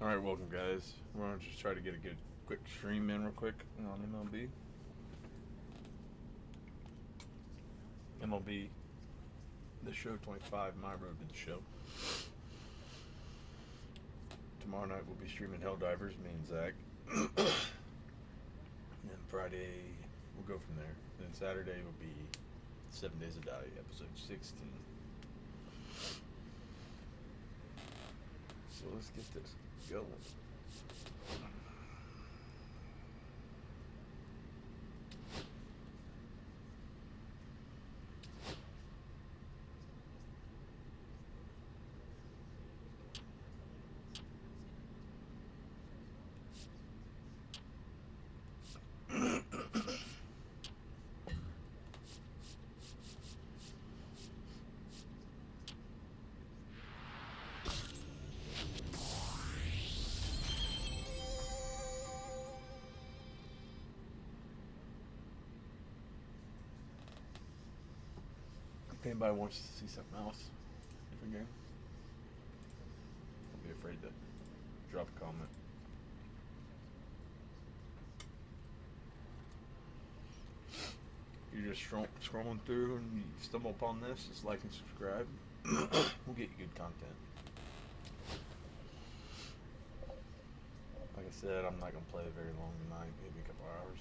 Alright, welcome guys. We're going to just try to get a good quick stream in real quick on MLB. MLB The Show 25, My Road to the Show. Tomorrow night we'll be streaming Helldivers, me and Zach. And then Friday we'll go from there. Then Saturday will be 7 Days of Die, episode 16. So let's get this going. If anybody wants to see something else, different game, don't be afraid to drop a comment. You're just scrolling through and you stumble upon this, just like and subscribe. We'll get you good content. Like I said, I'm not going to play it very long tonight, maybe a couple hours.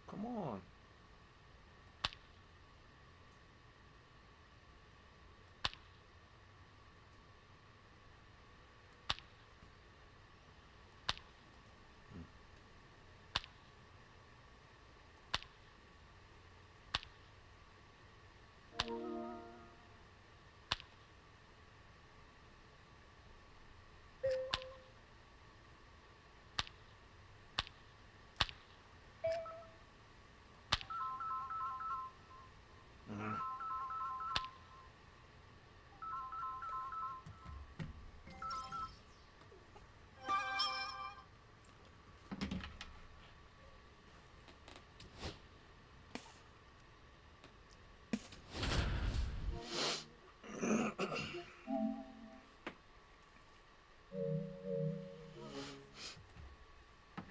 Come on.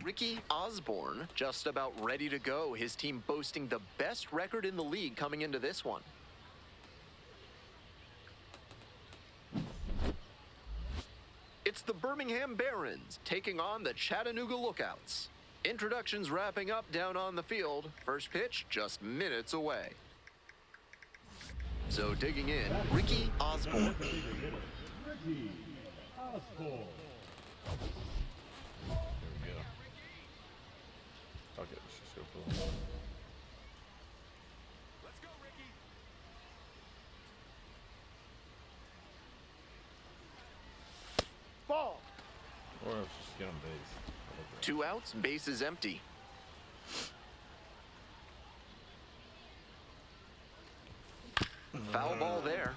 Ricky Osborne just about ready to go. His team boasting the best record in the league coming into this one. It's the Birmingham Barons taking on the Chattanooga Lookouts. Introductions wrapping up down on the field. First pitch just minutes away. So digging in, Ricky Osborne. Ricky Osborne. Okay, let's just go for it. Let's go, Ricky. Ball. Or let's just get on base. 2 outs, base is empty. Foul ball there.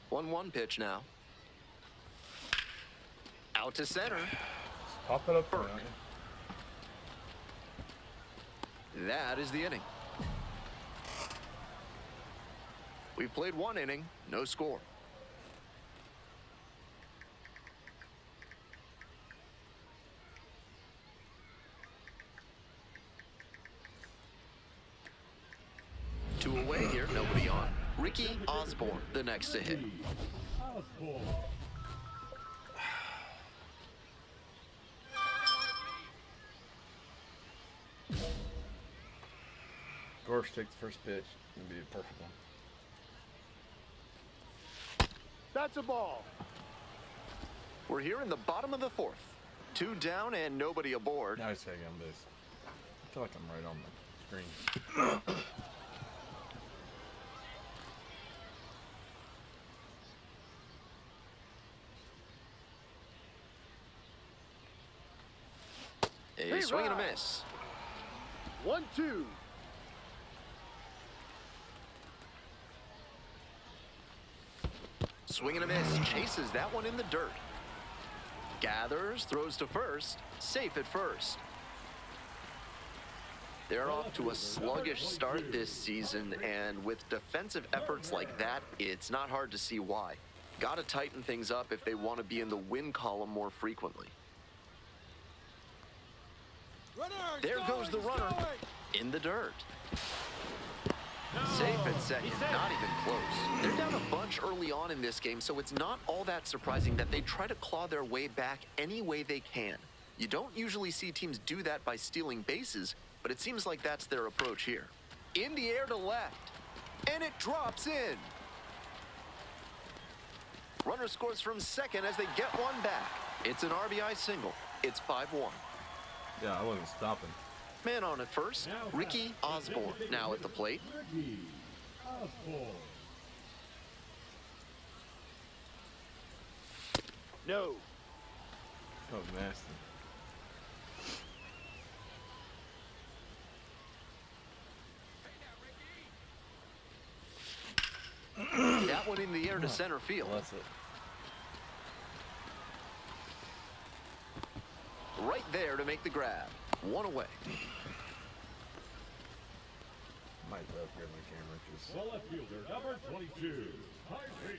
One pitch now. Out to center. Pop it up front. That is the inning. We've played 1 inning, no score. Two away here, nobody on. Ricky Osborne, the next to hit. Osborne. Gorsh takes the first pitch. It'll be a perfect one. That's a ball. We're here in the bottom of the fourth. 2 down and nobody aboard. Nice tag on this. I feel like I'm right on the screen. A swing and a miss. 1-2. Swing and a miss. Chases that one in the dirt. Gathers, throws to first. Safe at first. They're off to a sluggish start this season, and with defensive efforts like that, it's not hard to see why. Got to tighten things up if they want to be in the win column more frequently. There goes the runner in the dirt. Safe at second, not even close. They're down a bunch early on in this game, so it's not all that surprising that they try to claw their way back any way they can. You don't usually see teams do that by stealing bases, but it seems like that's their approach here. In the air to left, and it drops in. Runner scores from second as they get one back. It's an RBI single. It's 5-1. Yeah, I wasn't stopping. Man on at first, Ricky Osborne now at the plate. Ricky Osborne. No. That was nasty. That one in the air to center field. Bless it. Right there to make the grab. One away. Might upgrade my camera just. The left fielder, number 22. Harvey.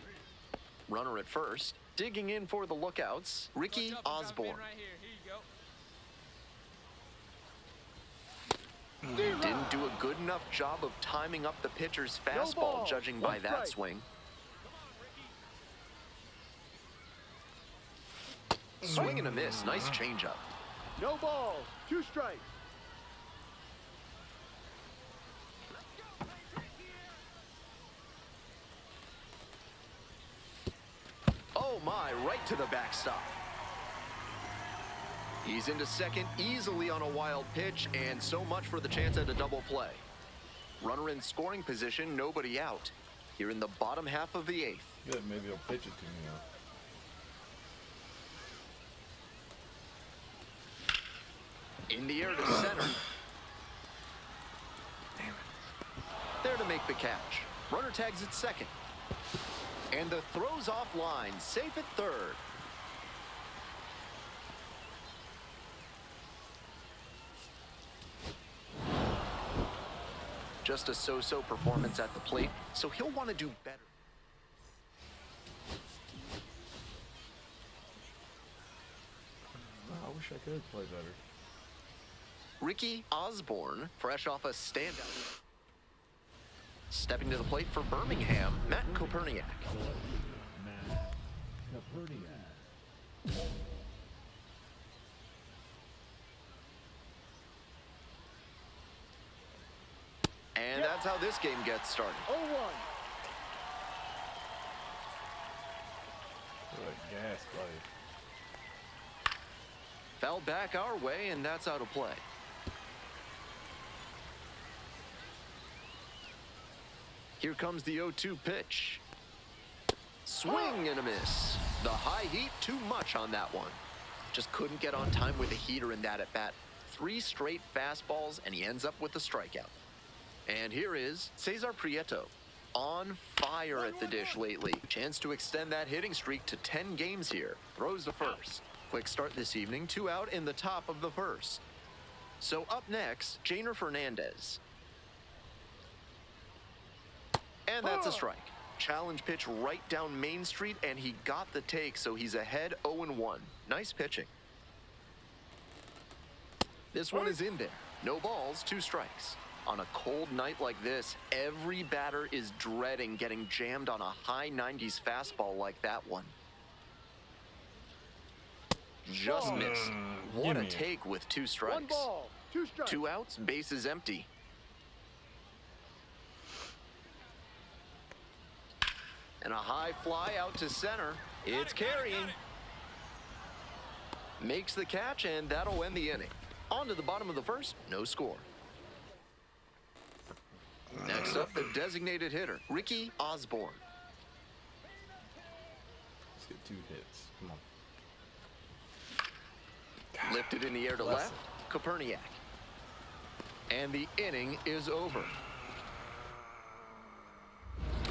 Runner at first. Digging in for the lookouts, Ricky Osborne. Didn't do a good enough job of timing up the pitcher's fastball, ball. judging by One that strike. swing. Swing and a miss. Nice changeup. No ball. 2 strikes. Oh my, right to the backstop. He's into second easily on a wild pitch, and so much for the chance at a double play. Runner in scoring position, nobody out. Here in the bottom half of the 8th. Good, maybe he'll pitch it to me now. In the air to center. There to make the catch. Runner tags at second. And the throw's offline, safe at third. Just a so-so performance at the plate, so he'll want to do better. I wish I could play better. Ricky Osborne, fresh off a standout. Stepping to the plate for Birmingham, Matt Koperniak. Matt Koperniak. And that's how this game gets started. 0-1. What a gas play. Fell back our way, and that's out of play. Here comes the 0-2 pitch. Swing and a miss. The high heat, too much on that one. Just couldn't get on time with a heater in that at bat. 3 straight fastballs, and he ends up with a strikeout. And here is Cesar Prieto. On fire at the dish lately. Chance to extend that hitting streak to 10 games here. Throws to first. Quick start this evening, 2 out in the top of the first. So up next, Jainer Fernandez. And that's a strike. Challenge pitch right down Main Street, and he got the take, so he's ahead 0-1. Nice pitching. This one is in there. No balls, 2 strikes. On a cold night like this, every batter is dreading getting jammed on a high 90s fastball like that one. Just missed. What a gimme. take with 2 1 strikes. ball. 2 strikes. 2 outs, base is empty. And a high fly out to center. It's carrying. Makes the catch, and that'll end the inning. On to the bottom of the first, no score. Next up, the designated hitter, Ricky Osborne. Let's get 2 hits. Come on. Lifted in the air to Bless left, Koperniak. And the inning is over.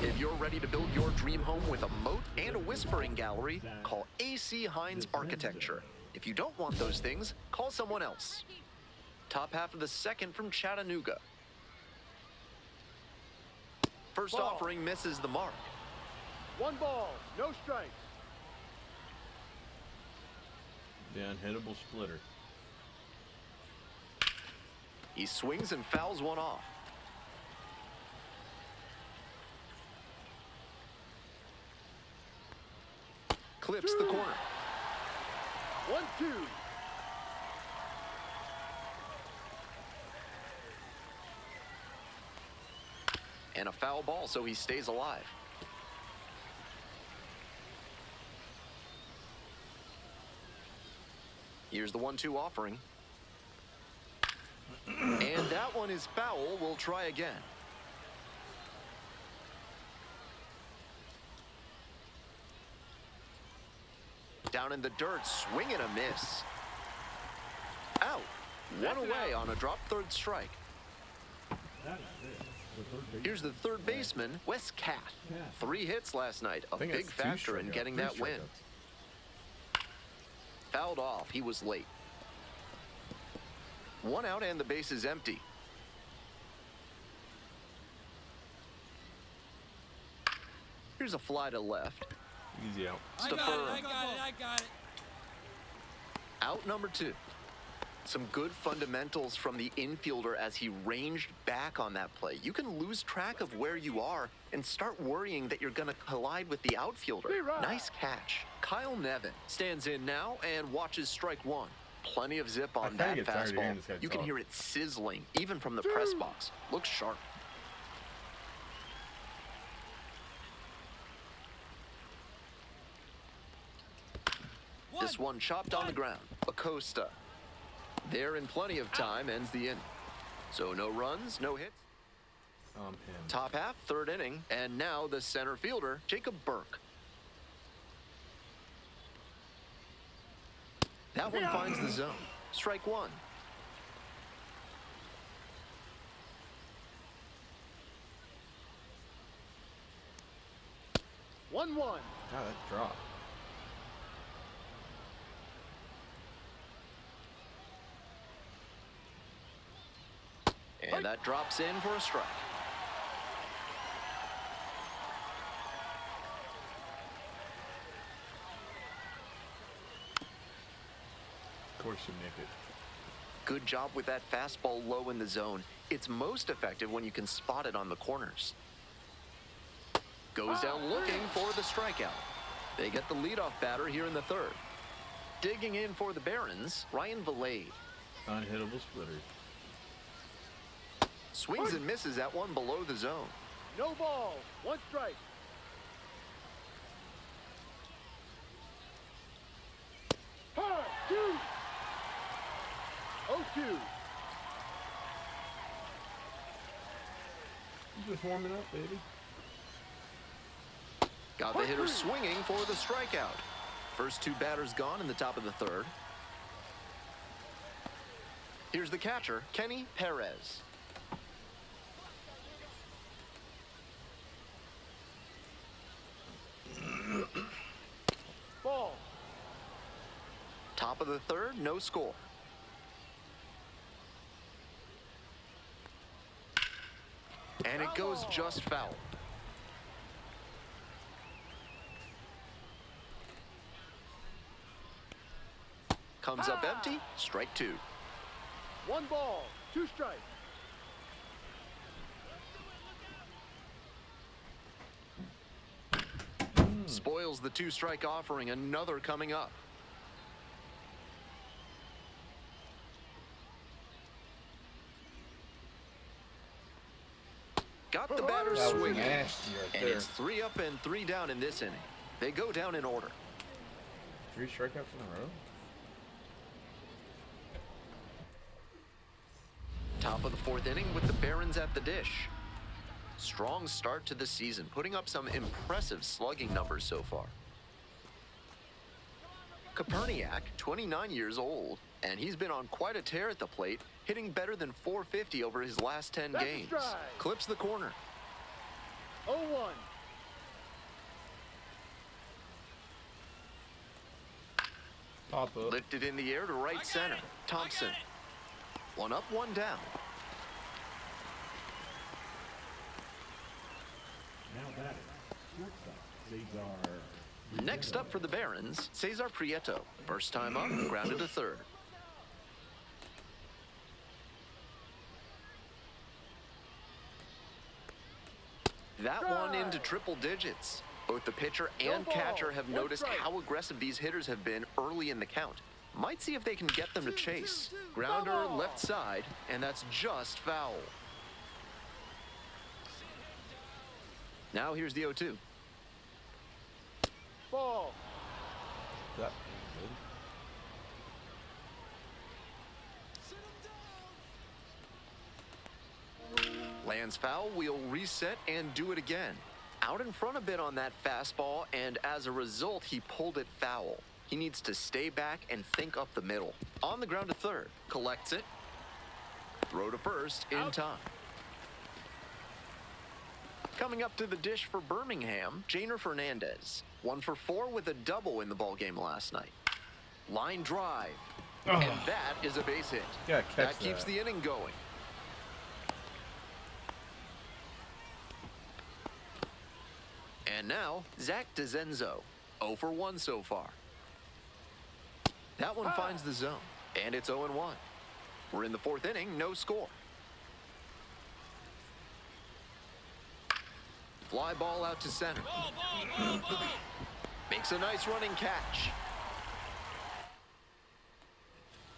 If you're ready to build your dream home with a moat and a whispering gallery, call AC Hines Architecture. If you don't want those things, call someone else. Top half of the second from Chattanooga. First Ball. offering misses the mark. 1 ball, no strikes. The unhittable splitter. He swings and fouls one off. Clips the corner. 1-2. And a foul ball, so he stays alive. Here's the 1-2 offering. And that one is foul. We'll try again. Down in the dirt, swing and a miss. Out. One away on a drop third strike. That is it. The third baseman. Here's the third baseman, Wes Cat. 3 hits last night, a I think big that's 2 factor in strikeouts, getting 3 that win. strikeouts. Fouled off, he was late. 1 out and the base is empty. Here's a fly to left. Easy out. To Furr. I got it. Out number 2. Some good fundamentals from the infielder as he ranged back on that play. You can lose track of where you are and start worrying that you're going to collide with the outfielder. Nice catch. Kyle Nevin stands in now and watches strike 1. Plenty of zip on that get tired of fastball. hearing this guy You can talk. hear it sizzling even from the press box. Looks sharp. This one chopped on the ground. Acosta. There in plenty of time, ends the inning. So no runs, no hits. Him. Top half, third inning, and now the center fielder, Jacob Burke. That one finds the zone. Strike 1. One. God, that drop. And that drops in for a strike. Of course you nick it. Good job with that fastball low in the zone. It's most effective when you can spot it on the corners. Goes down looking for the strikeout. They get the leadoff batter here in the third. Digging in for the Barons, Ryan Valade. Unhittable splitter. Swings and misses that one below the zone. No ball, 1 strike. Hard, 2. 0-2. You just warming up, baby. Got the hitter swinging for the strikeout. First 2 batters gone in the top of the third. Here's the catcher, Kenny Perez. Ball. Top of the third, no score. And it goes just foul. Comes up empty, strike 2. 1 ball, 2 strikes. Spoils the 2-strike offering, another coming up. Got the batter That was swinging. nasty right And there. it's 3 up and 3 down in this inning. They go down in order. 3 strikeouts in a row? Top of the fourth inning with the Barons at the dish. Strong start to the season, putting up some impressive slugging numbers so far. Koperniak, 29 years old, and he's been on quite a tear at the plate, hitting better than .450 over his last 10 That's a games. strike. Clips the corner. 0-1. Pop up. Lifted in the air to right center. Thompson. One up, one down. Now batting. Shortstop, Cesar. Next up for the Barons, Cesar Prieto. First time up, grounded to third. That one into triple digits. Both the pitcher and catcher have noticed how aggressive these hitters have been early in the count. Might see if they can get them to chase. Grounder left side, and that's just foul. Now here's the 0-2. Ball. That Lands foul, we'll reset and do it again. Out in front a bit on that fastball, and as a result, he pulled it foul. He needs to stay back and think up the middle. On the ground to third, collects it. Throw to first in time. Coming up to the dish for Birmingham, Janer Fernandez. 1 for 4 with a double in the ballgame last night. Line drive. And that is a base hit. Gotta catch That keeps the inning going. And now, Zach DeZenzo. 0 for 1 so far. That one finds the zone, and it's 0-1. We're in the fourth inning, no score. Fly ball out to center. Makes a nice running catch.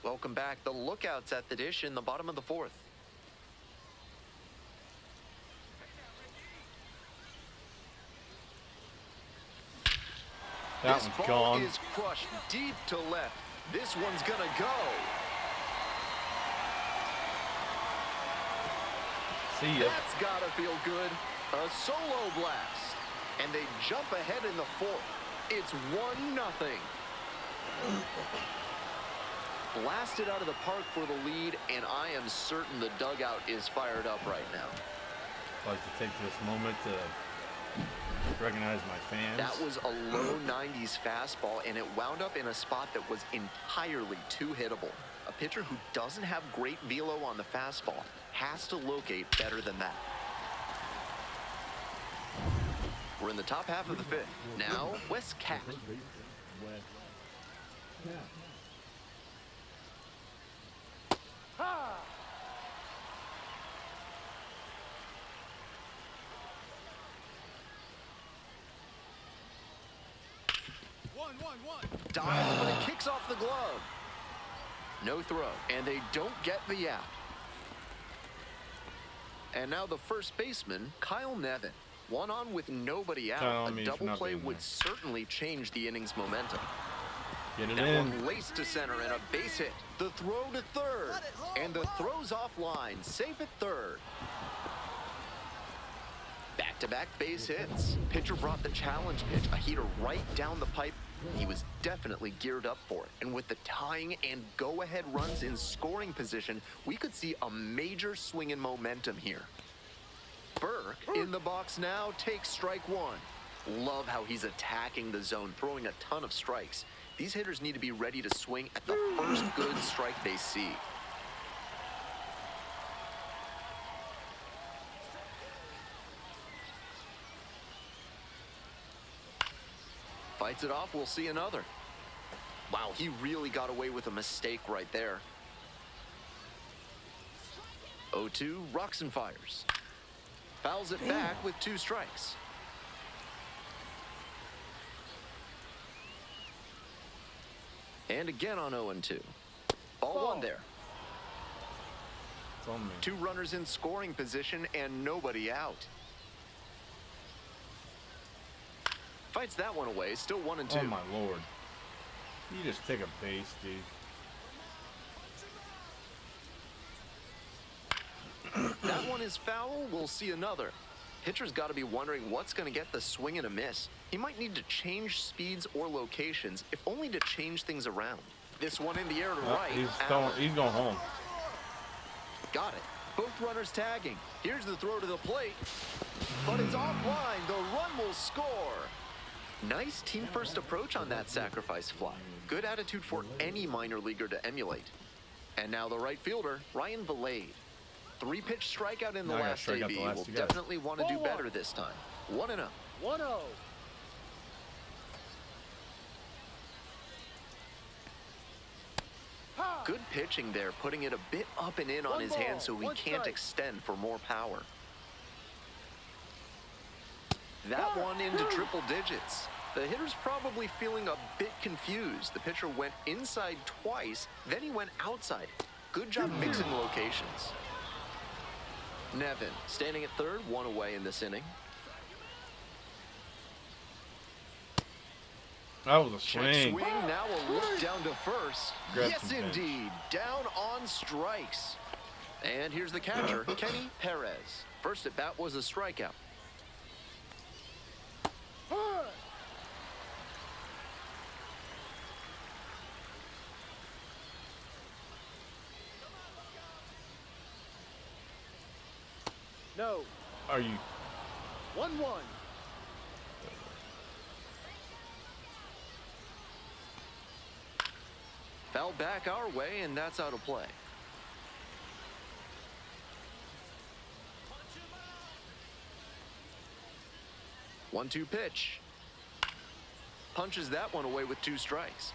Welcome back. The Lookouts at the dish in the bottom of the fourth. That This one's ball gone. is crushed deep to left. This one's gonna go. See ya. That's gotta feel good. A solo blast. And they jump ahead in the fourth. It's 1-0. Blasted out of the park for the lead, and I am certain the dugout is fired up right now. I'd like to take this moment to recognize my fans. That was a low 90s fastball, and it wound up in a spot that was entirely too hittable. A pitcher who doesn't have great velo on the fastball has to locate better than that. We're in the top half of the fifth. Now, Wes Cat. First baseman, Wes Cat. Ha! Dives, but it kicks off the glove. No throw, and they don't get the out. And now the first baseman, Kyle Nevin. One on with nobody out. Kyle A means double not play being would there. certainly change the inning's momentum. Get it That in. one laced to center and a base hit. The throw to third. And the throw's offline. Safe at third. Back-to-back base hits. Pitcher brought the challenge pitch, a heater right down the pipe. He was definitely geared up for it. And with the tying and go-ahead runs in scoring position, we could see a major swing in momentum here. Burke in the box now takes strike one. Love how he's attacking the zone, throwing a ton of strikes. These hitters need to be ready to swing at the first good strike they see. Fights it off, we'll see another. Wow, he really got away with a mistake right there. 0-2, rocks and fires. Fouls it back with 2 strikes. And again on 0-2. Ball 1 there. It's on me. 2 runners in scoring position and nobody out. Fights that one away, still 1-2. Oh my lord. You just take a base, dude. is foul, we'll see another. Pitcher's got to be wondering what's going to get the swing and a miss. He might need to change speeds or locations, if only to change things around. This one in the air to right. He's going home. Got it. Both runners tagging. Here's the throw to the plate. But it's offline. The run will score. Nice team first approach on that sacrifice fly. Good attitude for any minor leaguer to emulate. And now the right fielder, Ryan Valade. 3-pitch strikeout in the last AB. Will definitely want to do better this time. 1-0. 1-0. Good pitching there, putting it a bit up and in on his hand so he can't extend for more power. That one into triple digits. The hitter's probably feeling a bit confused. The pitcher went inside twice, then he went outside. Good job mixing locations. Nevin standing at third, 1 away in this inning. That was a Check swing. swing, now a look down to first. Grab Yes, some pitch. indeed. Down on strikes. And here's the catcher, Kenny Perez. First at bat was a strikeout. No. Are you? 1-1. Foul back our way, and that's out of play. One-two pitch. Punches that one away with 2 strikes.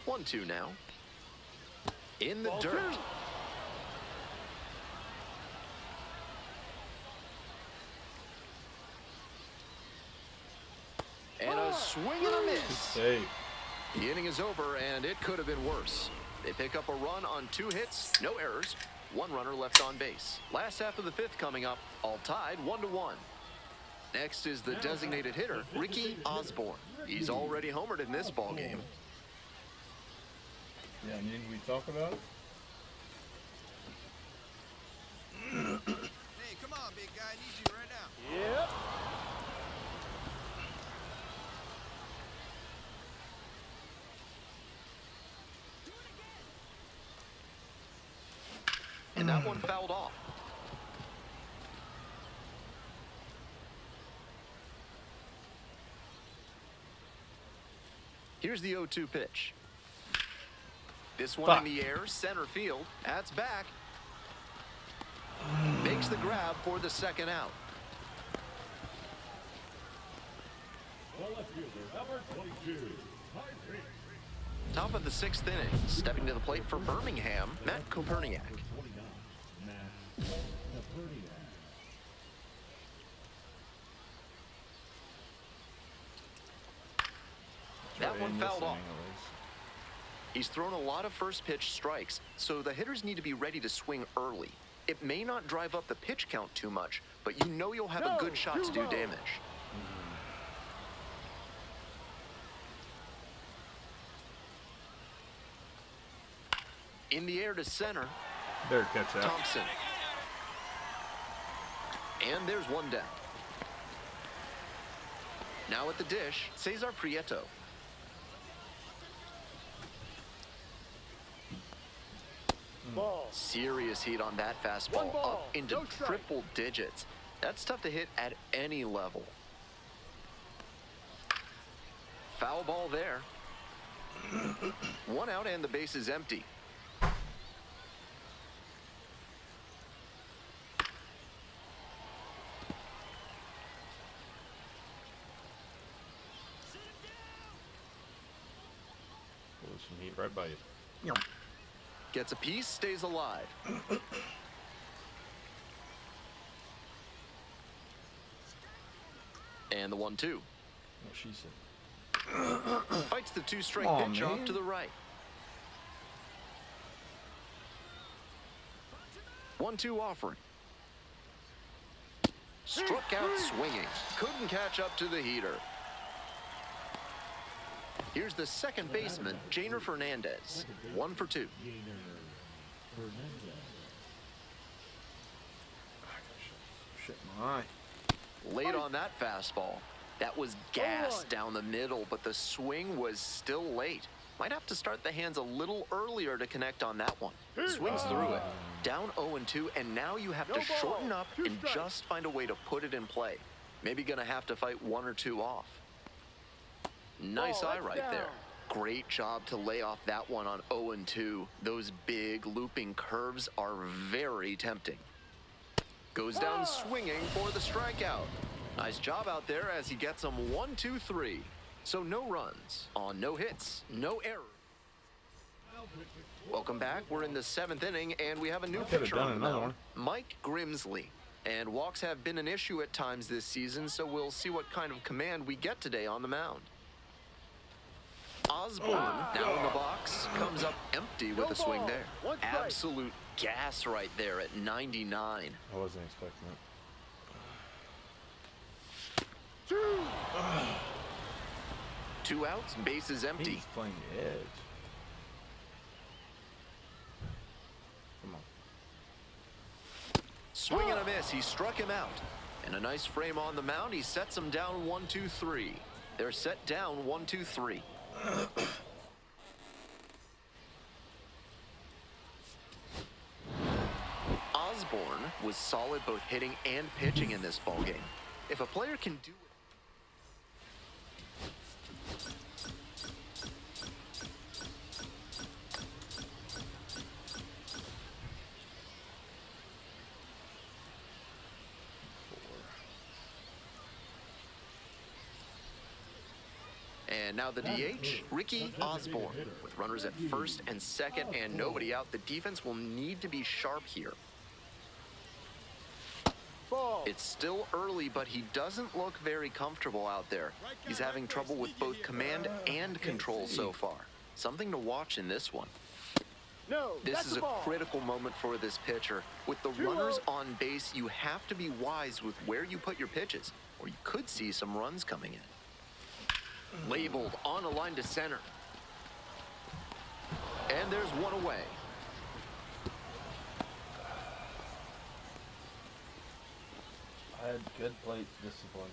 1-2 now. In the Ball dirt. 2. And a swing and a miss. Save. The inning is over, and it could have been worse. They pick up a run on 2 hits, no errors, 1 runner left on base. Last half of the 5th coming up, all tied 1-1. Next is the designated hitter, Ricky Osborne. He's already homered in this ballgame. Yeah, need we talk about it? Hey, come on, big guy. I need you right now. Yep. And that one fouled off. Here's the 0-2 pitch. This one in the air, center field. That's back. Makes the grab for the second out. The left fielder, number 22. Top of the 6th inning. Stepping to the plate for Birmingham, Matt Koperniak. 29. Matt Koperniak. That one In this fouled off. inning, at least. He's thrown a lot of first pitch strikes, so the hitters need to be ready to swing early. It may not drive up the pitch count too much, but you know you'll have a good shot to do damage. In the air to center, Better catch that. Thompson. And there's one down. Now at the dish, Cesar Prieto. Ball. Serious heat on that One fastball, ball, up into no strike. triple digits. That's tough to hit at any level. Foul ball there. 1 out and the base is empty. There's some heat right by you. Gets a piece, stays alive. And the 1-2. What she said. Fights the 2-strike Aw, pitch off man. to the right. 1-2 offering. Struck out swinging. Couldn't catch up to the heater. Here's the second baseman, Jainer Fernandez. 1 for 2. Shit my eye. Late on that fastball. That was gas down the middle, but the swing was still late. Might have to start the hands a little earlier to connect on that one. Swings through it. Down 0-2, and now you have to shorten up and just find a way to put it in play. Maybe gonna have to fight 1 or 2 off. Nice eye right there. Great job to lay off that one on 0-2. Those big looping curves are very tempting. Goes down swinging for the strikeout. Nice job out there as he gets them 1, 2, 3. So no runs on no hits, no errors. Welcome back. We're in the 7th inning, and we have a new pitcher on the mound, Mike Grimsley. And walks have been an issue at times this season, so we'll see what kind of command we get today on the mound. Osborne, now in the box, comes up empty with a swing there. Absolute gas right there at 99. I wasn't expecting that. 2 outs, bases empty. He's playing the edge. Come on. Swing and a miss. He struck him out. And a nice frame on the mound. He sets him down 1, 2, 3. They're set down 1, 2, 3. Osborne was solid both hitting and pitching in this ballgame. If a player can do it. And now the DH, Ricky Osborne. With runners at first and second and nobody out, the defense will need to be sharp here. It's still early, but he doesn't look very comfortable out there. He's having trouble with both command and control so far. Something to watch in this one. This is a critical moment for this pitcher. With the runners on base, you have to be wise with where you put your pitches, or you could see some runs coming in. Labeled on a line to center. And there's one away. I had good plate discipline.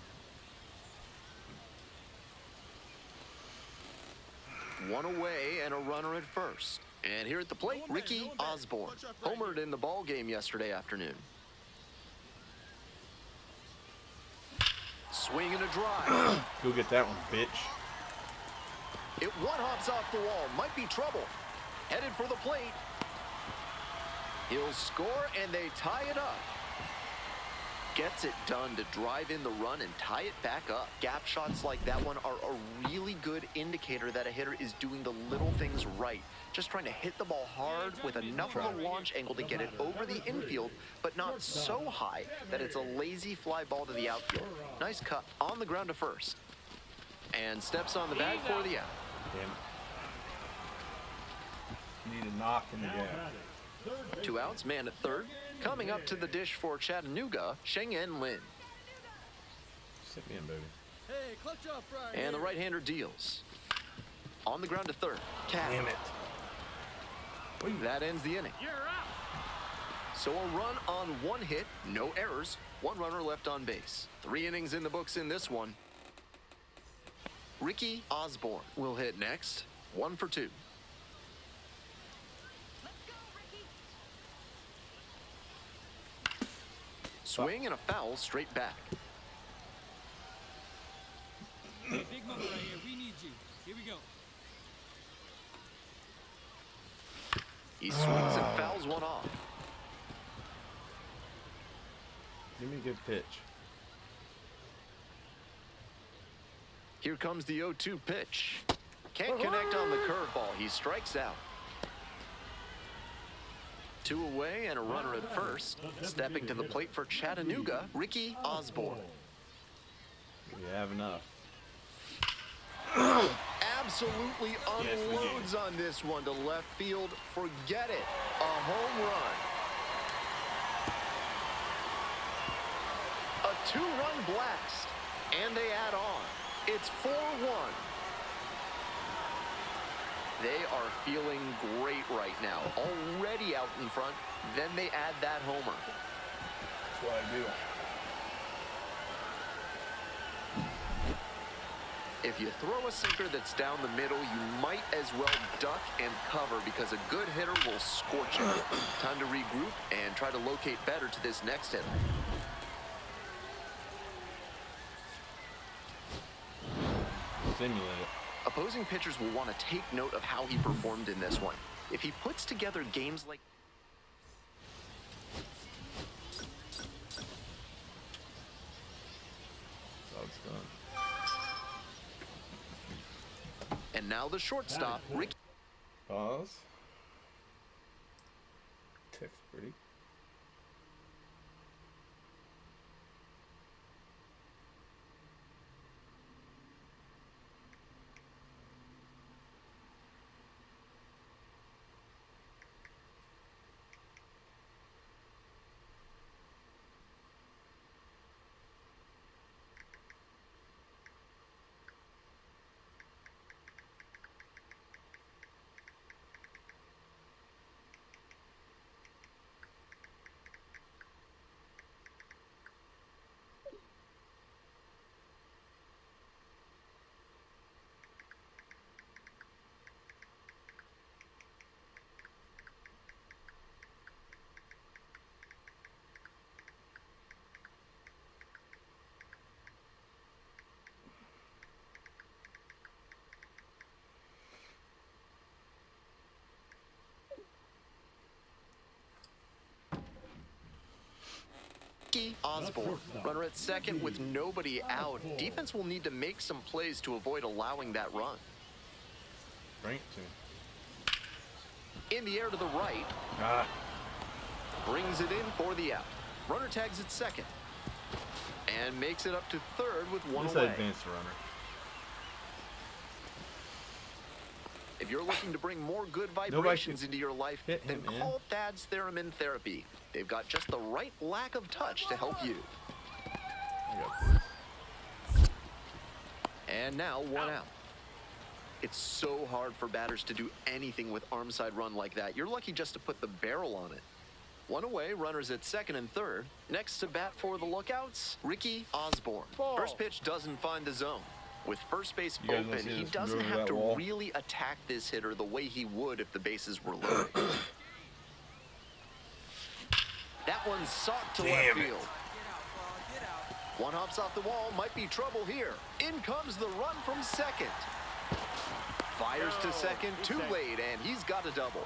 One away and a runner at first. And here at the plate, Ricky Osborne. Homered in the ball game yesterday afternoon. Swing and a drive. Go get that one, bitch. It one-hops off the wall. Might be trouble. Headed for the plate. He'll score, and they tie it up. Gets it done to drive in the run and tie it back up. Gap shots like that one are a really good indicator that a hitter is doing the little things right. Just trying to hit the ball hard with enough of a launch angle to get it over the infield, but not so high that it's a lazy fly ball to the outfield. Nice cut on the ground to first. And steps on the bag for the out. Damn it. Need a knock in the gap. 2 outs, man at third. Coming up to the dish for Chattanooga, Cheng-En Lin. Sit me in, baby. Hey, clutch off right And the here. right-hander deals. On the ground to third. Damn it. That ends the inning. So a run on 1 hit, no errors, 1 runner left on base. 3 innings in the books in this one. Ricky Osborne will hit next. 1 for 2. Swing and a foul straight back. Big moment right here. We need you. Here we go. He swings and fouls one off. Give me a good pitch. Here comes the 0-2 pitch. Can't connect on the curveball. He strikes out. 2 away and a runner at first. Stepping to the plate for Chattanooga, Ricky Osborne. We have enough. Absolutely unloads on this one to left field. Forget it. A home run. A 2-run blast. And they add on. It's 4-1. They are feeling great right now. Already out in front. Then they add that homer. That's what I do. If you throw a sinker that's down the middle, you might as well duck and cover because a good hitter will scorch it. Time to regroup and try to locate better to this next hitter. Simulate it. Opposing pitchers will want to take note of how he performed in this one. If he puts together games like... Dog's done. And now the shortstop, Ricky. Pause. Text pretty. Osborne, runner at second with nobody out. Defense will need to make some plays to avoid allowing that run. Frank In the air to the right. Ah. Brings it in for the out. Runner tags at second. And makes it up to third with one This away. advanced runner. If you're looking to bring more good vibrations into your life, hit then him, man. call Thad's Theremin Therapy. They've got just the right lack of touch to help you. And now one out. It's so hard for batters to do anything with arm side run like that. You're lucky just to put the barrel on it. One away, runners at second and third. Next to bat for the Lookouts, Ricky Osborne. Ball. First pitch doesn't find the zone. With first base You guys wanna open, see he this doesn't go to have that to wall? really attack this hitter the way he would if the bases were loaded. That one's sought to left Damn it. field. One hops off the wall, might be trouble here. In comes the run from second. Fires to second, too late, and he's got a double.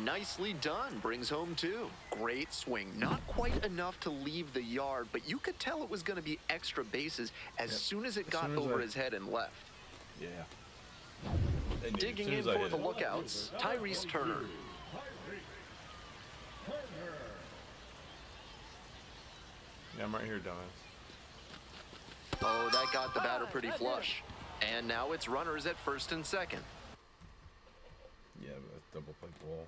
Nicely done, brings home two. Great swing, not quite enough to leave the yard, but you could tell it was going to be extra bases as soon as it got soon as over I- his head and left. Yeah. They knew as Digging soon in as I for hit the it. Lookouts, Tyrese Turner. Yeah, I'm right here, dumbass. Oh, that got the batter pretty flush. And now it's runners at first and second. Yeah, but that's double plate wall.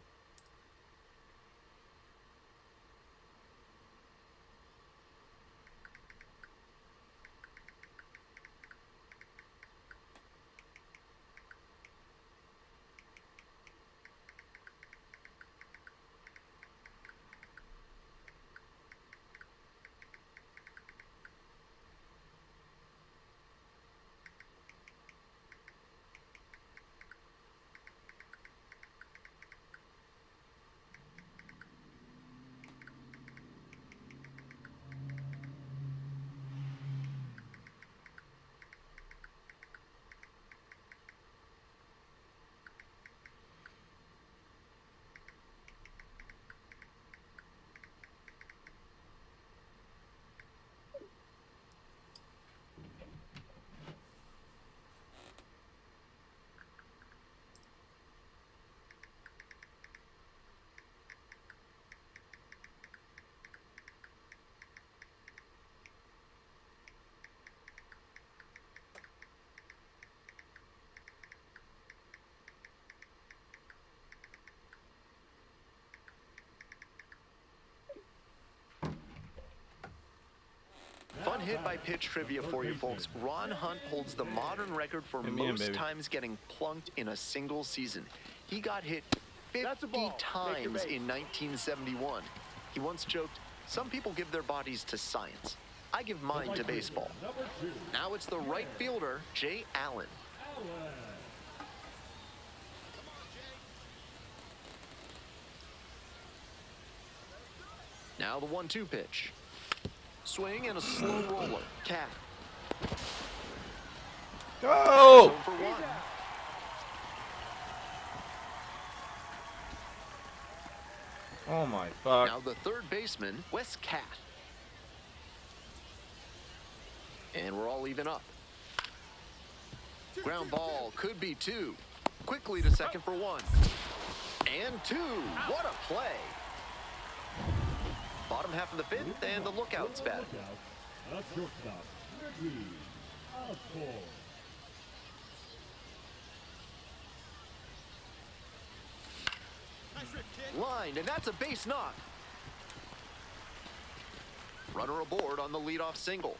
hit-by-pitch trivia for you folks. Ron Hunt holds the modern record for Hit me in, most baby. times getting plunked in a single season. He got hit That's a 50 ball. Take your times base. in 1971. He once joked, "Some people give their bodies to science. I give mine to baseball." Number 2, Now it's the right fielder, Jay Allen. Allen. Now the 1-2 pitch. Swing and a slow roller. Cat. Go! 0 for 1. Oh my fuck. Now the third baseman, Wes Cat. And we're all even up. Ground ball could be 2. Quickly to second for 1. And 2. What a play. Bottom half of the 5th, and the lookout's batted. Lookout. A shortstop, Ricky Osborne. Nice rip, kid. Lined, and that's a base knock. Runner aboard on the leadoff single.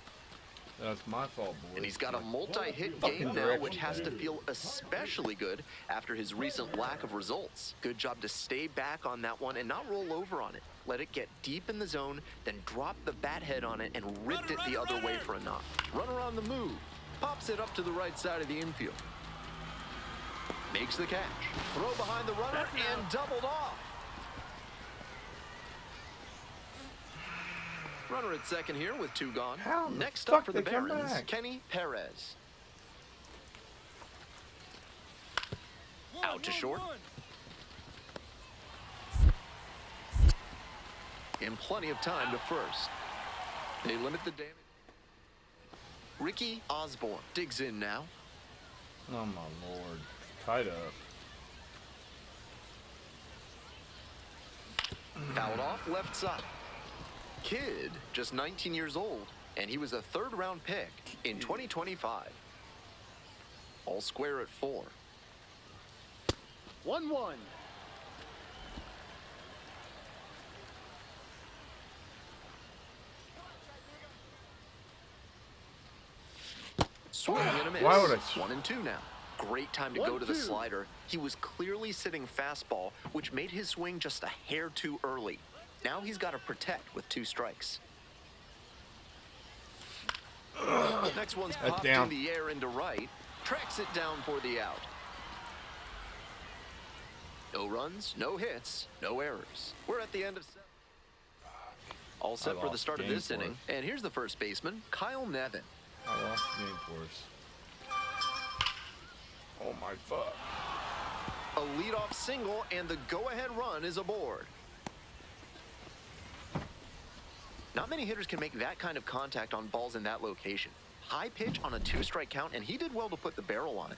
That's my fault, boys. And he's got a multi-hit Fucking game now, direction, which has to dude. feel especially good after his recent lack of results. Good job to stay back on that one and not roll over on it. Let it get deep in the zone, then drop the bat head on it and ripped it the other way for a knock. Runner on the move. Pops it up to the right side of the infield. Makes the catch. Throw behind the runner and doubled off. Runner at second here with 2 gone. How the Next fuck up for the they come Barons, back? Kenny Perez. Out to short. And plenty of time to first. They limit the damage. Ricky Osborne digs in now. Oh my lord. Tied up. Fouled off left side. Kid, just 19 years old, and he was a 3rd-round pick in 2025. All square at 4. 1-1. Swing and a miss. Why would I 1 and 2 now. Great time to go to the 1-2. slider. He was clearly sitting fastball, which made his swing just a hair too early. Now he's got to protect with 2 strikes. Next one's That's popped down. in the air into right. Tracks it down for the out. No runs, no hits, no errors. We're at the end of 7. All set for the lost start of game this for inning. And here's the first baseman, Kyle Nevin. I lost the game for us. Oh my fuck. A leadoff single, and the go-ahead run is aboard. Not many hitters can make that kind of contact on balls in that location. High pitch on a 2-strike count, and he did well to put the barrel on it.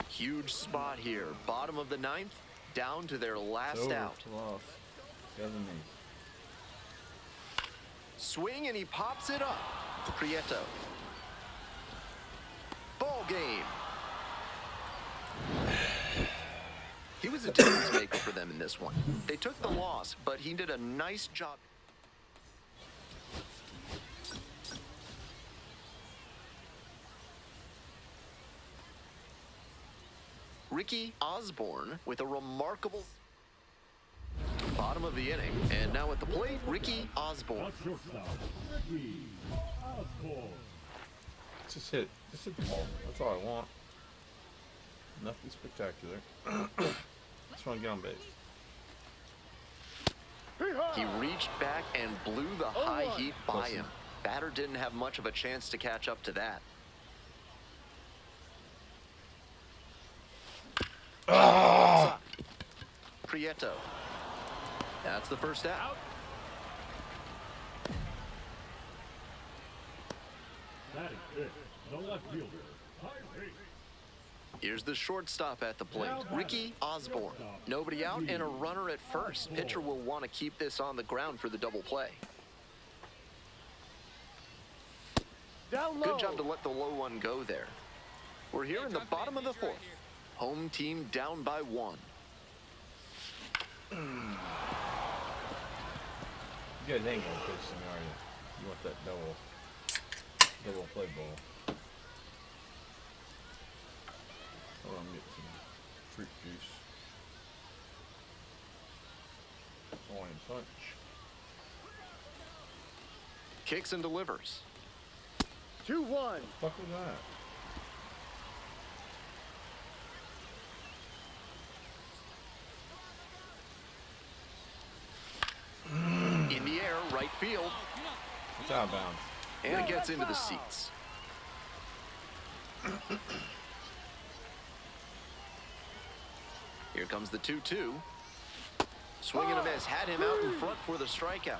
Huge spot here. Bottom of the 9th, down to their last Over. out. Lost. 7-8. Swing, and he pops it up. Prieto. Ball game. He was a difference maker for them in this one. They took the loss, but he did a nice job. Ricky Osborne with a remarkable bottom bottom of the inning. And now at the plate, Ricky Osborne. The shortstop, Ricky Osborne. Just hit the ball. That's all I want. Nothing spectacular. Just want to get on base. He reached back and blew the high heat by him. Batter didn't have much of a chance to catch up to that. Prieto. That's the first out. Batting fifth, the left fielder, Tyree. Here's the shortstop at the plate, Ricky Osborne. Nobody out and a runner at first. Pitcher will want to keep this on the ground for the double play. Down low. Good job to let the low one go there. We're here in the bottom of the fourth. Home team down by 1. You guys ain't gonna pitch scenario. You want that double play ball. Hold on, get some fruit juice. Hawaiian punch. Kicks and delivers. 2-1. Fuck was that? In the air, right field. It's out of bounds. And it gets into the seats. Here comes the 2-2. Swing and a miss. Had him out in front for the strikeout.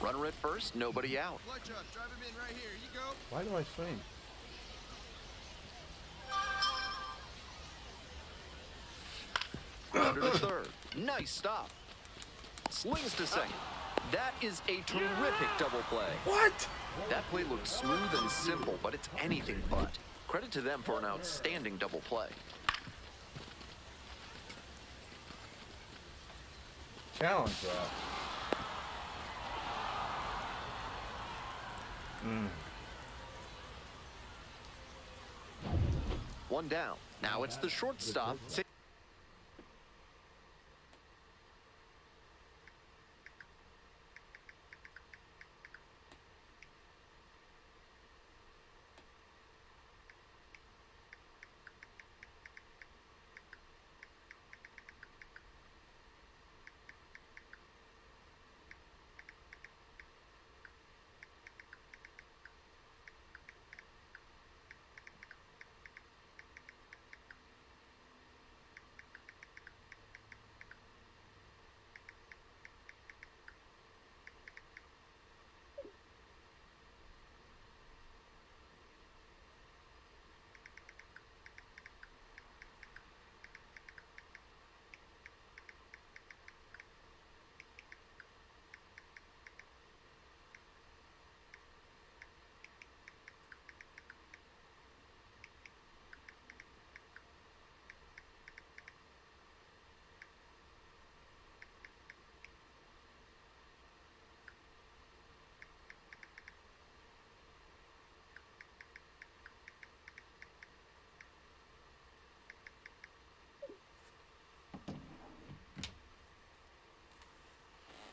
Runner at first, nobody out. Clutch up. Drive him in right here. You go. Why do I swing? Under to third. Nice stop. Slings to second. That is a terrific double play. What? That play looked smooth and simple, but it's anything but. Credit to them for an outstanding double play. Challenge that. One down. Now it's the shortstop.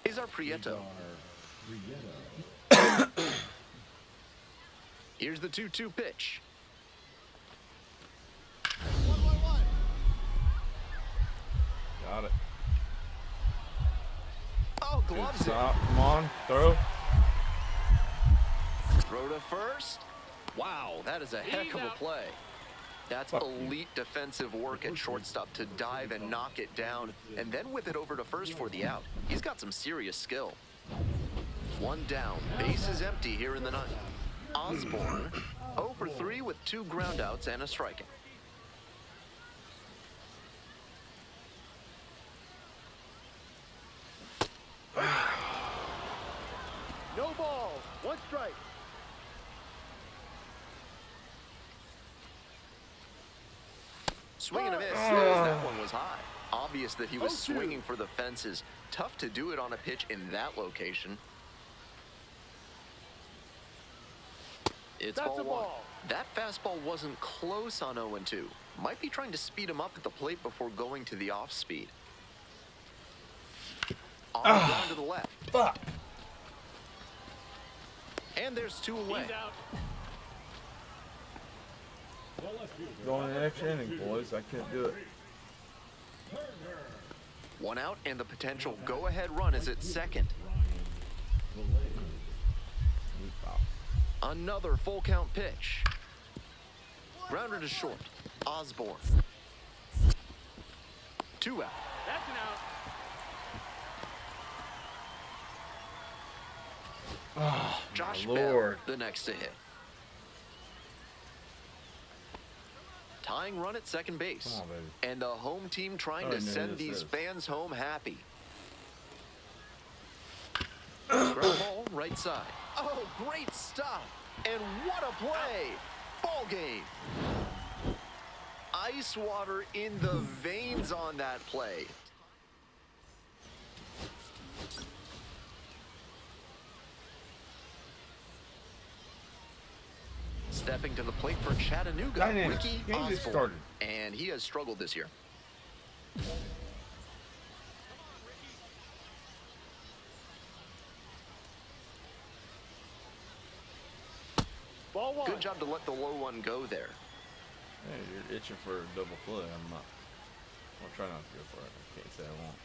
Cesar Prieto. Here's the 2-2 pitch. 1-1-1. Got it. Oh, Good gloves it. stop. Come on. Throw. Throw to first. Wow, that is a heck of a play. That's elite defensive work at shortstop to dive and knock it down, and then whip it over to first for the out. He's got some serious skill. One down, base is empty here in the ninth. Osborne, 0 for 3 with 2 groundouts and a strikeout. No ball. 1 strike. Swing and a miss. That one was high. Obvious that he was swinging for the fences. Tough to do it on a pitch in that location. It's That's ball a 1. ball. That fastball wasn't close on 0-2. Might be trying to speed him up at the plate before going to the off speed. On the ground to the left. Fuck. And there's 2 away. He's out. The left fielder. Going an extra inning, boys. I can't do it. Turner. 1 out, and the potential go-ahead run is at second. Another full count pitch. Grounder to short. Osborne. 2 out. That's an out. Josh my Bell, Lord. the next to hit. Tying run at second base. Come on, baby. And the home team trying I to know who send this these is. fans home happy. Ground ball, right side. Oh, great stop. And what a play. Ball game. Ice water in the veins on that play. Stepping to the plate for Chattanooga, Dynamic. Ricky Game just Osborne. started. And he has struggled this year. Ball 1. Good job to let the low one go there. Hey, you're itching for a double play. I'll try not to go for it. I can't say I won't.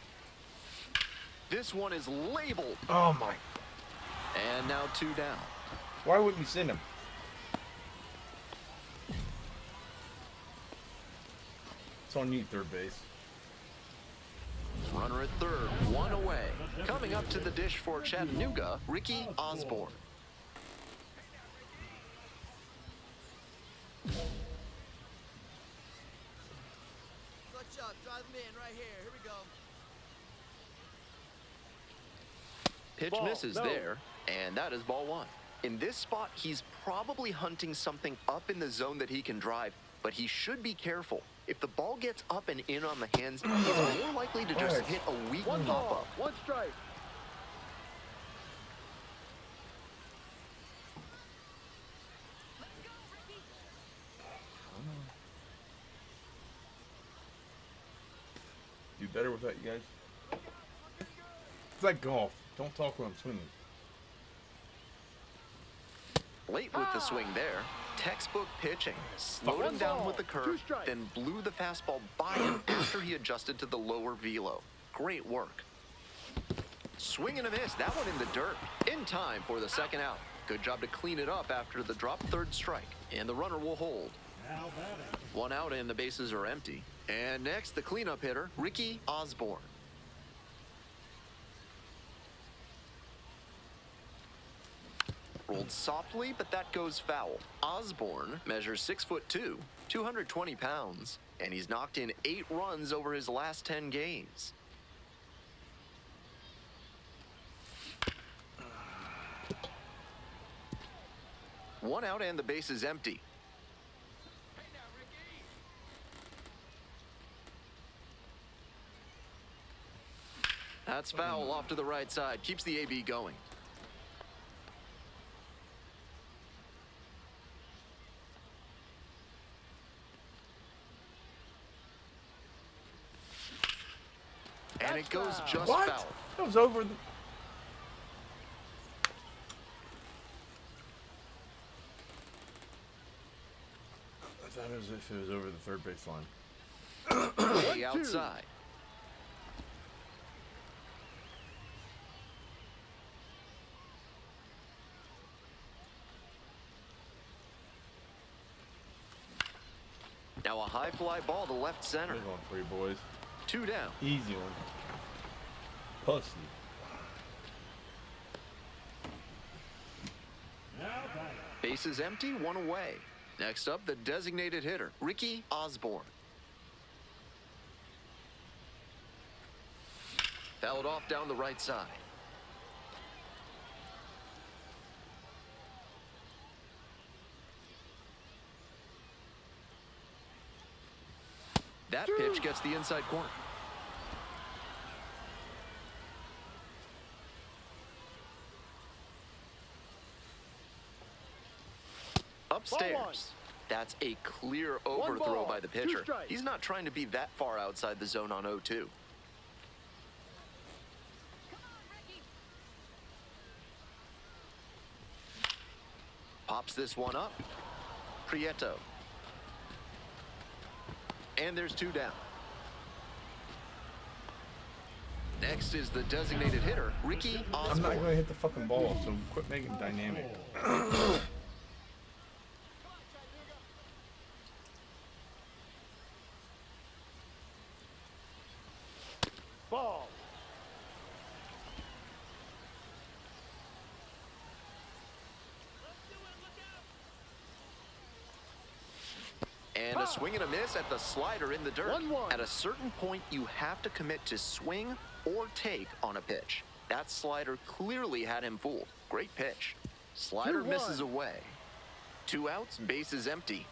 This one is labeled. Oh my. And now 2 down. Why wouldn't we send him? It's on you, third base. Runner at third, 1 away. Coming up to the dish for Chattanooga, Ricky Osborne. Clutch up, drive him in right here. Here we go. Pitch Ball, misses no. there, and that is ball 1. In this spot, he's probably hunting something up in the zone that he can drive, but he should be careful. If the ball gets up and in on the hands, he's more likely to just Right. hit a weak 1 ball. pop-up. 1 strike. Do better without you guys. It's like golf. Don't talk when I'm swinging. Late with the swing there. Textbook pitching. Slowed him 1 down ball, with the 2 curve, strikes. then blew the fastball by him after he adjusted to the lower velo. Great work. Swing and a miss. That one in the dirt. In time for the second out. Good job to clean it up after the drop third strike. And the runner will hold. Now batting. 1 out and the bases are empty. And next, the cleanup hitter, Ricky Osborne. Rolled softly, but that goes foul. Osborne measures 6'2", 220 pounds, and he's knocked in 8 runs over his last 10 games. One out and the base is empty. That's foul off to the right side. Keeps the AB going. And it goes just What? foul. That was over the... I thought it was if it was over the third base line. Way outside. Now a high fly ball to left center. Good one for you boys. 2 down. Easy one. Pussy. Now batting. Base is empty, 1 away. Next up, the designated hitter, Ricky Osborne. Fouled off down the right side. That pitch gets the inside corner. Upstairs. That's a clear overthrow by the pitcher. He's not trying to be that far outside the zone on 0-2. Pops this one up. Prieto. And there's 2 down. Next is the designated hitter, Ricky Osborne. I'm not going to hit the fucking ball, so quit making it dynamic. Ball. And a swing and a miss at the slider in the dirt. 1-1. At a certain point, you have to commit to swing or take on a pitch. That slider clearly had him fooled. Great pitch. Slider 2-1. misses away. 2 outs, bases empty.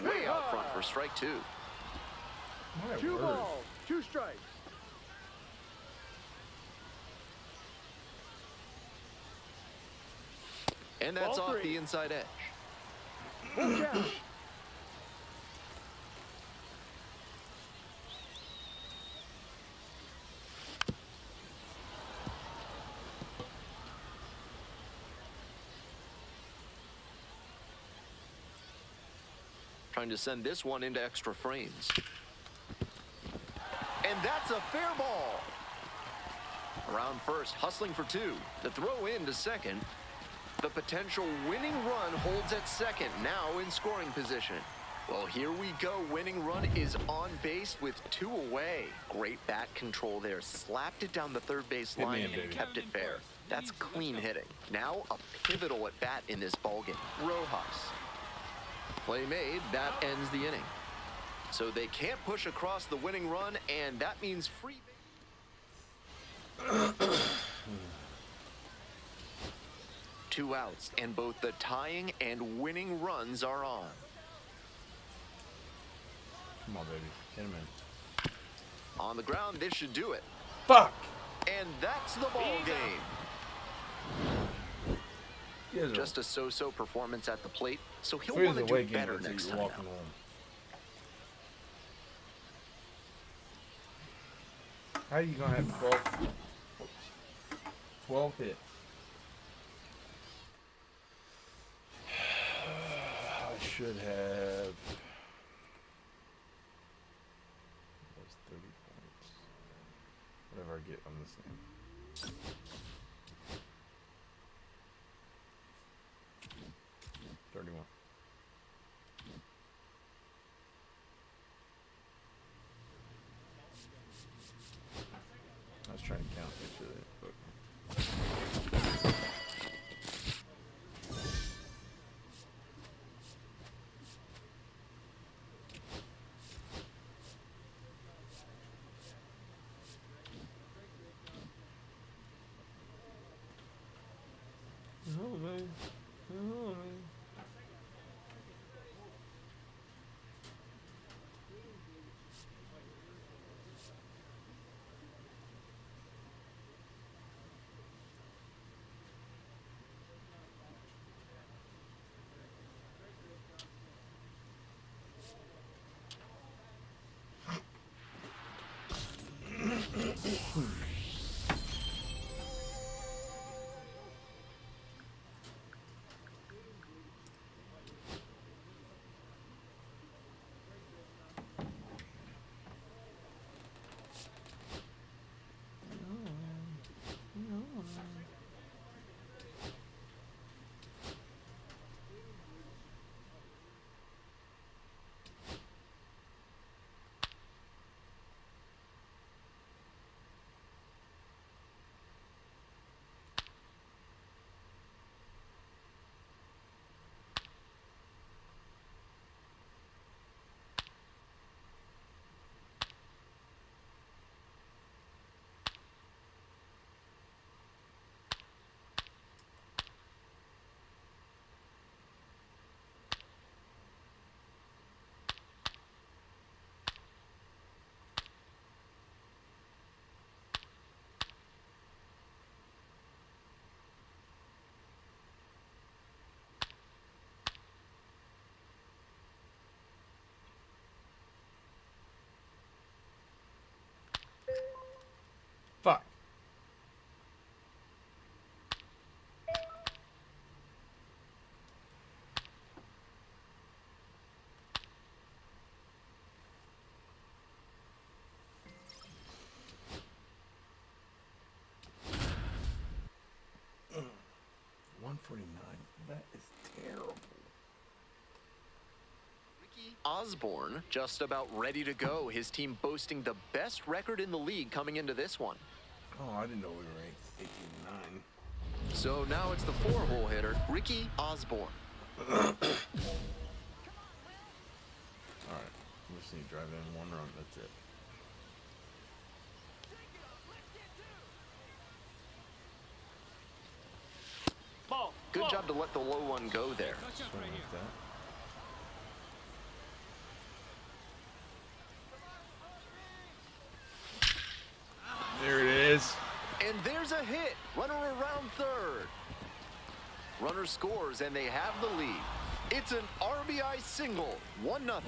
Way out front for strike 2. My 2 word. balls, 2 strikes. And that's Ball off 3. the inside edge. Full count. Trying to send this one into extra frames. And that's a fair ball. Around first, hustling for 2. The throw in to second. The potential winning run holds at second, now in scoring position. Well, here we go. Winning run is on base with 2 away. Great bat control there. Slapped it down the third base Hit me line in, and baby. kept it fair. That's clean hitting. Now a pivotal at bat in this ballgame. Rojas. Play made. That ends the inning. So they can't push across the winning run, and that means free base. 2 outs, and both the tying and winning runs are on. Come on, baby. Get him in. On the ground, this should do it. Fuck! And that's the ball game. You guys are Just a so-so performance at the plate, so he'll 3 want is to a away do game better until next you're time walking out. home. How are you going to have 12 hits? I should have... That's 30 points. Whatever I get on this thing. 31. I was trying to count each of it, but... Oh, man. Oh, man. 149. That is terrible. Ricky Osborne just about ready to go. His team boasting the best record in the league coming into this one. Oh, I didn't know we were ranked 18-9. So now it's the 4-hole hitter, Ricky Osborne. All right. We just need to drive in one run. That's it. Ball. Good job to let the low one go there. Touch up Something right like here. that. There it is. And there's a hit. Runner around third. Runner scores, and they have the lead. It's an RBI single, 1-0. That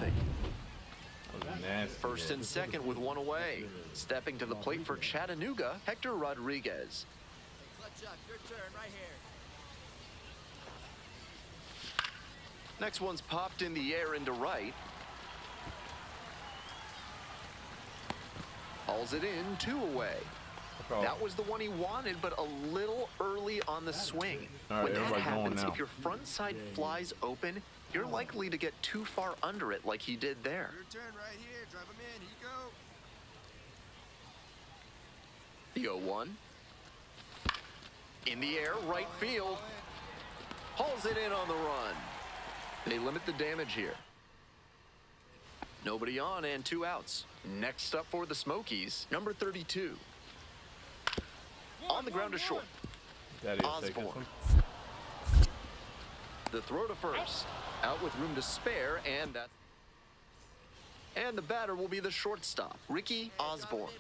was nasty. First and second with one away. Stepping to the plate for Chattanooga, Hector Rodriguez. Clutch up. Your turn right here. Next one's popped in the air into right. Hauls it in, 2 away. Oh. That was the one he wanted, but a little early on the swing. All right, When that everybody going happens, now. if your front side flies open, you're likely to get too far under it like he did there. Your turn right here. Drive him in. Here you go. The 0-1. In the air, right field. Hauls it in on the run. They limit the damage here. Nobody on and 2 outs. Next up for the Smokies, number 32. On the ground to short. That is take this Osborne. one. The throw to first. Out with room to spare, and the batter will be the shortstop, Ricky Osborne.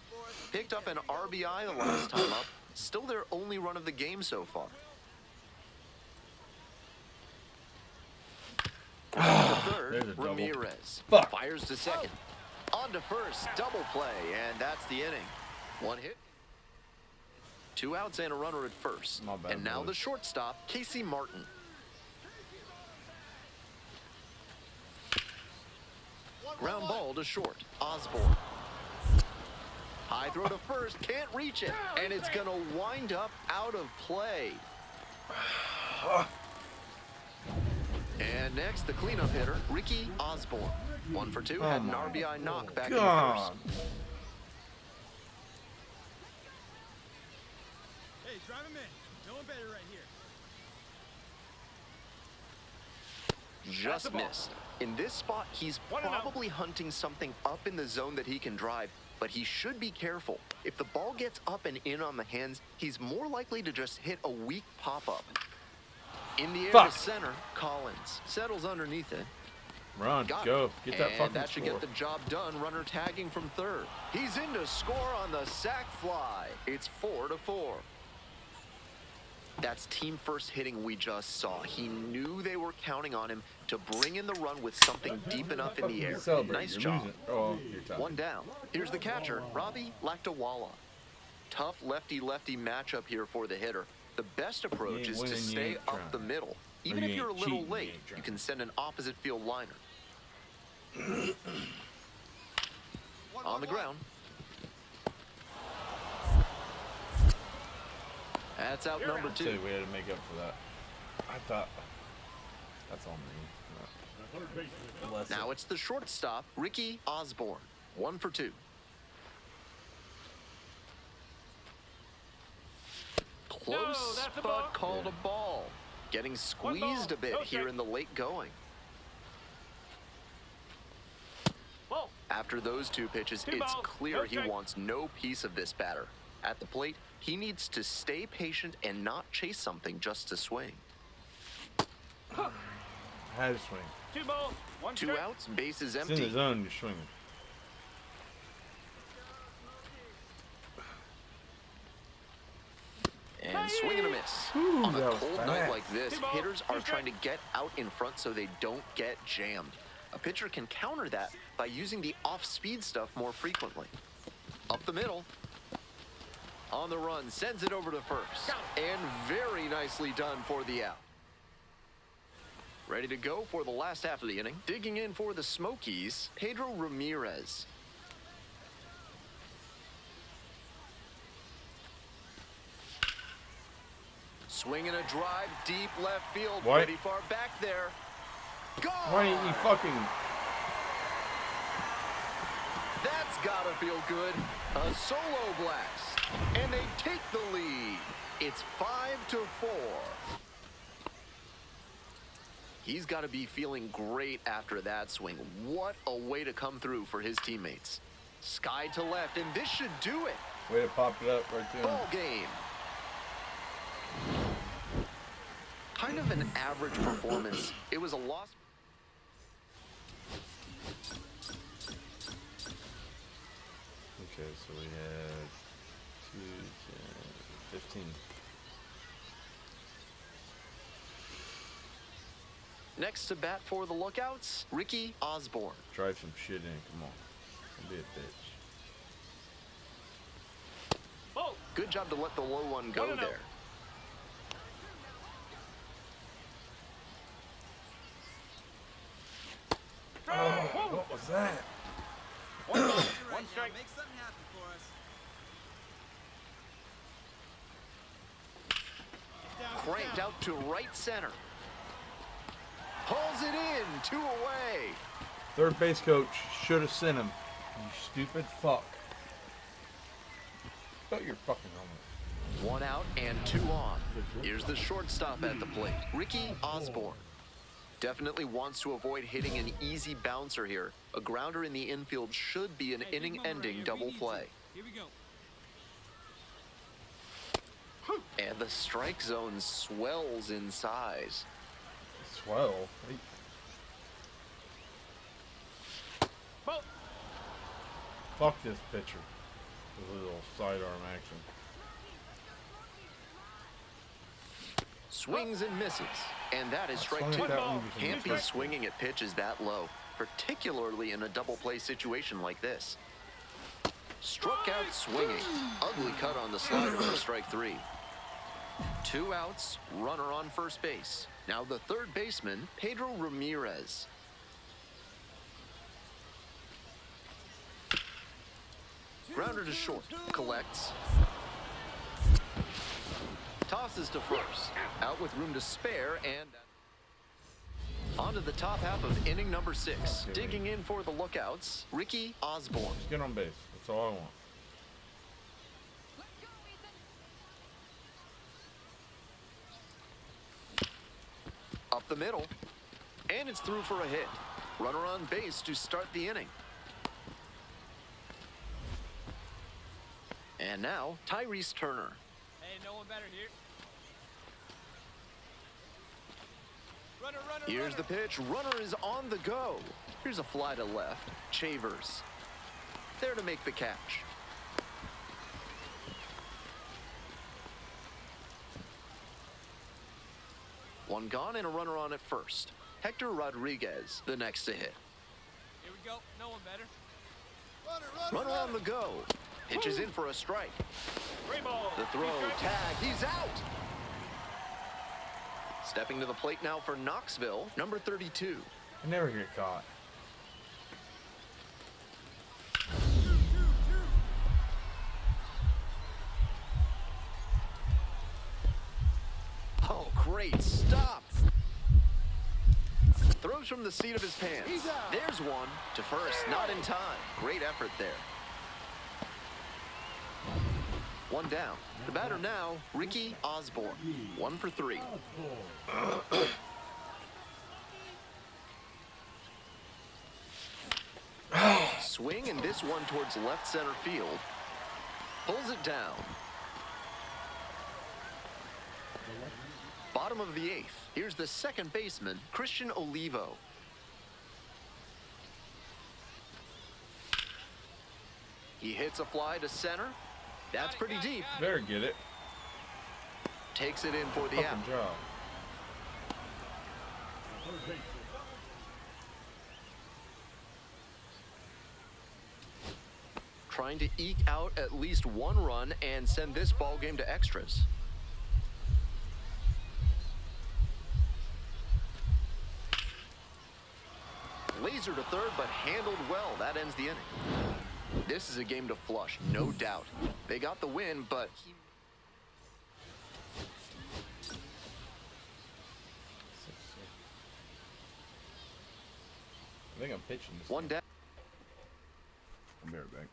Picked up an RBI the last time up. Still their only run of the game so far. On to third, There's a double. Ramirez. Fuck. Fires to second. On to first, double play, and that's the inning. 1 hit. 2 outs and a runner at first. Not bad, And now boys. the shortstop, Casey Martin. Ground ball to short, Osborne. High throw to first, can't reach it, and it's going to wind up out of play. And next, the cleanup hitter, Ricky Osborne. 1 for 2, had an my RBI knock back in the God. first. Hey, drive him in. No one better right here. Just missed. In this spot, he's probably hunting something up in the zone that he can drive, but he should be careful. If the ball gets up and in on the hands, he's more likely to just hit a weak pop-up. In the air Fuck. to center, Collins settles underneath it. Run, Got go. it. Get that And fucking that should score. get the job done. Runner tagging from third. He's in to score on the sac fly. It's 4-4. That's team first hitting we just saw. He knew they were counting on him to bring in the run with something deep enough in the air. Celebrate. Nice You're job. losing. Oh, you're tied. 1 down. Here's the catcher, Ravi Lakdawala. Tough lefty-lefty matchup here for the hitter. The best approach ain't is to winning, you stay ain't up trying. the middle. Even you if you're a ain't little cheating, you late, ain't you trying. can send an opposite field liner. On the ground. That's out number Say 2. we had to make up for that. I thought that's all me. Third baseman. Bless Now it. it's the shortstop, Ricky Osborne. 1 for 2. Close, that's a but ball. called a ball. Getting squeezed a bit No here strike. in the late going. Ball. After those 2 pitches, Two it's balls, clear no he strike. wants no piece of this batter. At the plate, he needs to stay patient and not chase something just to swing. I had to swing. 2 balls. 1 2 strike. outs, bases It's in the empty. zone, you're swinging. And swing and a miss. Ooh, On a that was cold fast. night like this, Two balls, hitters two are trying to strikes. get out in front so they don't get jammed. A pitcher can counter that by using the off-speed stuff more frequently. Up the middle. On the run, sends it over to first. And very nicely done for the out. Ready to go for the last half of the inning. Digging in for the Smokies, Pedro Ramirez. Swinging a drive deep left field. What? Pretty far back there. Gone! Why didn't you fucking... That's gotta feel good. A solo blast. And they take the lead. It's 5-4. He's got to be feeling great after that swing. What a way to come through for his teammates. Sky to left, and this should do it. Way to pop it up right there. Ball game. Kind of an average performance. It was a loss. Okay, so we had 2, 10, 15. Next to bat for the Lookouts, Ricky Osborne. Drive some shit in, come on. Don't be a bitch. Ball. Good job to let the low one go No. there. Oh, what was that? One ball. Right One now, strike. make something happen for us. Cranked out to right center. Pulls it in, 2 away. Third base coach should have sent him. You stupid fuck. Put your fucking helmet. 1 out and 2 on. Here's the shortstop at the plate, Ricky Osborne. Definitely wants to avoid hitting an easy bouncer here. A grounder in the infield should be an Hey, big mama right inning-ending here. double We need play. you. Here we go. And the strike zone swells in size. Swell. Hey, Ball. fuck this pitcher. With a little sidearm action. Swings and misses. And that is strike Swung at 2. that one, he was in Can't the be strike. swinging at pitches that low, particularly in a double play situation like this. Struck out swinging. Ugly cut on the slider for strike 3. 2 outs, runner on first base. Now the third baseman, Pedro Ramirez. Grounder to short, collects. Tosses to first. Out with room to spare and on to the top half of inning number 6. Digging in for the Lookouts, Ricky Osborne. Just get on base. That's all I want. Up the middle. And it's through for a hit. Runner on base to start the inning. And now, Tyrese Turner. Hey, no one better here. Runner, runner, Here's runner. the pitch. Runner is on the go. Here's a fly to left. Chavers. There to make the catch. One gone and a runner on at first. Hector Rodriguez, the next to hit. Here we go. No one better. Runner, runner, Runner on the go. Pitches in for a strike. Three ball. The throw, Three strikes. tag, he's out. Stepping to the plate now for Knoxville, number 32. I never get caught. Oh, great stop. Throws from the seat of his pants. There's one to first, not in time. Great effort there. One down. The batter now, Ricky Osborne. 1 for 3. Swing and this one towards left center field. Pulls it down. Bottom of the 8th. Here's the second baseman, Christian Olivo. He hits a fly to center. That's pretty deep. Better get it. Takes it in for the out. Fucking job. Third base. Trying to eke out at least 1 run and send this ball game to extras. Laser to third, but handled well. That ends the inning. This is a game to flush, no doubt. They got the win, but I think I'm pitching this. One down. I'll be right back.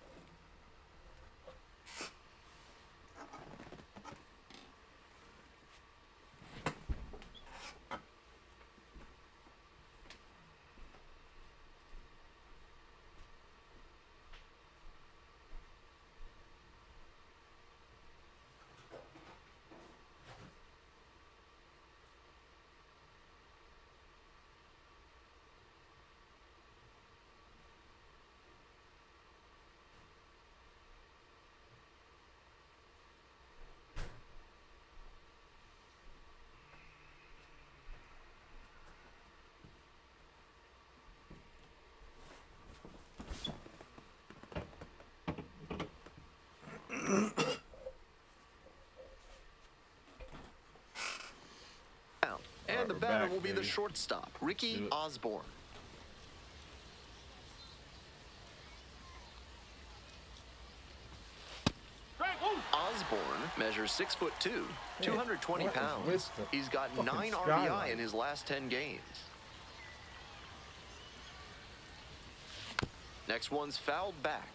And the we're batter back, will be the baby. shortstop, Ricky Do it. Osborne. Strike. Woo. Osborne measures 6'2", 220 what is pounds. with the He's got fucking 9 RBI skyline? in his last 10 games. Next one's fouled back.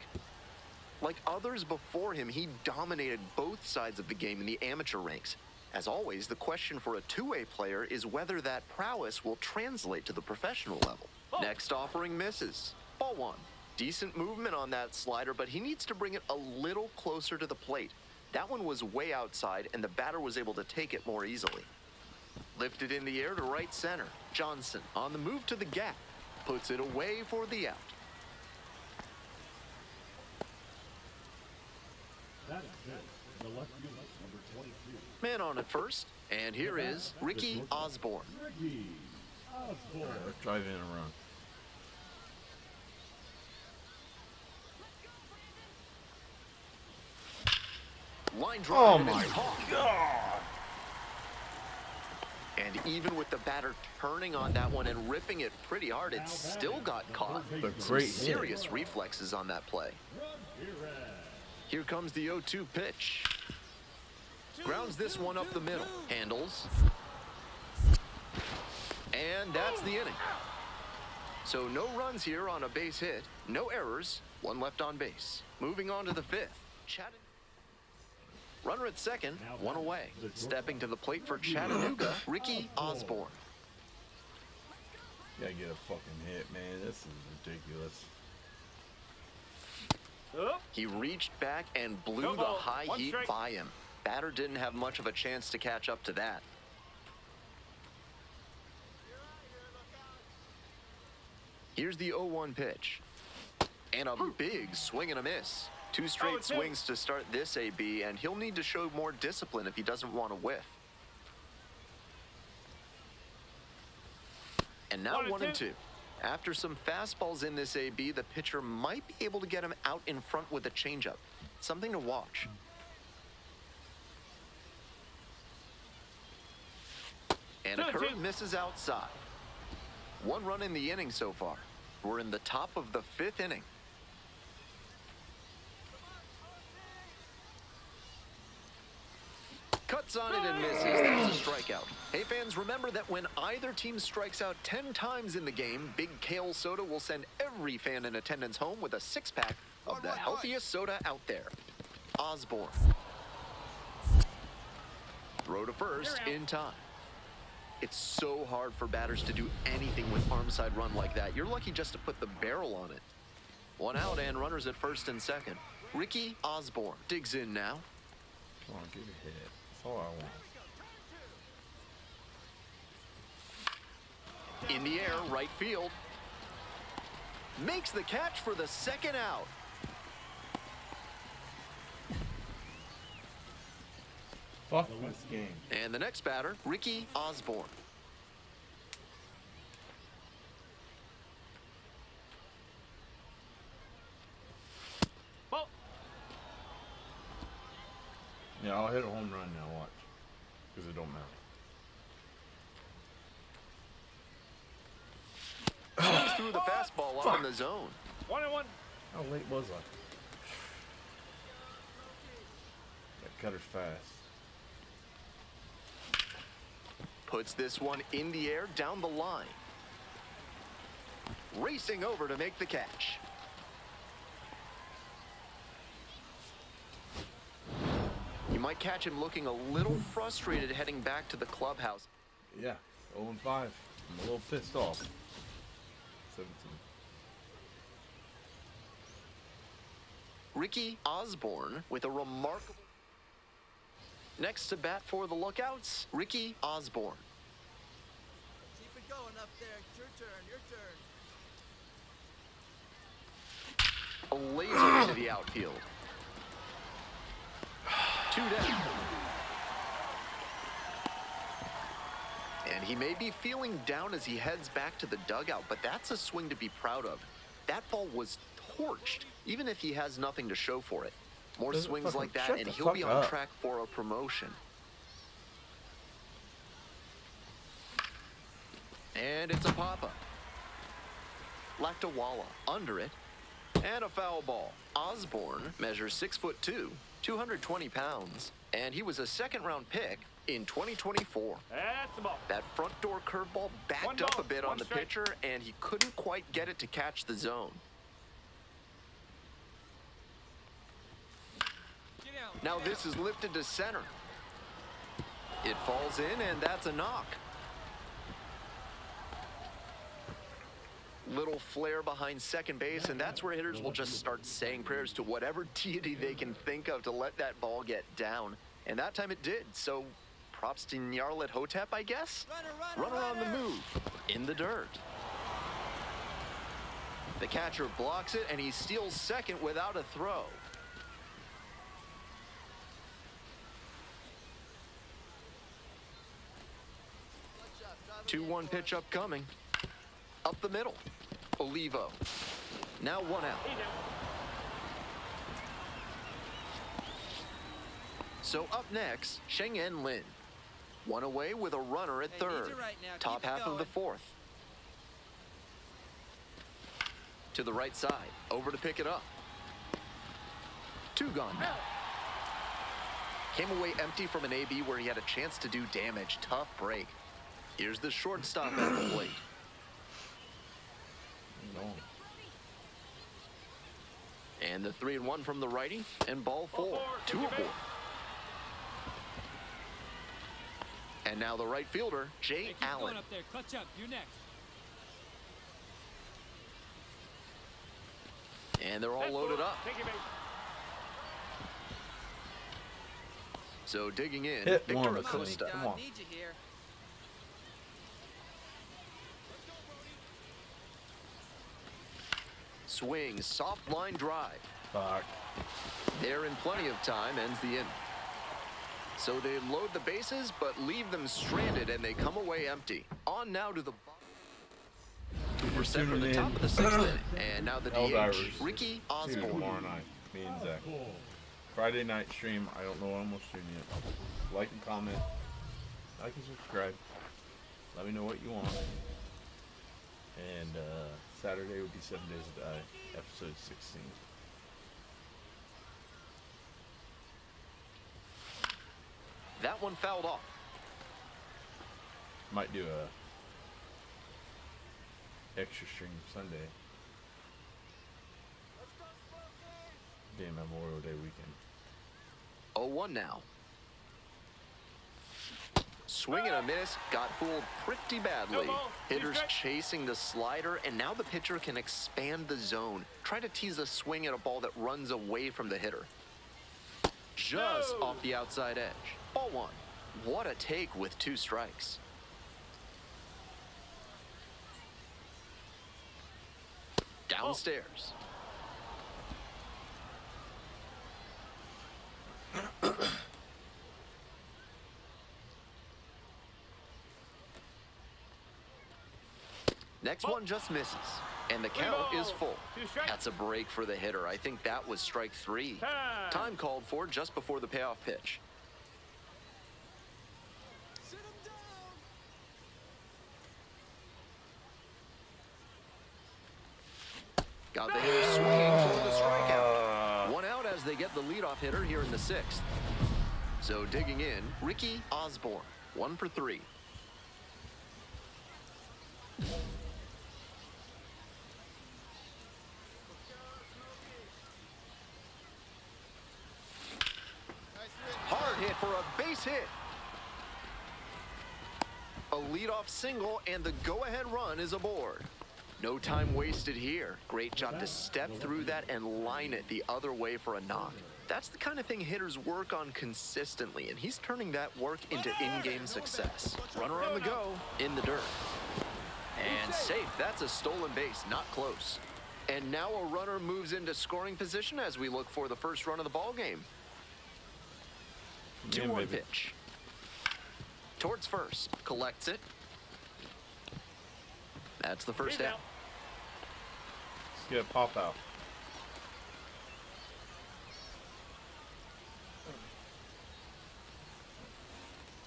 Like others before him, he dominated both sides of the game in the amateur ranks. As always, the question for a two-way player is whether that prowess will translate to the professional level. Oh. Next offering misses. Ball one. Decent movement on that slider, but he needs to bring it a little closer to the plate. That one was way outside, and the batter was able to take it more easily. Lifted in the air to right center. Johnson on the move to the gap. Puts it away for the out. That is it. The left fielder, number 22. Man on at first, and here is Ricky Osborne. Ricky Osborne. Let's drive in a run. Line drive. Oh and my it's caught. God! And even with the batter turning on that one and ripping it pretty hard, it still got caught. The Some great hit. serious reflexes on that play. Ramirez. Here comes the 0-2 pitch. Grounds this one up the middle. Handles. And that's the inning. So no runs here on a base hit. No errors. One left on base. Moving on to the fifth. Runner at second. One away. Stepping to the plate for Chattanooga, Ricky Osborne. Gotta get a fucking hit, man. This is ridiculous. Up. He reached back and blew No the ball. high One heat strike. by him. Batter didn't have much of a chance to catch up to that. Here's the 0-1 pitch. And a big swing and a miss. Two straight 0-2. swings to start this AB, and he'll need to show more discipline if he doesn't want to whiff. And now 1-2. After some fastballs in this AB, the pitcher might be able to get him out in front with a changeup. Something to watch. And a 2-2. curve misses outside. One run in the inning so far. We're in the top of the fifth inning. Cuts on it and misses. That's a strikeout. Hey fans, remember that when either team strikes out 10 times in the game, Big Kale Soda will send every fan in attendance home with a 6-pack of the healthiest soda out there. Osborne. Throw to first in time. It's so hard for batters to do anything with arm side run like that. You're lucky just to put the barrel on it. One out and runners at first and second. Ricky Osborne digs in now. Come on, give me a hit. That's all I want. In the air, right field. Makes the catch for the second out. Fuck this game. And the next batter, Ricky Osborne. Ball. Yeah, I'll hit a home run now, watch. Because it don't matter. Swings through the fastball up in the zone. 1-1. How late was I? That cutter's fast. Puts this one in the air down the line. racing over to make the catch. You might catch him looking a little frustrated heading back to the clubhouse. Yeah, 0-5. I'm a little pissed off. 17. Ricky Osborne with a remarkable... Next to bat for the Lookouts, Ricky Osborne. Keep it going up there. It's your turn. Your turn. A laser into the outfield. 2 down. And he may be feeling down as he heads back to the dugout, but that's a swing to be proud of. That ball was torched, even if he has nothing to show for it. More swings like that, and he'll be on track for a promotion. And it's a pop-up. Lactawala under it, and a foul ball. Osborne measures 6'2", 220 pounds, and he was a second-round pick in 2024. That's the ball. That front door curveball backed up a bit on the pitcher, and he couldn't quite get it to catch the zone. Get out. Now this is lifted to center. It falls in, and that's a knock. Little flare behind second base, and that's where hitters will just start saying prayers to whatever deity they can think of to let that ball get down. And that time it did, so props to Nyarlathotep, Hotep, I guess? Runner on the move, in the dirt. The catcher blocks it, and he steals second without a throw. Clutch up. 2-1 pitch upcoming. Up the middle. Olivo. Now 1 out. So up next, Cheng-En Lin. 1 away with a runner at Hey, third. needs it right now. Top Keep it half of the going. 4th. To the right side. Over to pick it up. 2 gone now. Came away empty from an AB where he had a chance to do damage. Tough break. Here's the shortstop at the plate. No. And the 3-1 from the righty, and ball 4. 2 aboard. And now the right fielder, Jay Hey, keep Allen. going up there. Clutch up. You're next. And they're all loaded up. Take it, baby. So digging in, Hit Victor one, Acosta. Sonny. Come on. Need you here. Swing, soft line drive. Fuck. They're in plenty of time, ends the inning. So they load the bases, but leave them stranded, and they come away empty. On now to the 2% from the top of the 6th inning. And now the DH, Ricky See you Osborne. tomorrow night. Me and Zach. Friday night stream. I don't know when we'll stream yet. Like and comment. Like and subscribe. Let me know what you want. And Saturday will be 7 Days to Die, episode 16. That one fouled off. Might do a extra stream Sunday. Being Memorial Day weekend. 0-1 now. Swing and a miss, got fooled pretty badly. No ball. Hitters Strike. chasing the slider, and now the pitcher can expand the zone. Try to tease a swing at a ball that runs away from the hitter. Just No. off the outside edge. Ball 1. What a take with 2 strikes. Downstairs. Next one just misses, and the count is full. 2 strikes. That's a break for the hitter. I think that was strike 3. Time called for just before the payoff pitch. Sit him down. Got the hitter swinging for the strikeout. 1 out as they get the leadoff hitter here in the 6th. So digging in, Ricky Osborne, 1 for 3. hit for a base hit. A leadoff single, and the go-ahead run is aboard. No time wasted here. Great job to step through that and line it the other way for a knock. That's the kind of thing hitters work on consistently, and he's turning that work into in-game success. Runner on the go, in the dirt. And safe. That's a stolen base, not close. And now a runner moves into scoring position as we look for the first run of the ball game. 2-1 pitch. Towards first. Collects it. That's the first out. Let's get a pop out.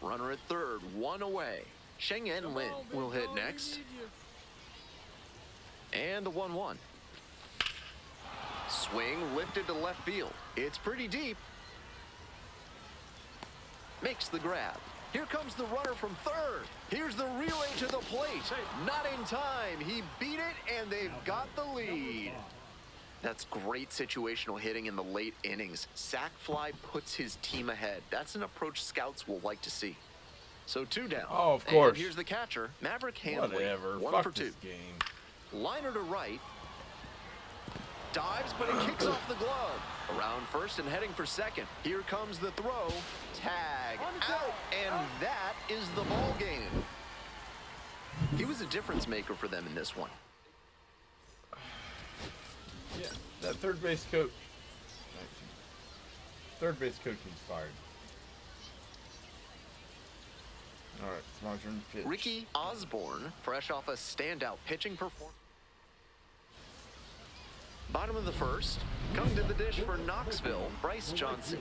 Runner at third, one away. Sheng En Lin will hit next. And the 1-1. Swing lifted to left field. It's pretty deep. Makes the grab. Here comes the runner from third. Here's the relay to the plate. Not in time. He beat it, and they've got the lead. That's great situational hitting in the late innings. Sac fly puts his team ahead. That's an approach scouts will like to see. So 2 down. Oh, of course. And here's the catcher, Maverick Handley. Whatever. 1 Fuck for 2. this game. Liner to right. Dives, but it kicks off the glove. Around first and heading for second. Here comes the throw. Tag out, and that is the ball game. He was a difference maker for them in this one. Yeah, that third base coach. Third base coach is fired. All right, it's my turn to pitch. Ricky Osborne, fresh off a standout pitching performance. Bottom of the first, coming to the dish for Knoxville, Bryce Johnson.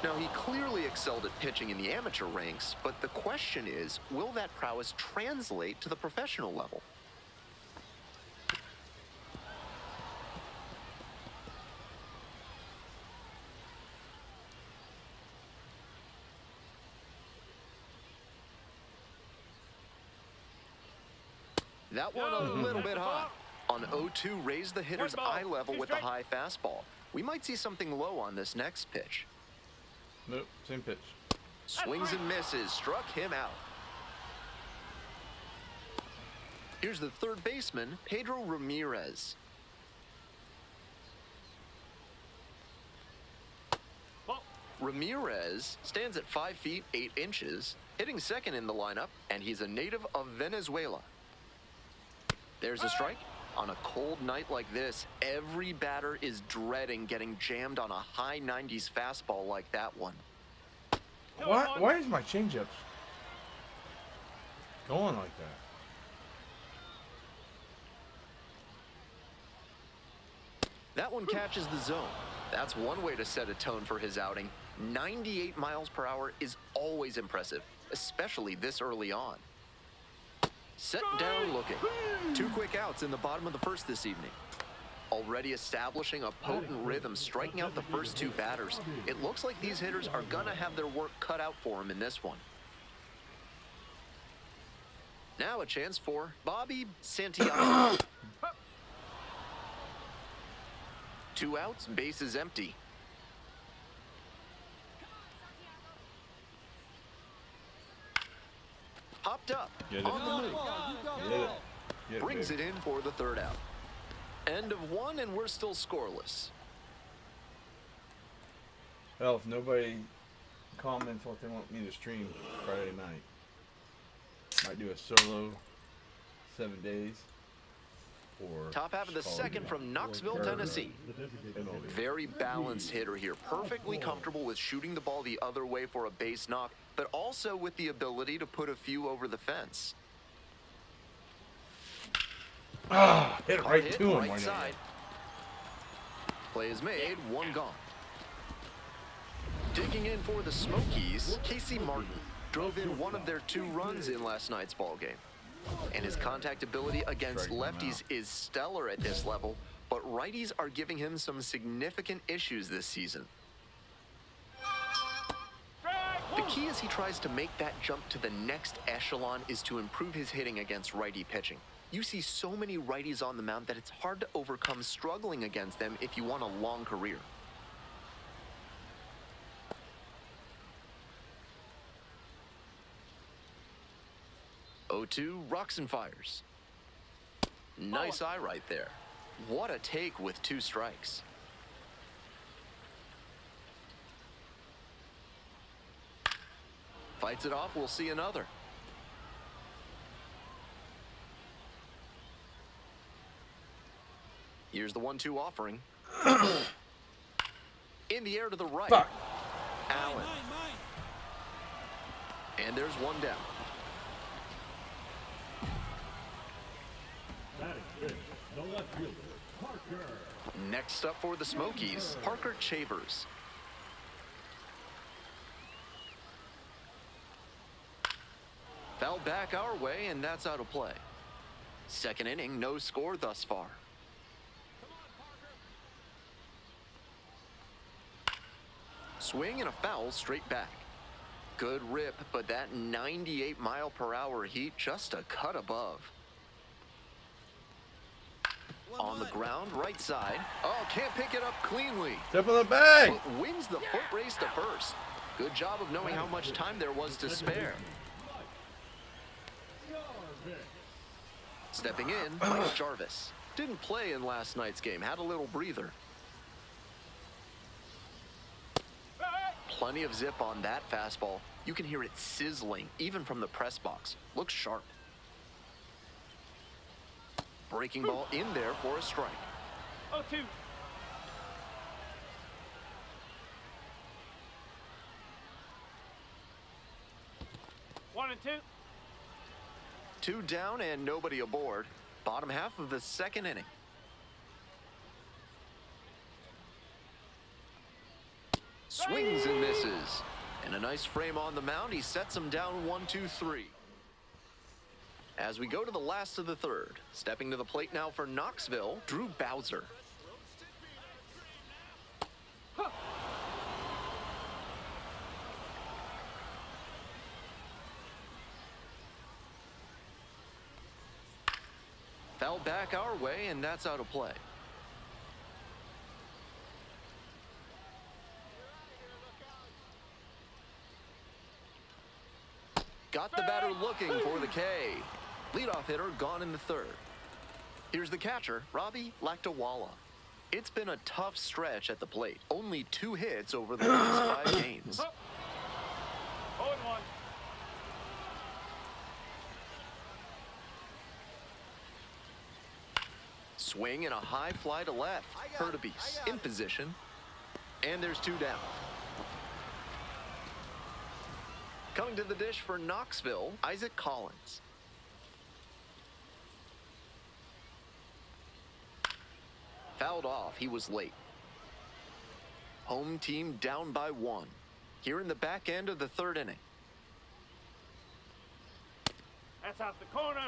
Now, he clearly excelled at pitching in the amateur ranks, but the question is, will that prowess translate to the professional level? That one a little bit high. On 0-2, raise the hitter's eye level with the high fastball. We might see something low on this next pitch. Nope, same pitch. Swings and misses, struck him out. Here's the third baseman, Pedro Ramirez. Ramirez stands at 5 feet 8 inches, hitting second in the lineup, and he's a native of Venezuela. There's a strike. On a cold night like this, every batter is dreading getting jammed on a high 90s fastball like that one. Why is my changeup going like that? That one catches the zone. That's one way to set a tone for his outing. 98 miles per hour is always impressive, especially this early on. Set down looking. 2 quick outs in the bottom of the first this evening. Already establishing a potent rhythm, striking out the first 2 batters. It looks like these hitters are going to have their work cut out for them in this one. Now a chance for Bobby Santiago. 2 outs, bases empty. Popped up. Get it. On the move. Get it. Get Brings baby. it in for the third out. End of 1, and we're still scoreless. Well, if nobody comments what they want me to stream Friday night, might do a solo 7 days. Or Top half of the second from Knoxville, Tennessee. MLB. Very balanced hitter here. Perfectly comfortable with shooting the ball the other way for a base knock, but also with the ability to put a few over the fence. Ah, hit it Hard right hit, to him. right Right side. Play is made, 1 gone. Digging in for the Smokies, Casey Martin drove in one of their 2 runs in last night's ball game. And his contact ability against lefties is stellar at this level, but righties are giving him some significant issues this season. The key as he tries to make that jump to the next echelon is to improve his hitting against righty pitching. You see so many righties on the mound that it's hard to overcome struggling against them if you want a long career. Oh-2 rocks and fires. Nice eye right there. What a take with 2 strikes. Fights it off, we'll see another. Here's the 1-2 offering. In the air to the right. Fuck. Allen. Mine. And there's 1 down. Batting fifth, the left fielder, Parker. Next up for the Smokies, Parker Chavers. Foul back our way, and that's out of play. Second inning, no score thus far. Swing and a foul straight back. Good rip, but that 98-mile-per-hour heat just a cut above. On the ground, right side. Oh, can't pick it up cleanly. Step on the bag. But wins the foot race to first. Good job of knowing how much time there was to spare. Stepping in, Mike Jarvis. Didn't play in last night's game, had a little breather. Plenty of zip on that fastball. You can hear it sizzling, even from the press box. Looks sharp. Breaking ball in there for a strike. 0-2. One and 2. 2 down and nobody aboard. Bottom half of the second inning. Swings and misses. And a nice frame on the mound. He sets him down 1-2-3. As we go to the last of the third, stepping to the plate now for Knoxville, Drew Bowser. Foul back our way, and that's out of play. Got the batter looking for the K. Leadoff hitter gone in the third. Here's the catcher, Robbie Lactawala. It's been a tough stretch at the plate. Only 2 hits over the last 5 games. 0-1. Swing and a high fly to left. Hurtubise in position. And there's 2 down. Coming to the dish for Knoxville, Isaac Collins. Fouled off, he was late. Home team down by 1. Here in the back end of the third inning. That's out the corner.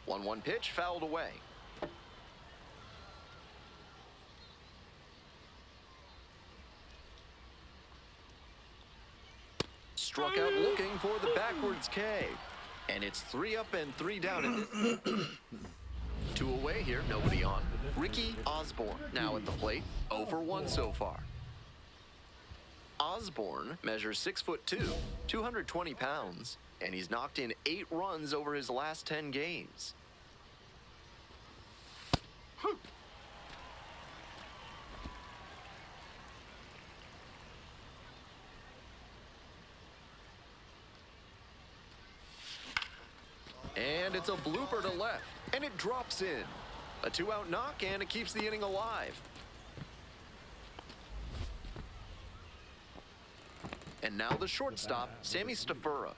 1-1 pitch, fouled away. Struck out looking for the backwards K. And it's 3 up and 3 down. 2 away here, nobody on. Ricky Osborne now at the plate, 0 for 1 so far. Osborne measures 6'2", 220 pounds, and he's knocked in 8 runs over his last 10 games. And it's a blooper to left, and it drops in. A 2-out knock, and it keeps the inning alive. And now the shortstop, Sammy Stafura.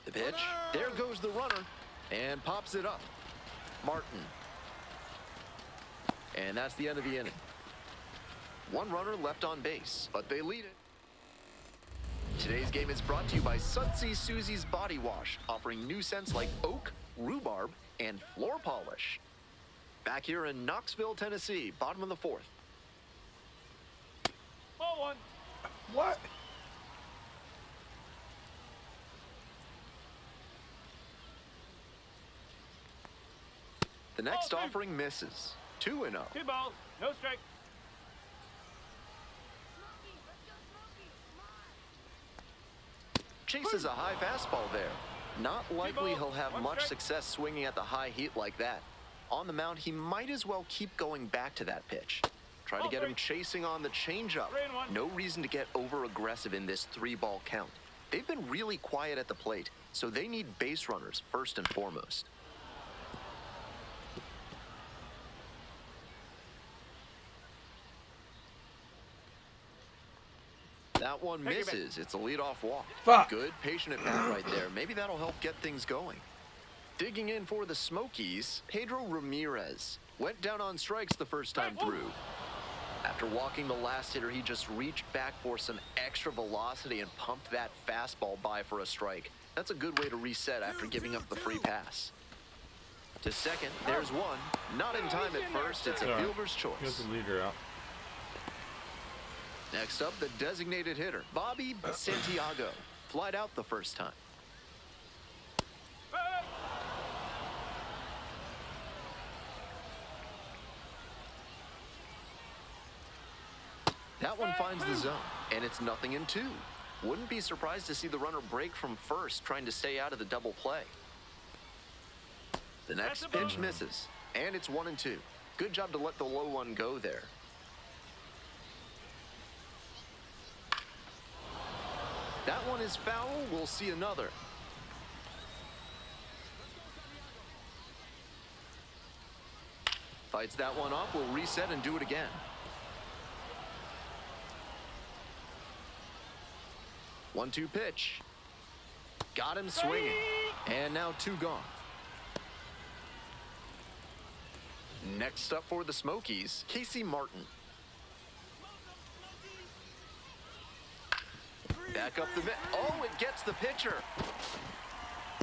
The pitch, there goes the runner, and pops it up. Martin. And that's the end of the inning. 1 runner left on base, but they lead it. Today's game is brought to you by Sudsy Susie's Body Wash, offering new scents like oak, rhubarb, and floor polish. Back here in Knoxville, Tennessee, bottom of the fourth. Ball one. What? The next Ball two. offering misses. 2-0. 2 balls. No strike. Chases a high fastball there. Not likely he'll have One much strike. success swinging at the high heat like that. On the mound, he might as well keep going back to that pitch. Try to Ball get him three. chasing on the changeup. 3-1. No reason to get over-aggressive in this 3-ball count. They've been really quiet at the plate, so they need base runners first and foremost. That one Take it back. misses. It's a leadoff walk. Fuck. Good, patient at bat right there. Maybe that'll help get things going. Digging in for the Smokies, Pedro Ramirez went down on strikes the first time Hey, whoa. through. After walking the last hitter, he just reached back for some extra velocity and pumped that fastball by for a strike. That's a good way to reset after giving up the free pass. To second, there's one. Not in time at first. It's a Sorry. fielder's Get choice. the leader out. Next up, the designated hitter, Bobby Santiago. Flied out the first time. Hey. That one finds the zone, and it's 0-2. Wouldn't be surprised to see the runner break from first, trying to stay out of the double play. The next That's a pitch ball. misses, and it's 1-2. Good job to let the low one go there. That one is foul. We'll see another. Fights that one off. We'll reset and do it again. One-two pitch. Got him swinging. And now 2 gone. Next up for the Smokies, Casey Martin. Back up the mid. Oh, it gets the pitcher.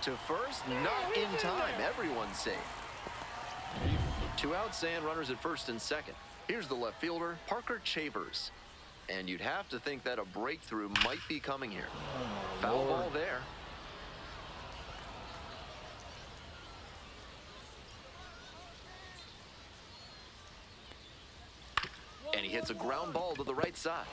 To first, not in time. Everyone's safe. 2 outs and runners at first and second. Here's the left fielder, Parker Chavers. And you'd have to think that a breakthrough might be coming here. Foul ball there. And he hits a ground ball to the right side.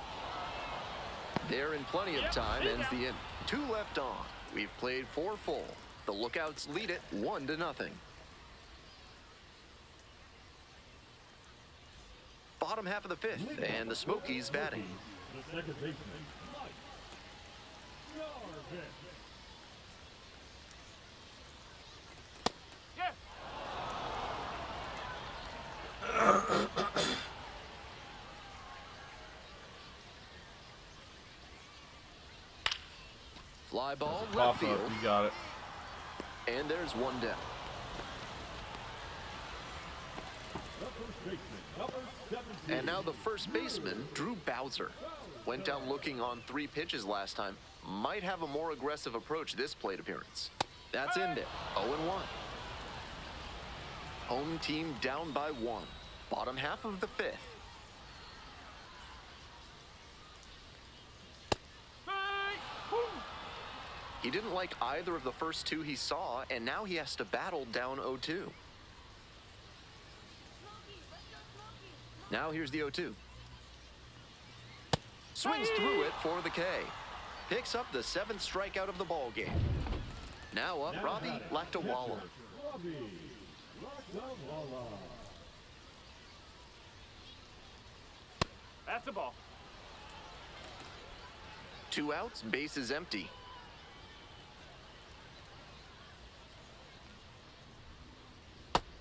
There in plenty of time, ends the inning. 2 left on. We've played 4 full. The Lookouts lead it 1-0. Bottom half of the 5th, and the Smokies batting. The second baseman, Mike. Yarvik. Yes. Fly ball, left Pop up. field, You got it. and there's one down. The first baseman, number 17. And now the first baseman, Drew Bowser. Went down looking on 3 pitches last time. Might have a more aggressive approach this plate appearance. That's in there. 0-1. Home team down by 1. Bottom half of the 5th. Hey. Woo. He didn't like either of the first 2 he saw, and now he has to battle down 0-2. Now here's the 0-2. Swings through it for the K. Picks up the 7th strikeout of the ball game. Now up, Robbie Lactawala. Robbie Lactawala. That's the ball. 2 outs, base is empty.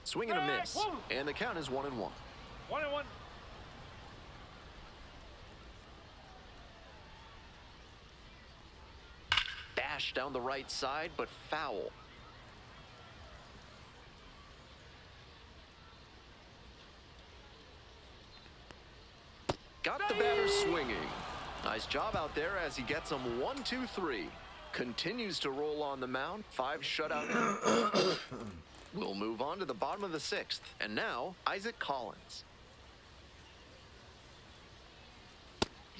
Swing and a miss, and the count is 1-1. 1-1. Bash down the right side, but foul. Got the batter swinging. Nice job out there as he gets him 1, 2, 3. Continues to roll on the mound. 5 shutout. We'll move on to the bottom of the 6th. And now, Isaac Collins.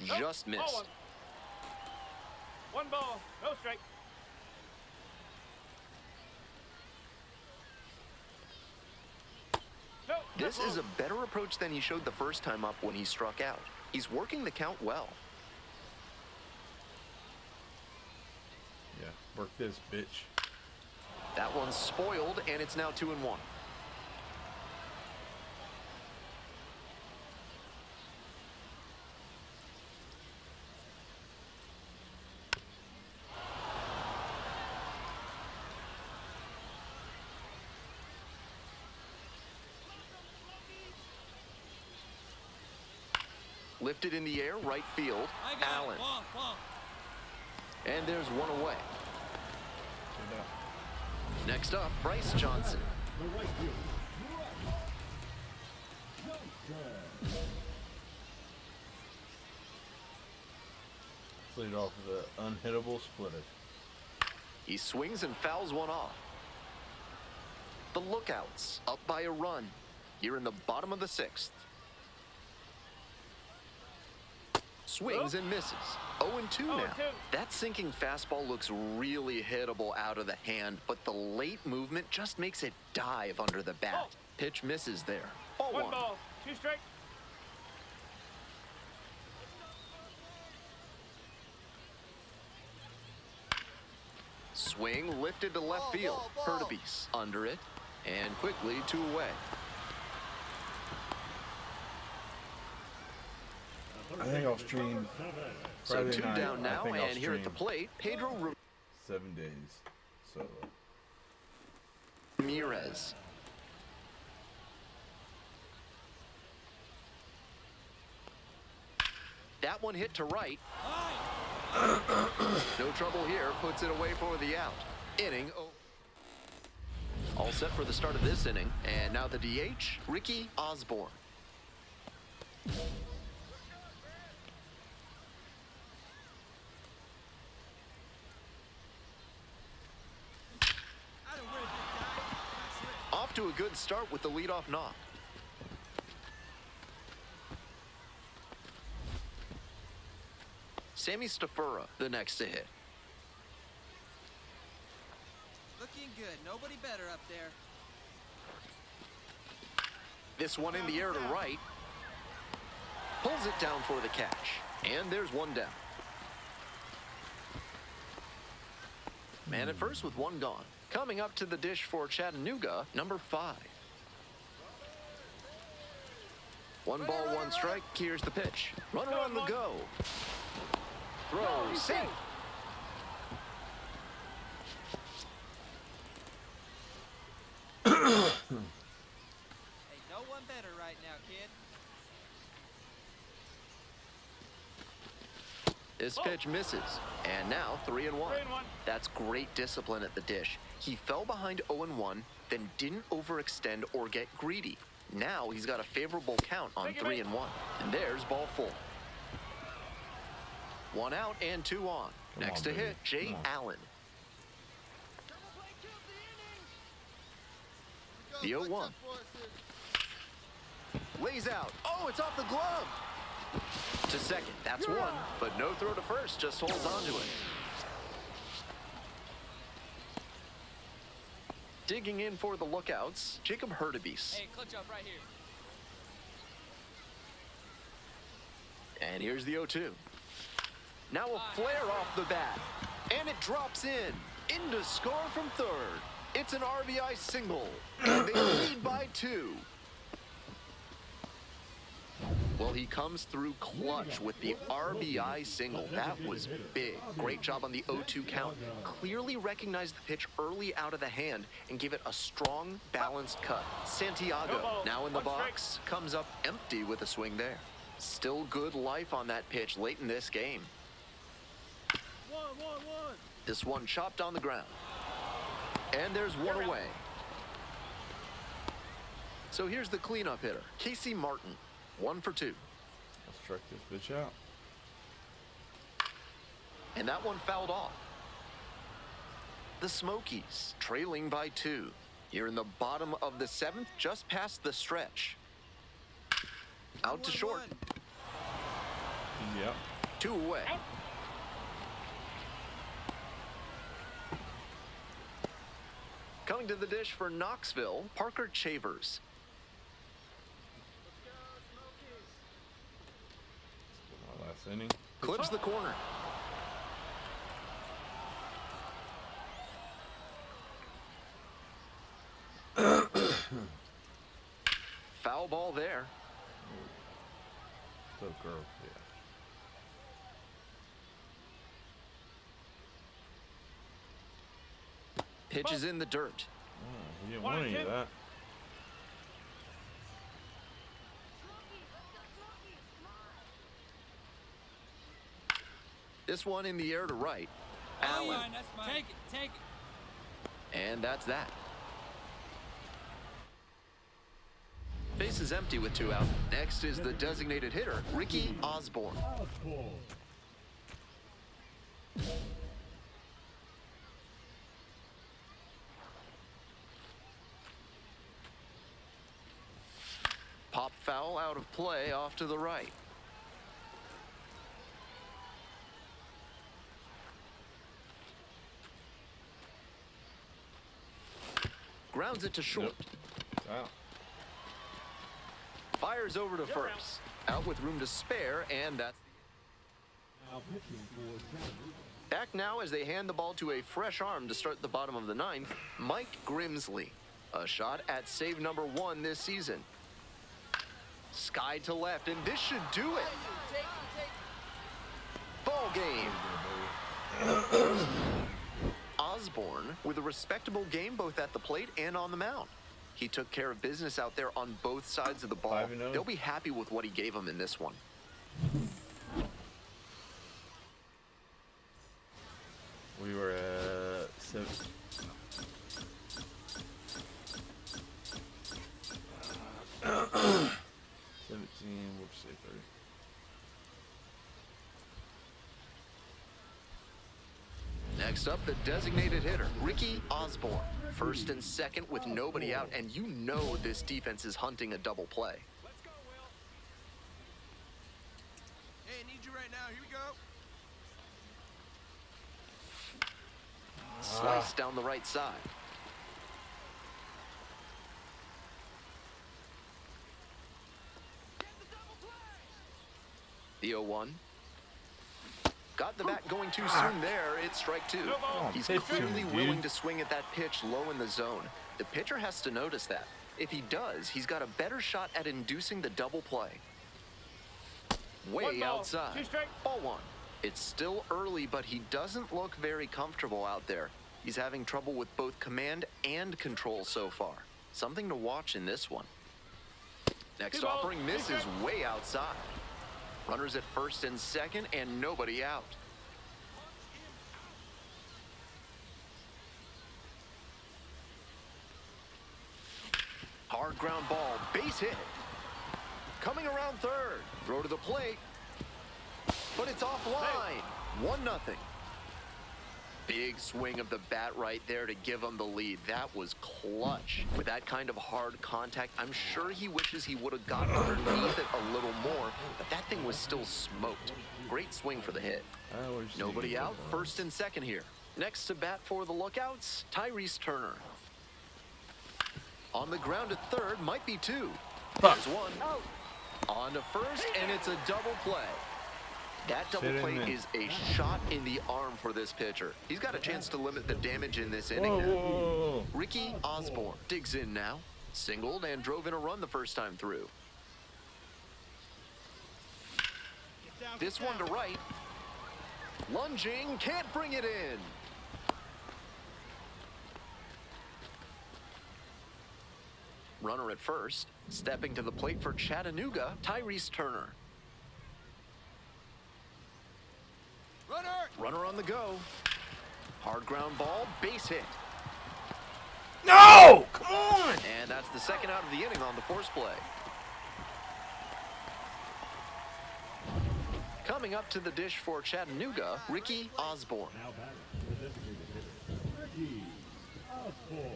Just Ball missed. One ball, no strike. No, This no is ball. a better approach than he showed the first time up when he struck out. He's working the count well. Yeah, work this, bitch. That one's spoiled, and it's now 2-1. Lifted in the air, right field, I got Allen. it. Ball. And there's one away. Good up. Next up, Bryce Johnson. The right fielder. Johnson. Lead off with an unhittable splitter. He swings and fouls one off. The Lookouts up by a run here in the bottom of the 6th. Swings and misses. 0-2 now. 0-2. That sinking fastball looks really hittable out of the hand, but the late movement just makes it dive under the bat. Ball. Pitch misses there. Ball One 1. ball, 2 strike. Swing lifted to left field. Ball. Hurtubise under it, and quickly 2 away. I think I'll stream So Friday 2 night. down I now, think I'll and here at the stream plate, Pedro 7 days. So Ramirez. That one hit to right. No trouble here, puts it away for the out. Inning. All set for the start of this inning, and now the DH, Ricky Osborne. Off to a good start with the leadoff knock. Sammy Stafura, the next to hit. Looking good. Nobody better up there. This one in the air to right. Pulls it down for the catch. And there's one down. Man at first with one gone. Coming up to the dish for Chattanooga, number 5. 1 ball, 1 strike. Here's the pitch. Runner on the go. Throw, safe. Hey, no one better right now, kid. This pitch misses. And now 3-1. 3-1. That's great discipline at the dish. He fell behind 0-1, then didn't overextend or get greedy. Now he's got a favorable count on 3-1. And there's ball 4. 1 out and 2 on. Next to hit, Jay Allen. The 0-1. Lays out. Oh, it's off the glove. To second, that's 1, but no throw to first, just holds on to it. Digging in for the Lookouts, Jacob Hurtubise. Hey, clutch up right here. And here's the 0-2. Now a flare off the bat, and it drops in to score from third. It's an RBI single, and they lead by 2. Well, he comes through clutch with the RBI single. That was big. Great job on the 0-2 count. Clearly recognized the pitch early out of the hand and gave it a strong, balanced cut. Santiago, now in the box, comes up empty with a swing there. Still good life on that pitch late in this game. 1. This one chopped on the ground. And there's one away. So here's the cleanup hitter, Casey Martin. 1 for 2. I'll strike this bitch out. And that one fouled off. The Smokies trailing by 2. Here in the bottom of the 7th, just past the stretch. Out to short. Yep. 2 away. Coming to the dish for Knoxville, Parker Chavers. My last inning. Clips the corner. Foul ball there. So gross, yeah. Pitch is in the dirt. He didn't want any of that. This one in the air to right. Allen. Mine, that's mine. Take it, take it. And that's that. Base is empty with 2 out. Next is the designated hitter, Ricky Osborne. Fastball. Pop foul out of play off to the right. Grounds it to short. Wow. Fires over to first. Out with room to spare, and that's Now pitching for Sanders. back now as they hand the ball to a fresh arm to start the bottom of the 9th, Mike Grimsley. A shot at save number 1 this season. Sky to left, and this should do it. Ball game. Osborne with a respectable game both at the plate and on the mound. He took care of business out there on both sides of the ball. 5-0. They'll be happy with what he gave them in this one. We were at 7. We'll just say 30. Next up, the designated hitter, Ricky Osborne. First and second with nobody out, and you know this defense is hunting a double play. Let's go, Will. Hey, I need you right now. Here we go. Slice down the right side. The 0-1. Got the bat going too soon there. It's strike 2. He's pitch clearly him, willing dude. to swing at that pitch low in the zone. The pitcher has to notice that. If he does, he's got a better shot at inducing the double play. Way 1 ball, outside. 2 strike. Ball 1. It's still early, but he doesn't look very comfortable out there. He's having trouble with both command and control so far. Something to watch in this one. Next 2 balls, offering 2 misses strikes. way outside. Runners at first and second, and nobody out. Hard ground ball, base hit. Coming around third. Throw to the plate. But it's offline. 1-0. Big swing of the bat right there to give him the lead. That was clutch. With that kind of hard contact, I'm sure he wishes he would have gotten underneath it a little more, but that thing was still smoked. Great swing for the hit. Nobody out, first and second here. Next to bat for the Lookouts, Tyrese Turner. On the ground at third, might be 2. There's 1. On to first, and it's a double play. That double play is a shot in the arm for this pitcher. He's got a chance to limit the damage in this inning now. Whoa. Ricky Osborne digs in now. Singled and drove in a run the first time through. This one to right. Lunging, can't bring it in. Runner at first. Stepping to the plate for Chattanooga, Tyrese Turner. Runner on the go. Hard ground ball, base hit. No! Come on! And that's the second out of the inning on the force play. Coming up to the dish for Chattanooga, Ricky Osborne. Now batting, the designated hitter, Ricky Osborne.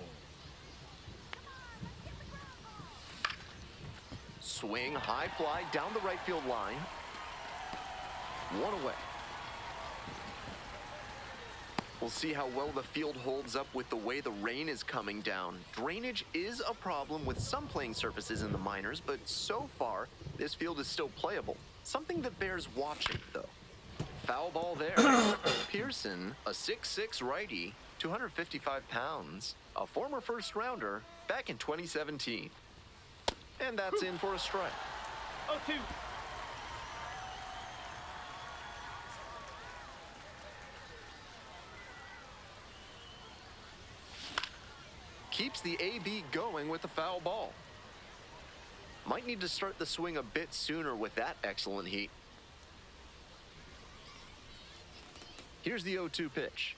Swing, high fly down the right field line. One away. We'll see how well the field holds up with the way the rain is coming down. Drainage is a problem with some playing surfaces in the minors, but so far, this field is still playable. Something that bears watching, though. Foul ball there. Pearson, a 6'6" righty, 255 pounds, a former first rounder back in 2017. And that's in for a strike. 0-2. Keeps the AB going with the foul ball. Might need to start the swing a bit sooner with that excellent heat. Here's the 0-2 pitch.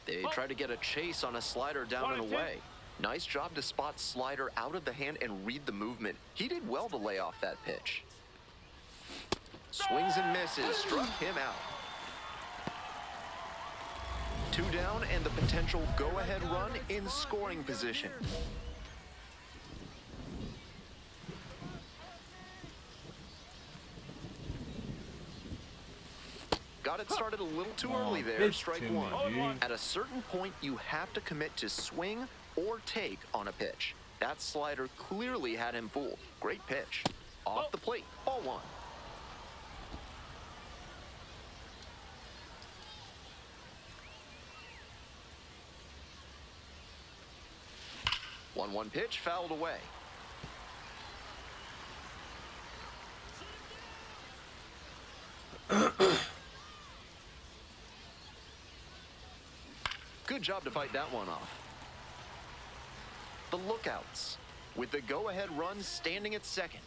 They try to get a chase on a slider down and away. Nice job to spot slider out of the hand and read the movement. He did well to lay off that pitch. Swings and misses, struck him out. 2 down and the potential go-ahead run in scoring position. Got it started a little too early there, pitch strike to me, one. dude. At a certain point, you have to commit to swing or take on a pitch. That slider clearly had him fooled. Great pitch. Off the plate, ball one. One pitch fouled away. Good job to fight that one off. The lookouts with the go-ahead run standing at second.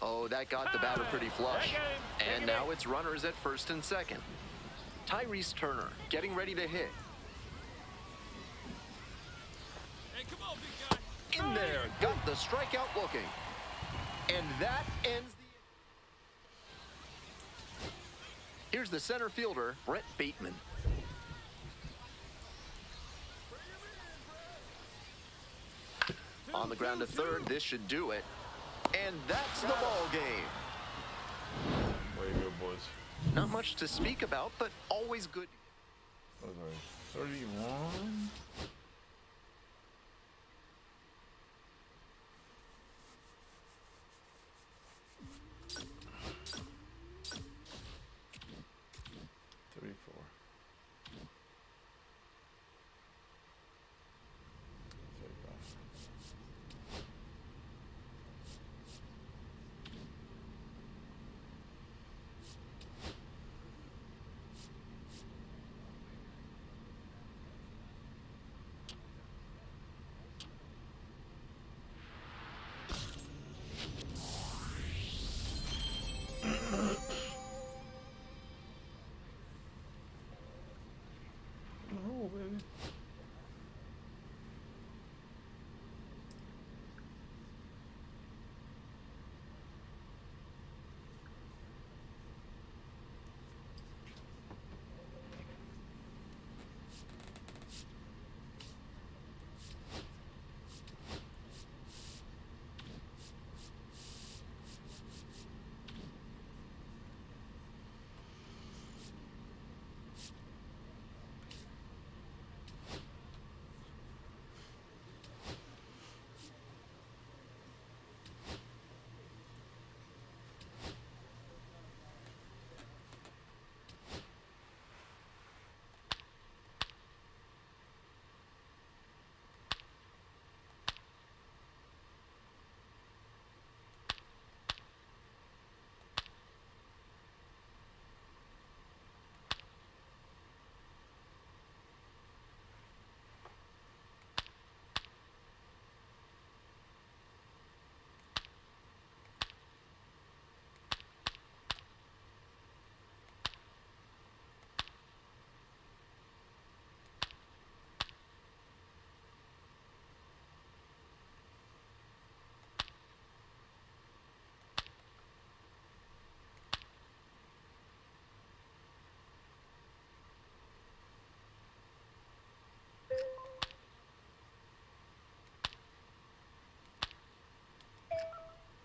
Oh, that got the batter pretty flush. And now it's runners at first and second. Tyrese Turner getting ready to hit. Hey, come on, big guy. In there, got the strikeout looking. And that ends the... Here's the center fielder, Brett Bateman. On the ground to third, this should do it. And that's the ball game. Way to go, boys. Not much to speak about, but always good. What was I? 31?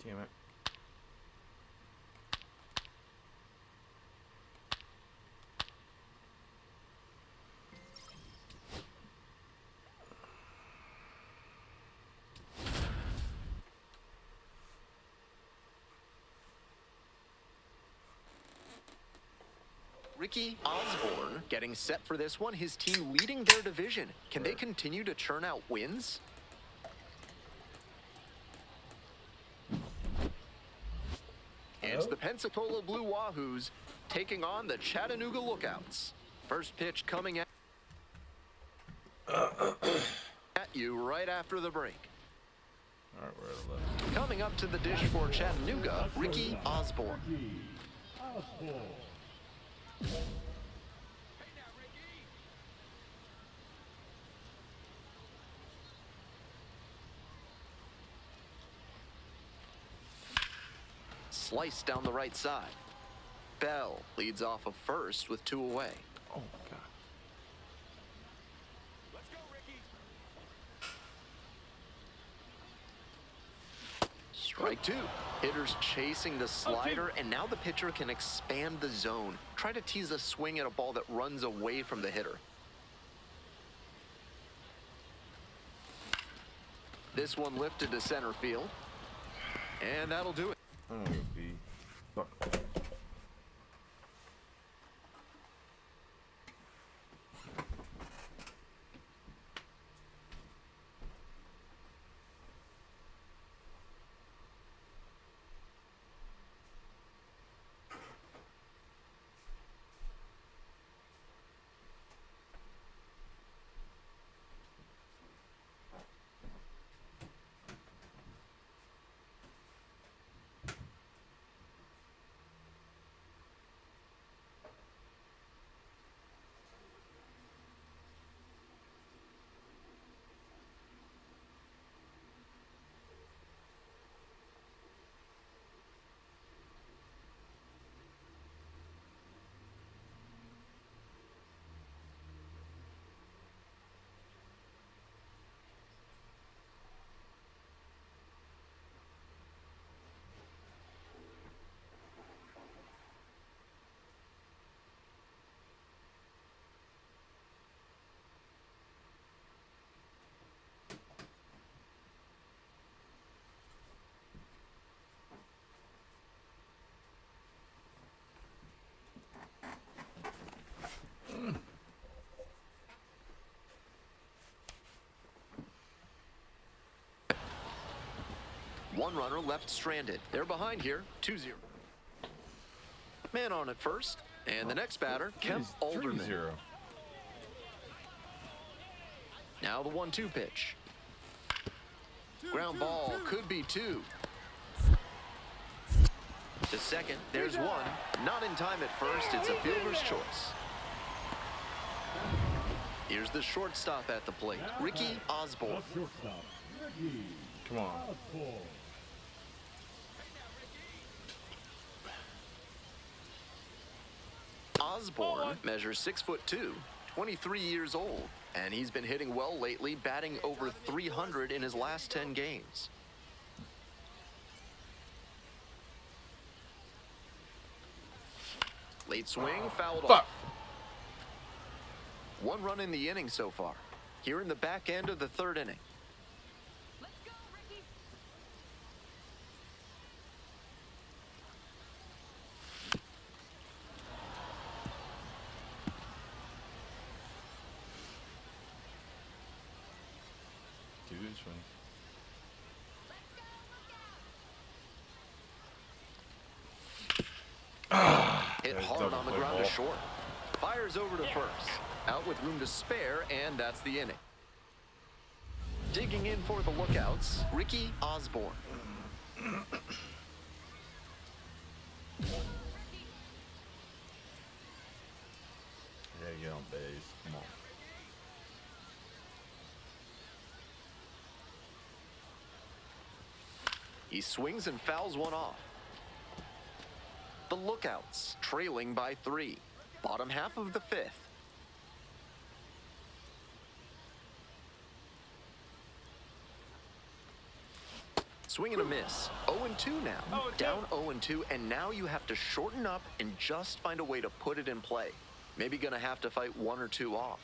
Damn it. Ricky Osborne getting set for this one. His team leading their division. Can they continue to churn out wins? It's the Pensacola Blue Wahoos taking on the Chattanooga Lookouts. First pitch coming at you right after the break. All right, we're at 11. Coming up to the dish for Chattanooga, Ricky Osborne. Ricky Osborne. Sliced down the right side. Bell leads off of first with 2 away. Oh, God. Let's go, Ricky. Strike 2. Hitters chasing the slider, and now the pitcher can expand the zone. Try to tease a swing at a ball that runs away from the hitter. This one lifted to center field. And that'll do it. I'm gonna go B. Fuck. One runner left stranded. They're behind here, 2-0. Man on at first, and the next batter, Kemp Alderman. 3-0. Now the 1-2 pitch. Ground ball could be 2. To second, there's 1. Not in time at first, it's a fielder's choice. Here's the shortstop at the plate, Ricky Osborne. The shortstop, Ricky Come on. Osborne. Osborne measures 6'2", 23 years old, and he's been hitting well lately, batting over 300 in his last 10 games. Late swing, fouled off. 1 run in the inning so far. Here in the back end of the 3rd inning. Let's go, Ricky. Do this one. Hit That's hard double on the play ground ball. to short. Fires over to first. Out with room to spare, and that's the inning. Digging in for the Lookouts, Ricky Osborne. Yeah, get on base. Come on. He swings and fouls one off. The Lookouts trailing by 3. Bottom half of the 5th. Swing and a miss. 0-2 now. 0-2. Down 0-2, and now you have to shorten up and just find a way to put it in play. Maybe gonna have to fight 1 or 2 off.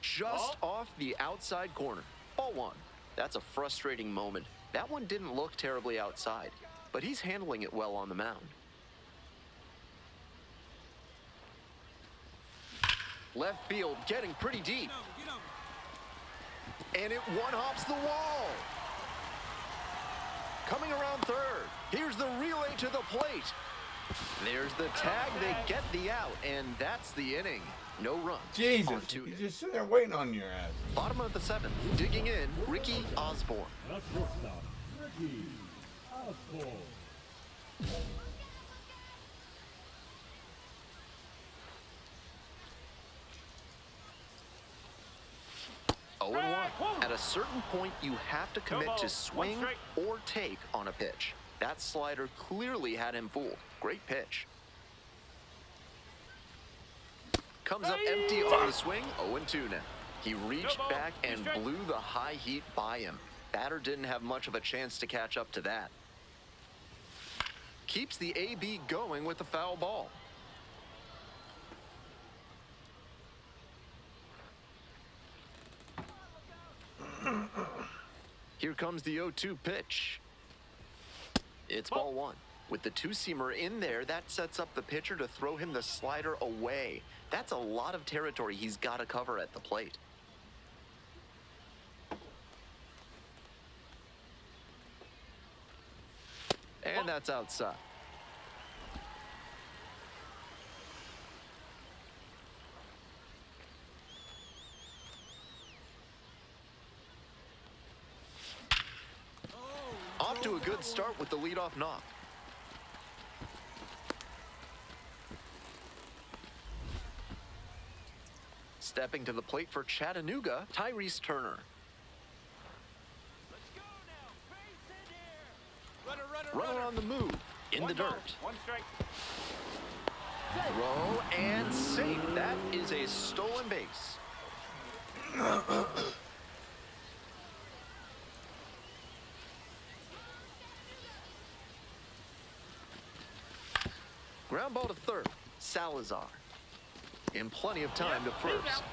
Just off the outside corner. Ball 1. That's a frustrating moment. That one didn't look terribly outside, but he's handling it well on the mound. Left field getting pretty deep. Get over. And it one-hops the wall. Coming around third. Here's the relay to the plate. There's the tag. They get the out, and that's the inning. No runs. Jesus, on 2 he's hits. just sitting there waiting on your ass. Bottom of the 7th. Digging in, Ricky Osborne. The shortstop, Ricky Osborne. Oh and 1. At a certain point, you have to commit to swing or take on a pitch. That slider clearly had him fooled. Great pitch. Comes up empty on the swing. 0-2 now. He reached back and blew the high heat by him. Batter didn't have much of a chance to catch up to that. Keeps the AB going with the foul ball. Here comes the 0-2 pitch. It's ball 1. With the two-seamer in there, that sets up the pitcher to throw him the slider away. That's a lot of territory he's got to cover at the plate. And that's outside. Off to a good start with the leadoff knock. Stepping to the plate for Chattanooga, Tyrese Turner. Runner on the move, in the dirt. 1 strike. Throw and safe. That is a stolen base. Ground ball to third, Salazar. In plenty of time to first.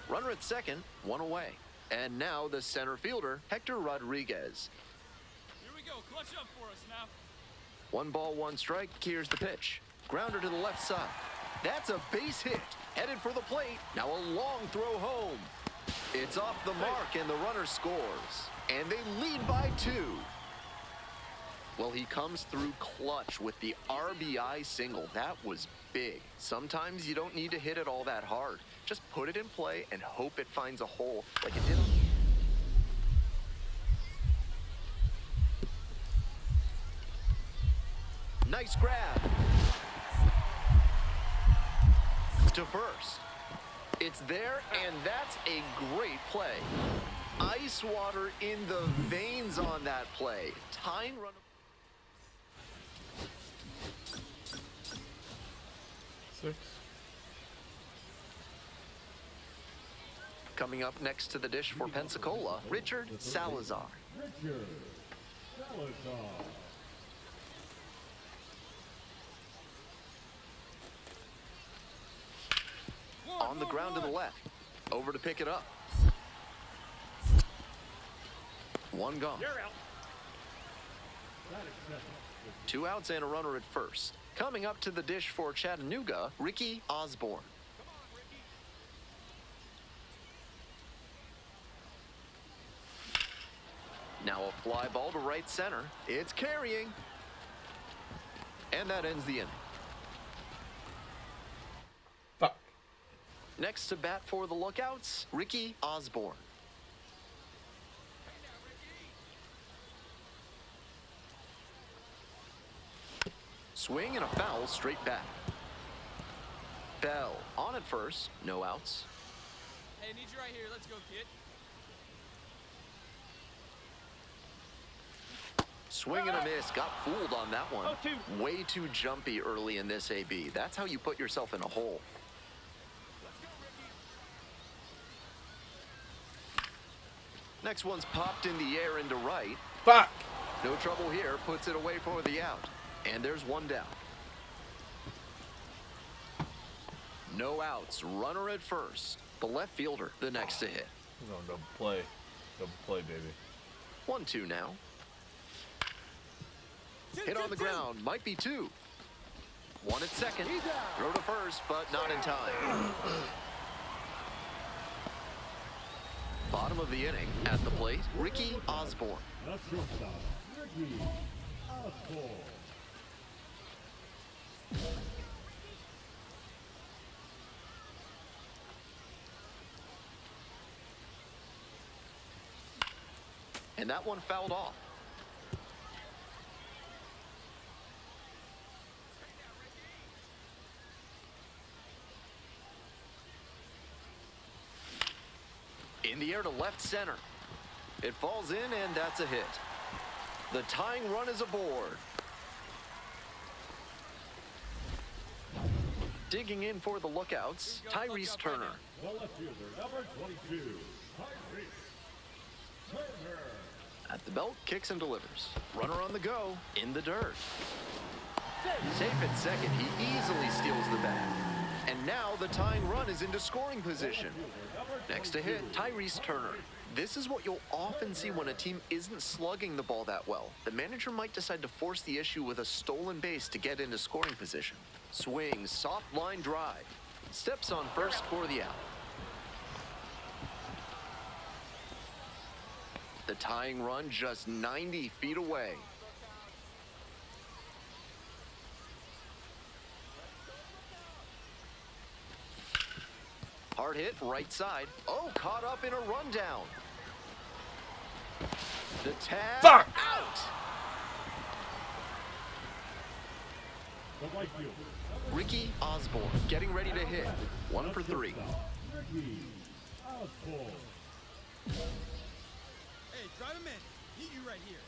Runner at second, 1 away. And now the center fielder, Hector Rodriguez. Here we go. Clutch up for us now. 1 ball, 1 strike. Here's the pitch. Grounder to the left side. That's a base hit. Headed for the plate. Now a long throw home. It's off the mark and the runner scores. And they lead by 2. Well, he comes through clutch with the RBI single. That was big. Sometimes you don't need to hit it all that hard. Just put it in play and hope it finds a hole like it did. Nice grab. To first. It's there, and that's a great play. Ice water in the veins on that play. Tying run. Coming up next to the dish for Pensacola, Richard Salazar. Richard Salazar. On the ground to the left. Over to pick it up. 1 gone. You're out. 2 outs and a runner at first. Coming up to the dish for Chattanooga, Ricky Osborne. Now a fly ball to right center. It's carrying. And that ends the inning. Fuck. Next to bat for the Lookouts, Ricky Osborne. Swing and a foul straight back. Bell on at first, no outs. Hey, need you right here. Let's go, kid. Swing and a miss, got fooled on that one. 0-2. Way too jumpy early in this AB. That's how you put yourself in a hole. Next one's popped in the air into right. Fuck! No trouble here, puts it away for the out. And there's one down. No outs, runner at first. The left fielder, the next to hit. We're going double play. Double play, baby. 1-2 now. Hit on the ground, might be two. One at second. Throw to first, but not in time. Bottom of the inning, at the plate, Ricky Osborne. The shortstop, Ricky Osborne. And that one fouled off. In the air to left center. It falls in, and that's a hit. The tying run is aboard. Digging in for the lookouts, Tyrese Turner. The left fielder, number 22, Tyrese Turner. At the belt, kicks and delivers. Runner on the go, in the dirt. Safe at second, he easily steals the bag. And now the tying run is into scoring position. Next to hit, Tyrese Turner. This is what you'll often see when a team isn't slugging the ball that well. The manager might decide to force the issue with a stolen base to get into scoring position. Swings, soft line drive. Steps on first for the out. The tying run just 90 feet away. Hard hit, right side. Oh, caught up in a rundown. The tag Fuck! out. The right fielder, Ricky Osborne getting ready to hit. 1 for 3. Ricky Osborne. Hey, drive him in. Meet you right here.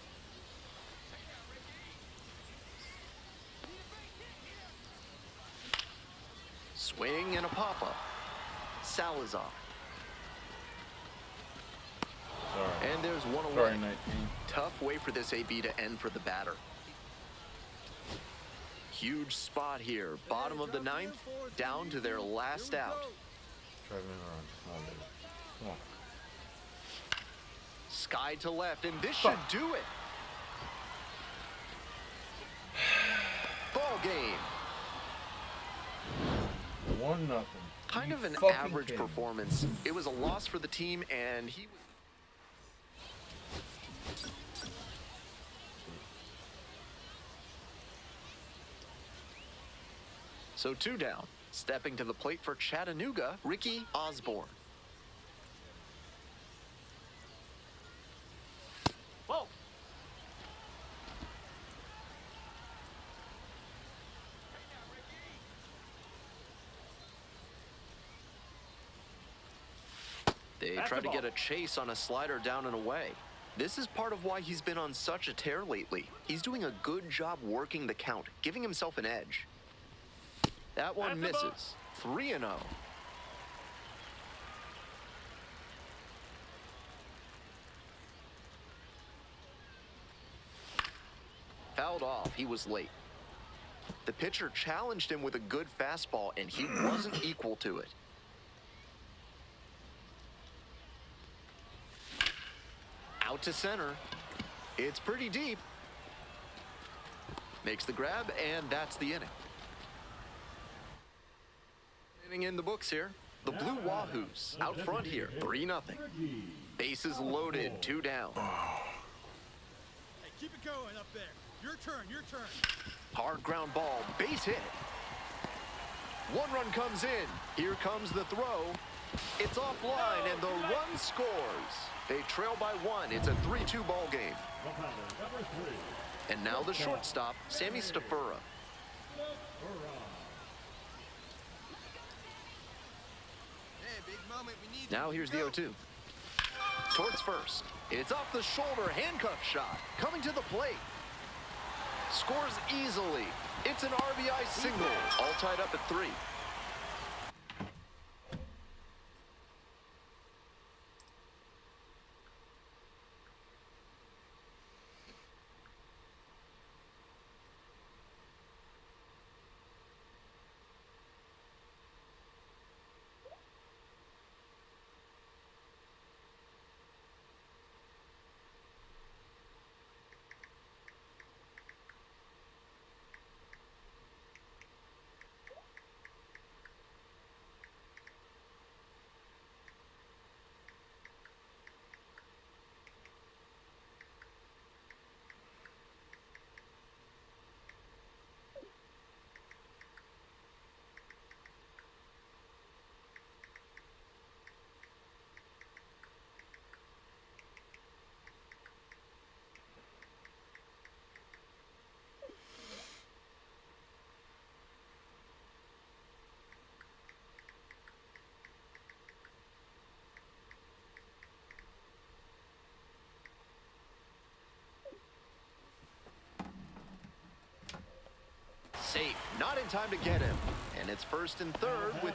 Swing and a pop-up. Salazar. Sorry. And there's one away. Sorry, 19. Tough way for this AB to end for the batter. Huge spot here. Bottom of the ninth, down to their last out. Driving in around. Come on, baby. Come on. Sky to left, and this should do it. Ball game. 1-0. Kind of an fucking average kidding me? performance. It was a loss for the team, and he was... So 2 down. Stepping to the plate for Chattanooga, Ricky Osborne. Whoa. They That's try the to get ball. a chase on a slider down and away. This is part of why he's been on such a tear lately. He's doing a good job working the count, giving himself an edge. That one That's the ball. misses. 3-0. Fouled off. He was late. The pitcher challenged him with a good fastball, and he wasn't equal to it. Out to center. It's pretty deep. Makes the grab, and that's the inning. Inning in the books here. The Blue Wahoos out front here, 3-0. Ricky Bases loaded, 2 down. Hey, keep it going up there. Your turn, your turn. Hard ground ball, base hit. 1 run comes in. Here comes the throw. It's offline, and the run scores. They trail by 1. It's a 3-2 ball game. the batter, number 3, And now the shortstop, Sammy Stafura. Hey, big moment. We need Now you. here's the Go. 0-2. Towards first. It's off the shoulder, handcuff shot. Coming to the plate. Scores easily. It's an RBI single. All tied up at 3. Safe, not in time to get him. And it's first and third with...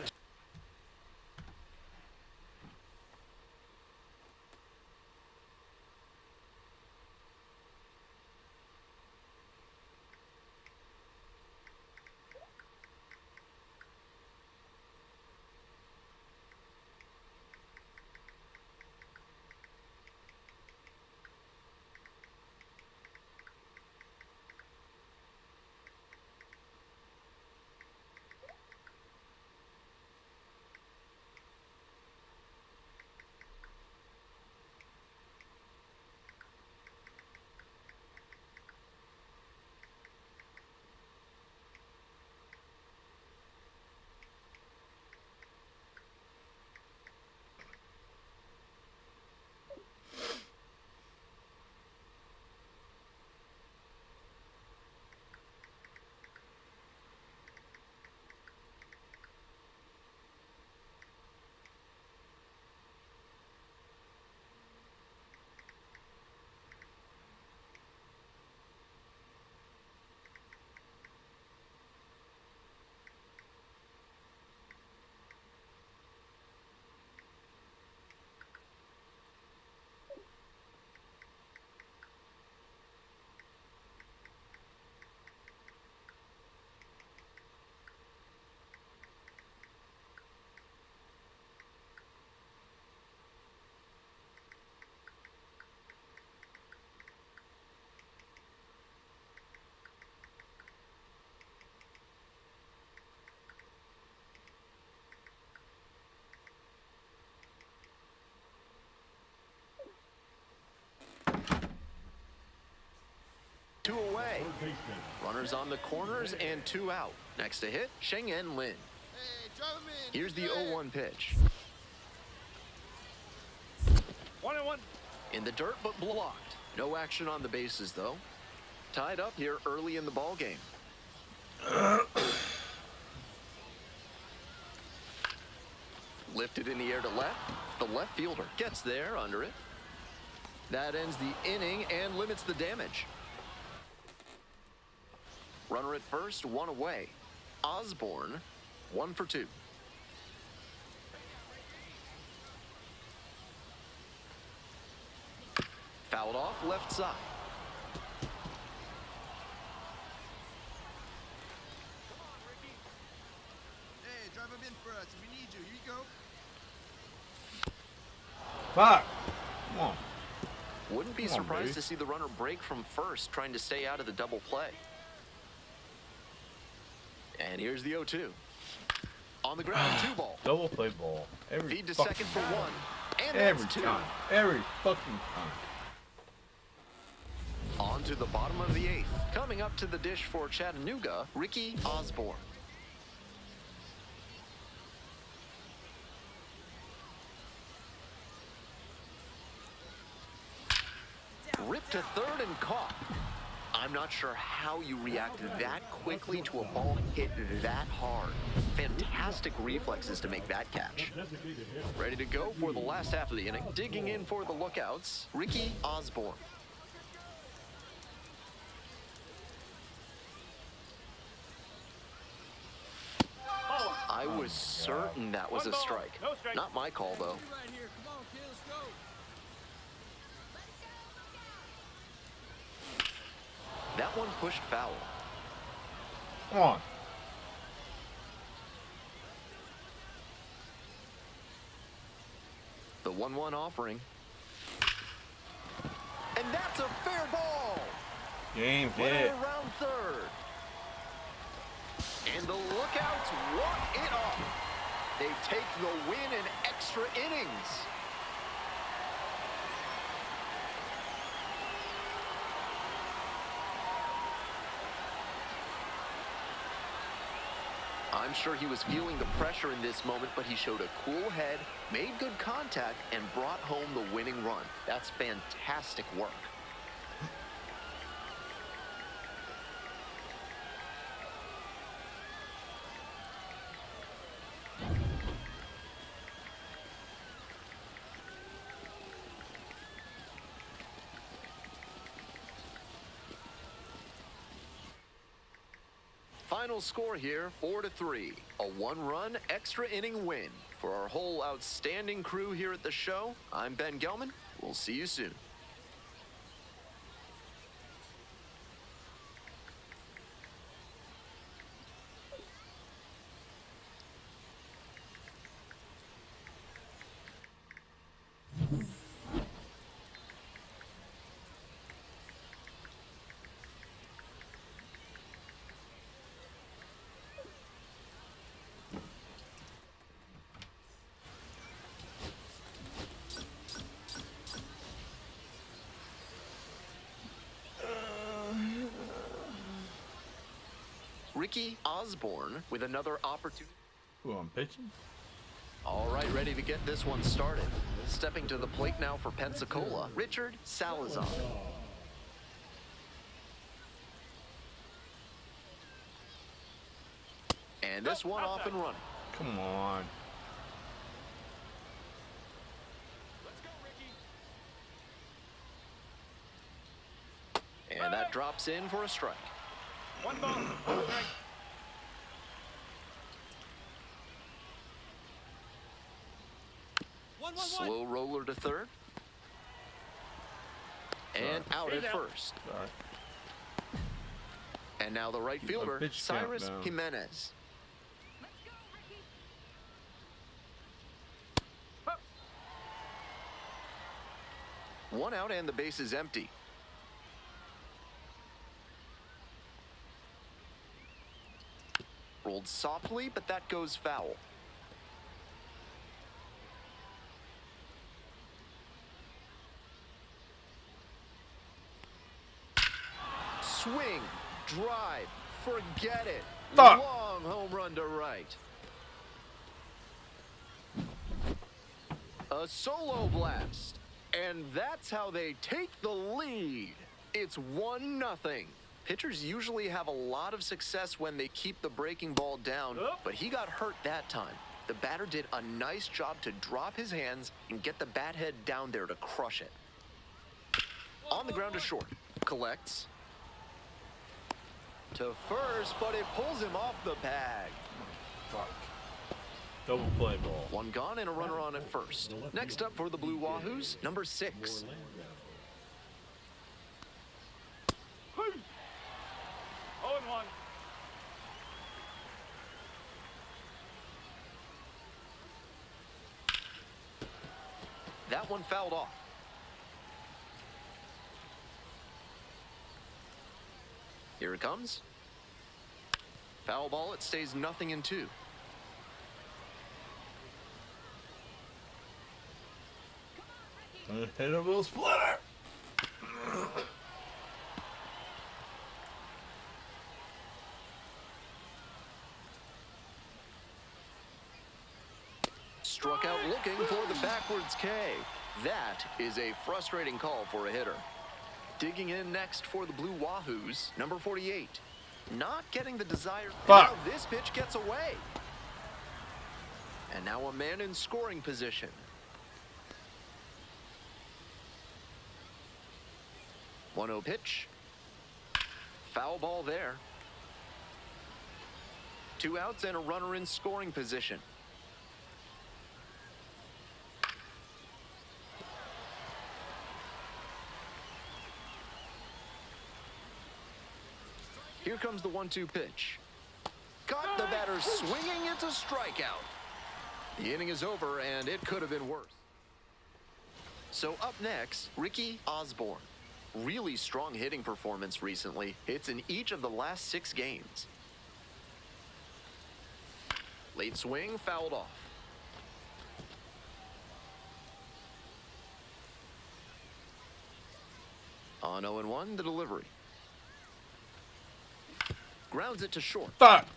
Two away. Runners on the corners and two out. Next to hit, Cheng-En Lin. Hey, drive him in. Here's the 0-1 pitch. 1-1. In the dirt, but blocked. No action on the bases, though. Tied up here early in the ball game. Lifted in the air to left. The left fielder gets there under it. That ends the inning and limits the damage. Runner at first, one away. Osborne, 1 for 2. Fouled off left side. Hey, drive him in for us. We need you. Here you go. Fuck. Come on. Wouldn't be Come on, surprised baby. to see the runner break from first, trying to stay out of the double play. And here's the 0-2. On the ground, 2 ball. Double play ball. Every Feed to fucking second for time. 1. And Every that's 2. time. Every fucking time. On to the bottom of the 8th. Coming up to the dish for Chattanooga, Ricky Osborne. Ripped to third and caught. I'm not sure how you react that quickly to a ball hit that hard. Fantastic reflexes to make that catch. Ready to go for the last half of the inning. Digging in for the lookouts, Ricky Osborne. I was certain that was a strike. No strike. Not my call, though. Be right here. Come on, kid. Let's go. That one pushed foul. Come on. The 1-1 offering. And that's a fair ball. Game Runner hit. around third. And the lookouts walk it off. They take the win in extra innings. I'm sure he was feeling the pressure in this moment, but he showed a cool head, made good contact, and brought home the winning run. That's fantastic work. Final score here, 4-3. A one-run extra inning win. For our whole outstanding crew here at the show, I'm Ben Gelman. We'll see you soon. Ricky Osborne with another opportunity. Who, I'm pitching? All right, ready to get this one started. Stepping to the plate now for Pensacola, Richard Salazar. And this one off and running. Come on. Let's go, Ricky. And that drops in for a strike. 1 ball, 1 strike. One. Slow roller to third. And out at first. Sorry. And now the right Keep my fielder, pitch count Cyrus down. Jimenez. One out and the base is empty. Rolled softly, but that goes foul. Swing, drive, forget it. Fuck. Long home run to right. A solo blast. And that's how they take the lead. It's 1-0. Pitchers usually have a lot of success when they keep the breaking ball down, but he got hurt that time. The batter did a nice job to drop his hands and get the bat head down there to crush it. On the ground to short. Collects. To first, but it pulls him off the bag. Fuck. Double play ball. One gone and a runner on at first. Next up for the Blue Wahoos, number 6. Hey. 0-1. That one fouled off. Here it comes. Foul ball, it stays 0-2. Unhittable splitter. Struck out looking for the backwards K. That is a frustrating call for a hitter. Digging in next for the Blue Wahoos, number 48. Not getting the desired. Fuck. Now this pitch gets away. And now a man in scoring position. One-oh pitch. Foul ball there. 2 outs and a runner in scoring position. Here comes the 1-2 pitch. Got the batter swinging. It's a strikeout. The inning is over, and it could have been worse. So up next, Ricky Osborne. Really strong hitting performance recently. It's in each of the last 6 games. Late swing, fouled off. On 0-1, the delivery. Grounds it to short. Fuck.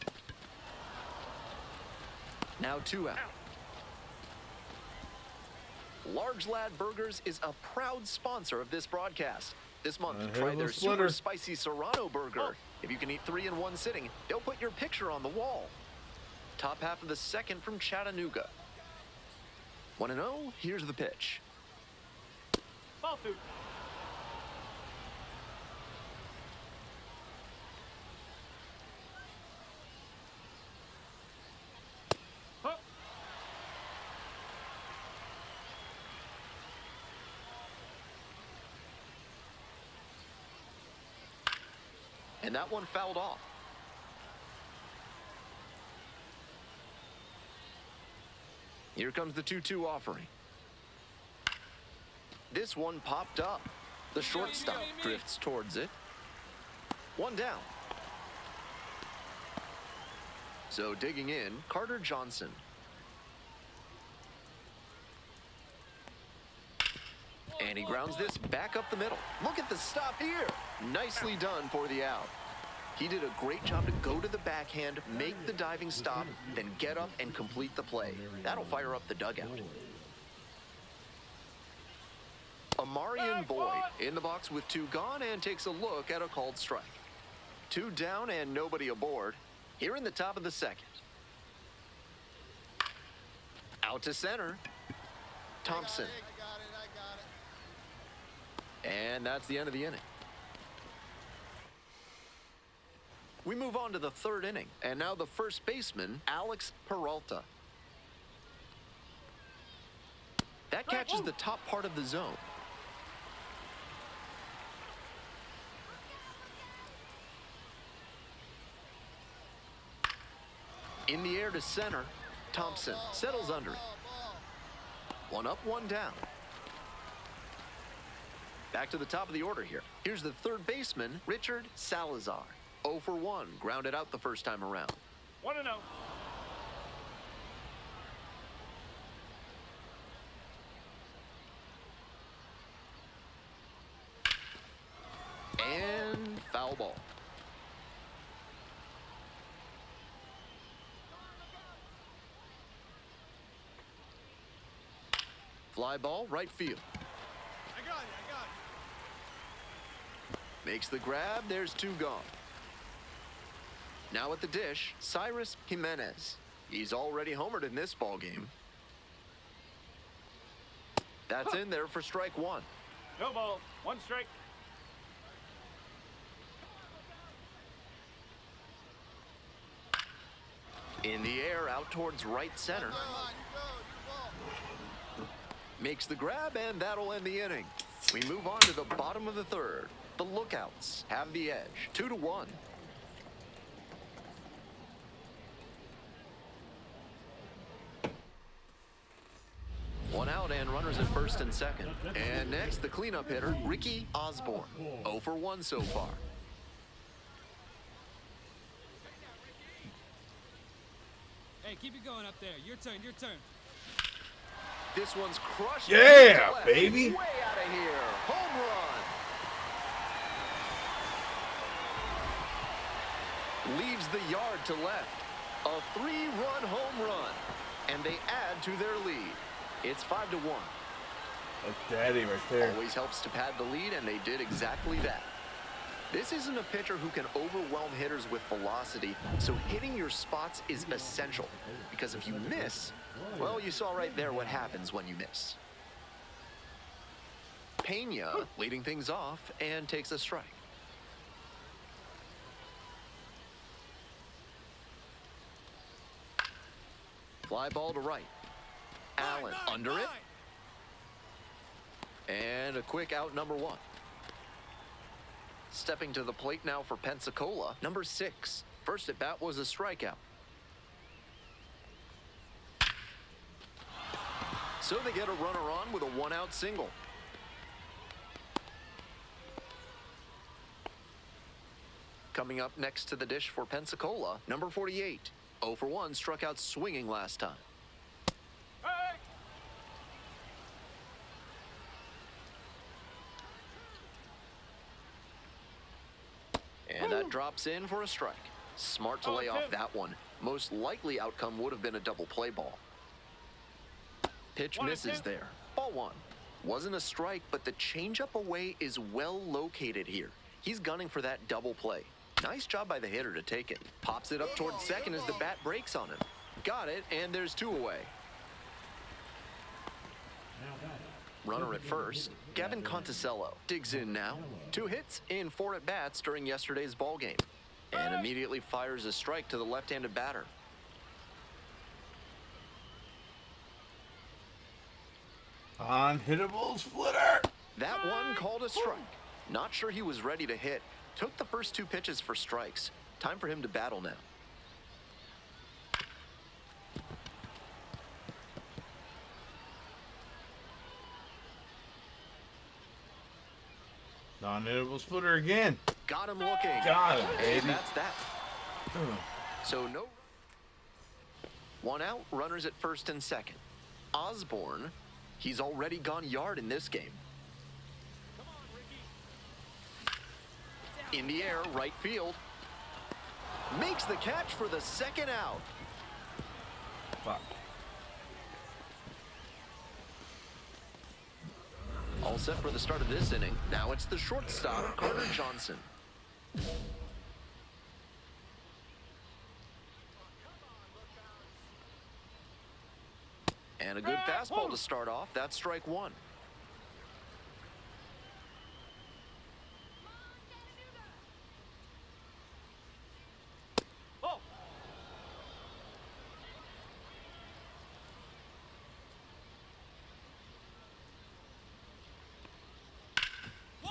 Now 2 out. Large Lad Burgers is a proud sponsor of this broadcast. This month, try their super spicy Serrano burger. If you can eat 3 in one sitting, they'll put your picture on the wall. Top half of the second from Chattanooga. 1-0, here's the pitch. Ball 2. and that one fouled off. Here comes the 2-2 offering. This one popped up. The shortstop drifts towards it. One down. So digging in, Carter Johnson. And he grounds this back up the middle. Look at the stop here. Nicely done for the out. He did a great job to go to the backhand, make the diving stop, then get up and complete the play. That'll fire up the dugout. Amarian Boyd in the box with 2 gone and takes a look at a called strike. 2 down and nobody aboard. Here in the top of the second. Out to center. Thompson. And that's the end of the inning. We move on to the 3rd inning, and now the first baseman, Alex Peralta. That catches the top part of the zone. In the air to center, Thompson settles under it. 1 up, 1 down. Back to the top of the order here. Here's the 3rd baseman, Richard Salazar. 0 for 1, grounded out the first time around. 1-0. And foul ball. Fly ball, right field. I got it. Makes the grab, there's 2 gone. Now at the dish, Cyrus Jimenez. He's already homered in this ballgame. That's in there for strike 1. No ball. 1 strike. In the air, out towards right center. Makes the grab, and that'll end the inning. We move on to the bottom of the 3rd. The Lookouts have the edge, 2-1. One out and runners at first and second. And next, the cleanup hitter, Ricky Osborne. 0 for 1 so far. Hey, keep it going up there. Your turn, your turn. This one's crushed. Yeah, baby. Way out of here. Home run. Leaves the yard to left. A 3-run home run. And they add to their lead. It's 5-1. That's daddy right there. Always helps to pad the lead, and they did exactly that. This isn't a pitcher who can overwhelm hitters with velocity, so hitting your spots is essential. Because if you miss, well, you saw right there what happens when you miss. Pena leading things off and takes a strike. Fly ball to right. Allen under it. And a quick out, number 1. Stepping to the plate now for Pensacola, number 6. First at bat was a strikeout. So they get a runner on with a 1-out single. Coming up next to the dish for Pensacola, number 48. 0 for 1, struck out swinging last time. Hey! And that drops in for a strike. Smart to lay off that one. Most likely outcome would have been a double play ball. Pitch misses there. Ball 1. Wasn't a strike, but the changeup away is well located here. He's gunning for that double play. Nice job by the hitter to take it. Pops it up towards second as the bat breaks on him. Got it, and there's 2 away. Runner at first, Gavin Conticello digs in now. 2 hits in 4 at-bats during yesterday's ballgame. And immediately fires a strike to the left-handed batter. Unhittable splitter. That one called a strike. Not sure he was ready to hit. Took the first 2 pitches for strikes. Time for him to battle now. Non-hittable splitter again. Got him looking. Got him, And baby. that's that. So no. 1 out, runners at first and second. Osborne, he's already gone yard in this game. In the air, right field. Makes the catch for the 2nd out. Fuck. All set for the start of this inning. Now it's the shortstop, Carter Johnson. And a good fastball to start off. That's strike 1. Oh,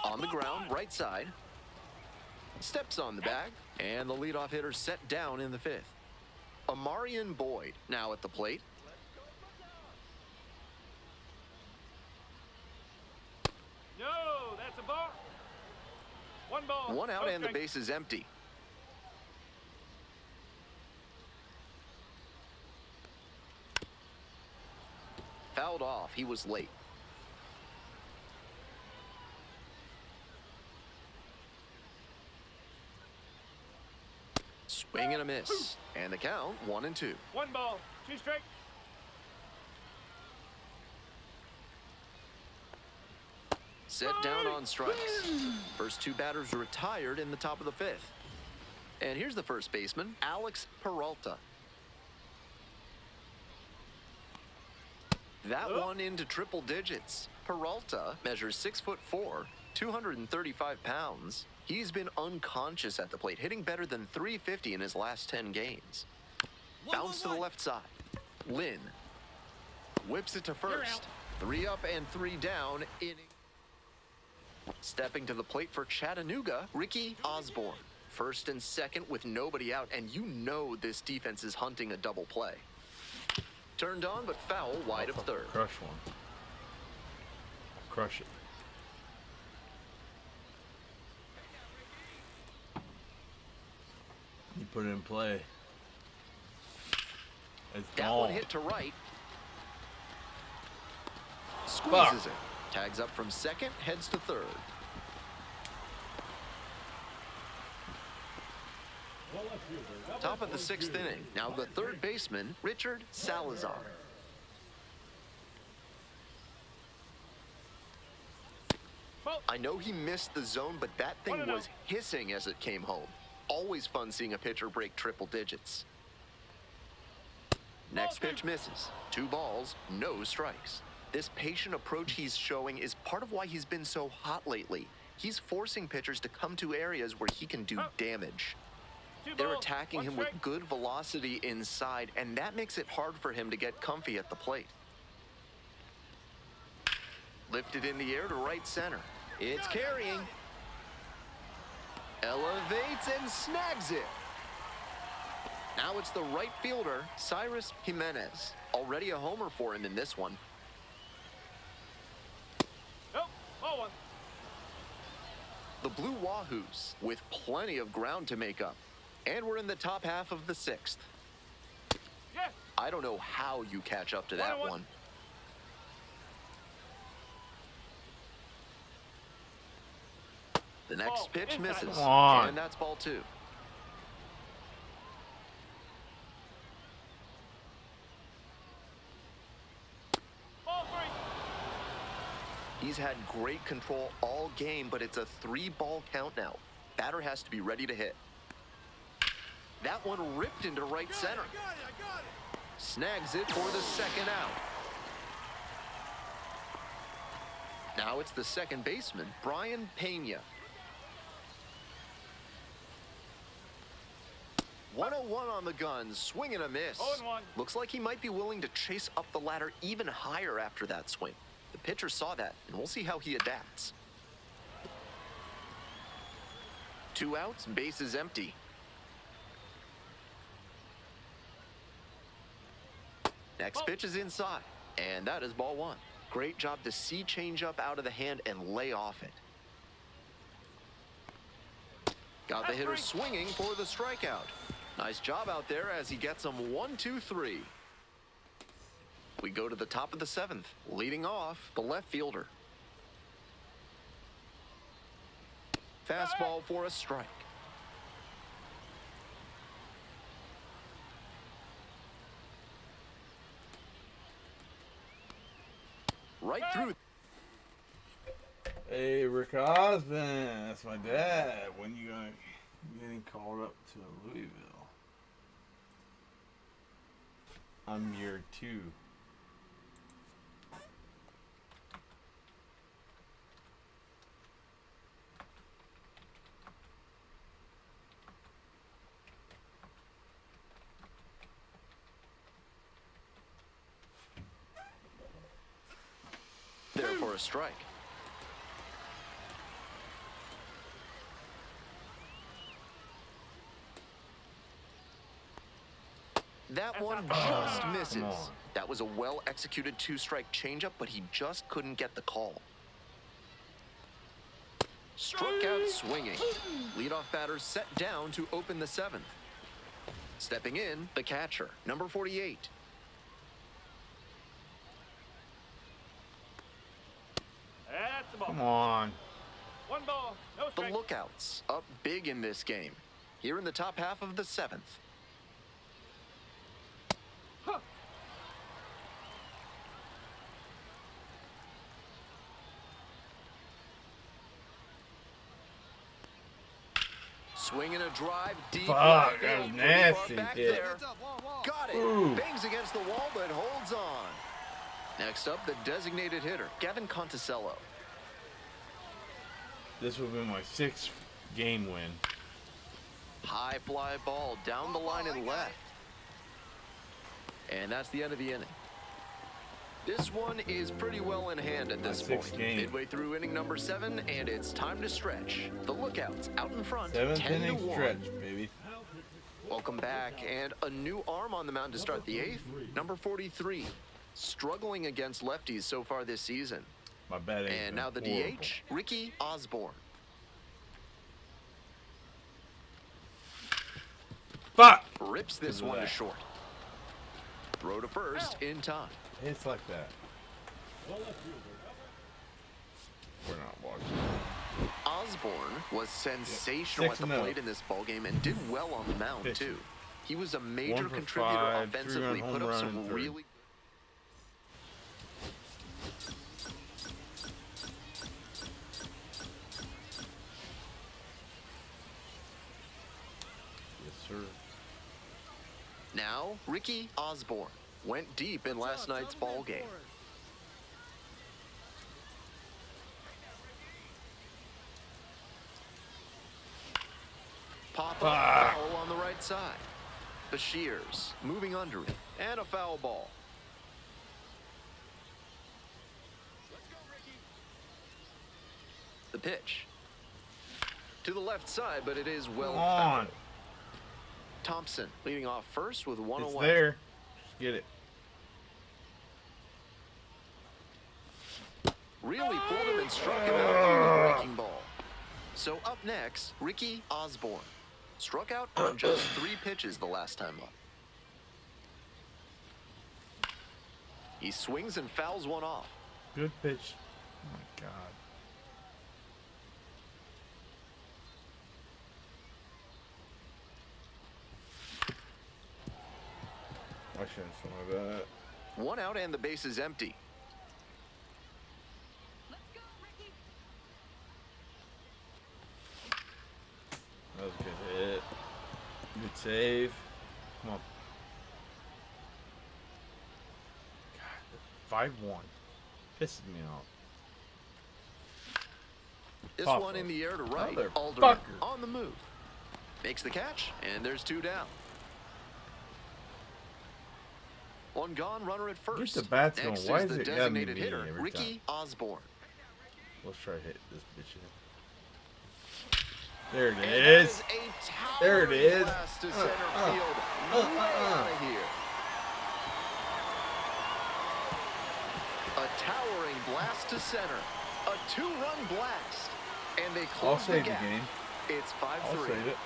On the ground, right side. Steps on the bag, and the leadoff hitter set down in the 5th. Amarian Boyd now at the plate. no, that's a ball. 1 ball. 1 out no and the strike. base is empty. Fouled off. He was late. Swing and a miss. And the count 1-2. 1 ball. 2 strike. Set down on strikes. First 2 batters retired in the top of the 5th. And here's the first baseman, Alex Peralta. That one into triple digits. Peralta measures 6'4", 235 pounds. He's been unconscious at the plate, hitting better than .350 in his last 10 games. Bounce to the left side. Lynn whips it to first. 3 up and 3 down. Inning. Stepping to the plate for Chattanooga, Ricky Osborne. First and second with nobody out, and you know this defense is hunting a double play. Turned on, but foul wide of third. Crush one. Crush it. You put it in play. It's That gone. one hit to right. Squeezes it. Tags up from second, heads to third. The left fielder, number Top of the 6th 22. inning. Now the third baseman, Richard Salazar. Ball. I know he missed the zone, but that thing 1-0. was hissing as it came home. Always fun seeing a pitcher break triple digits. Next pitch misses. 2 balls, no strikes. This patient approach he's showing is part of why he's been so hot lately. He's forcing pitchers to come to areas where he can do damage. 2 They're balls, attacking 1 him with strike. good velocity inside, and that makes it hard for him to get comfy at the plate. Lifted in the air to right center. It's carrying. Elevates and snags it. Now it's the right fielder, Cyrus Jimenez. Already a homer for him in this one. Nope, ball 1. The Blue Wahoos with plenty of ground to make up. And we're in the top half of the 6th. Yeah, I don't know how you catch up to that 1-1. one. The next Ball pitch inside. misses. Come on. And that's ball 2. ball 3. He's had great control all game, but it's a 3-ball count now. Batter has to be ready to hit. That one ripped into right center. I got it. Snags it for the 2nd out. Now it's the second baseman, Brian Pena. 101 on the gun, swing and a miss. 0-1. Looks like he might be willing to chase up the ladder even higher after that swing. The pitcher saw that, and we'll see how he adapts. 2 outs, bases empty. Next pitch is inside, and that is ball 1. Great job to see changeup out of the hand and lay off it. Got the hitter swinging for the strikeout. Nice job out there as he gets him 1-2-3. We go to the top of the 7th. Leading off, the left fielder. Fastball for a strike. Right through. Hey, Rick Osmond, that's my dad. When you gonna getting called up to Louisville? I'm year 2. There for a strike. That one just misses. That was a well-executed 2-strike changeup, but he just couldn't get the call. Struck out swinging. Leadoff batter set down to open the 7th. Stepping in, the catcher, number 48. That's the ball. Come on. 1 ball, no The strike. Lookouts up big in this game. Here in the top half of the 7th. Huh. Swinging a drive deep. Fuck, right that field. was Pretty far nasty, back kid. there. Heads up, wall. Got it. Ooh. Bangs against the wall, but holds on. Next up, the designated hitter, Gavin Conticello. This will be my 6th game win. High fly ball down the line and left. And that's the end of the inning. This one is pretty well in hand at this point. Sixth game. Midway through inning number 7, and it's time to stretch. The Lookouts out in front, 7th 10 inning to 1. stretch, baby. Welcome back, and a new arm on the mound to start the 8th. Number 43, struggling against lefties so far this season. My bad. And now the DH, Ricky Osborne. Fuck! Rips this Look at one to that. short. Throw to first in time. It's like that. We're not watching. Osborne was sensational at the 6-0. plate in this ballgame and did well on the mound, Pitching. too. He was a major 1 for contributor 5, offensively, 3-run put home up run some in third. really... Yes, sir. Now, Ricky Osborne went deep in last night's ball game. Pop up foul on the right side. Bashirs moving under it, and a foul ball. The pitch to the left side, but it is well Come on. fouled. Thompson leading off first with 1 It's away. there. Just get it. Really pulled him and struck him out on the breaking ball. So up next, Ricky Osborne. Struck out on just 3 pitches the last time up. He swings and fouls one off. Good pitch. Oh my god. I shouldn't swing like that. 1 out and the base is empty. That was a good hit. Good save. Come on. God, 5-1. Pisses me off. This Pop one in up. the air to right. Motherfucker. Alderman on the move. Makes the catch, and there's 2 down. 1 gone, runner at first. Get the bats going. Next Why is is the it gotta be designated me hitter, every Ricky time? Osborne. Let's try to hit this bitch in. There it And that is. is a There it towering is. blast to center field. Way out of here. A towering blast to center. A 2-run blast. And they I'll close the save the gap. game. It's 5-3. I'll save it.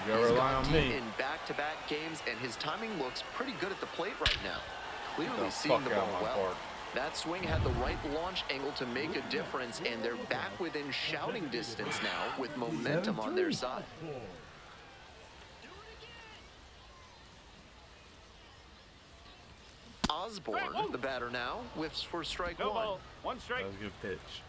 You gotta He's rely gone on deep me. in back-to-back games, and his timing looks pretty good at the plate right now. Get Clearly the seeing fuck the out ball of my well. park. That swing had the right launch angle to make a difference, and they're back within shouting distance now with momentum on their side. Osborne, the batter now, whiffs for strike No one. ball. One strike. That was a good pitch.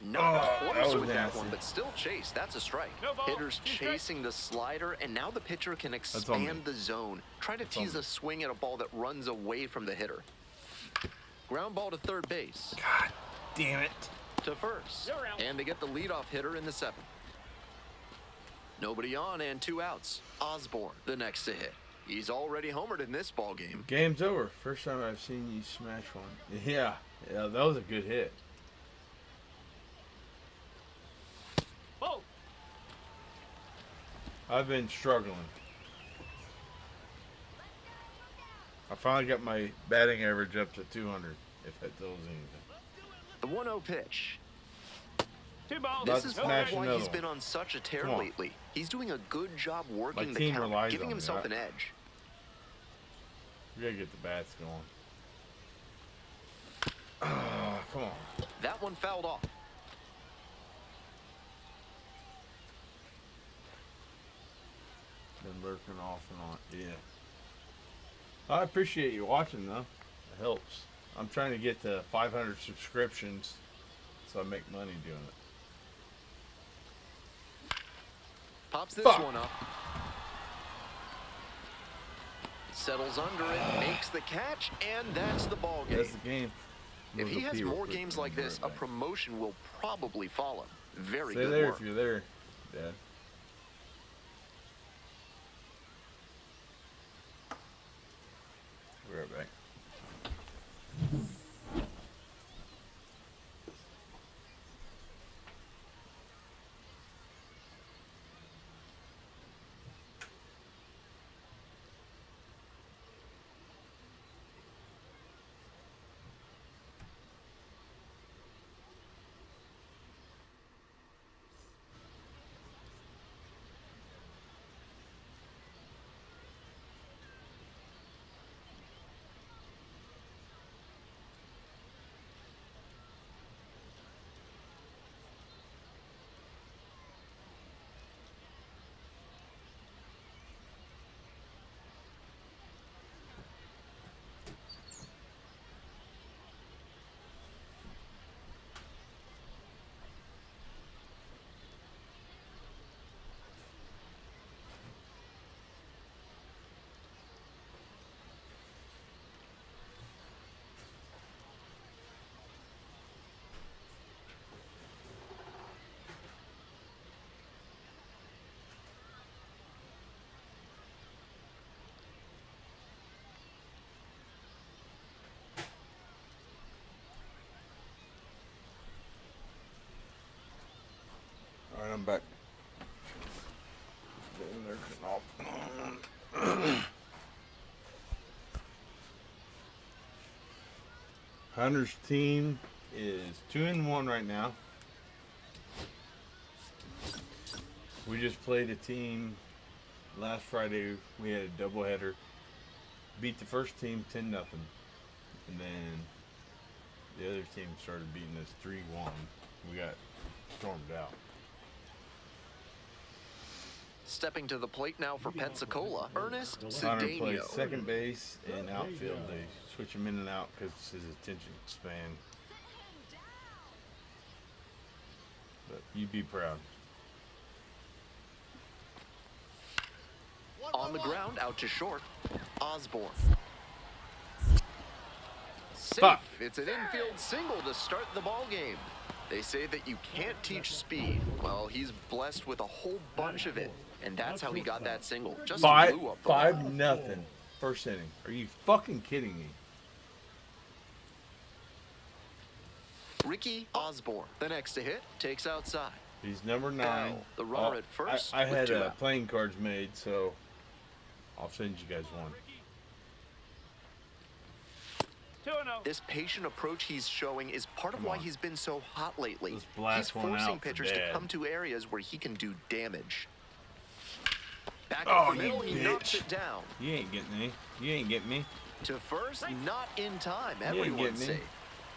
Not Oh, that close was with that nasty. one, but still chase. That's a strike. No ball. Hitters Two strikes. chasing the slider, and now the pitcher can on me. expand the zone. Try to on tease me. a swing at a ball that runs away from the hitter. Ground ball to third base. God damn it. To first. You're out. And they get the leadoff hitter in the seventh. Nobody on and 2 outs. Osborne, the next to hit. He's already homered in this ball game. Game's over. First time I've seen you smash one. Yeah, that was a good hit. Ball. I've been struggling. I finally got my batting average up to 200, if that tells anything. The 1-0 pitch. 2 balls. About This to is smash why another he's one. been on such a tear Come on. lately. He's doing a good job working the team count, relies giving on me. himself an edge. We gotta get the bats going. Oh, come on. That one fouled off. Been lurking off and on. Yeah. I appreciate you watching, though. It helps. I'm trying to get to 500 subscriptions so I make money doing it. Pops this Fuck. one up. Settles under it, makes the catch, and that's the ball game. That's the game. If Move he the has P real more quick games and like be this, right a back. promotion will probably follow. Very Stay good there work. if you're there, Dad. We're right back. All right, I'm back. Getting there, off. Hunter's team is 2-1 right now. We just played a team last Friday. We had a doubleheader. Beat the first team 10-0, and then the other team started beating us 3-1. We got stormed out. Stepping to the plate now for Pensacola, Ernest Hunter plays Cedeno. second base and outfield. They switch him in and out because his attention span. But you'd be proud. On the ground, out to short. Osborne. Safe. Fuck. It's an infield single to start the ball game. They say that you can't teach speed. Well, he's blessed with a whole bunch of it, and that's how he got that single. Just blew up the line. 5-0. First inning. Are you fucking kidding me? Ricky Osborne, the next to hit, takes outside. He's number 9. Now, the runner at first I with had 2 out. playing cards made, so I'll send you guys one. 2-0. This patient approach he's showing is part of Come why on. he's been so hot lately. Let's blast He's one forcing out for pitchers to Dad. come to areas where he can do damage. Back Oh, up the you middle, he knocks bitch. it down. You ain't getting me. You ain't getting me. To first, not in time. You ain't Everyone's getting me. safe.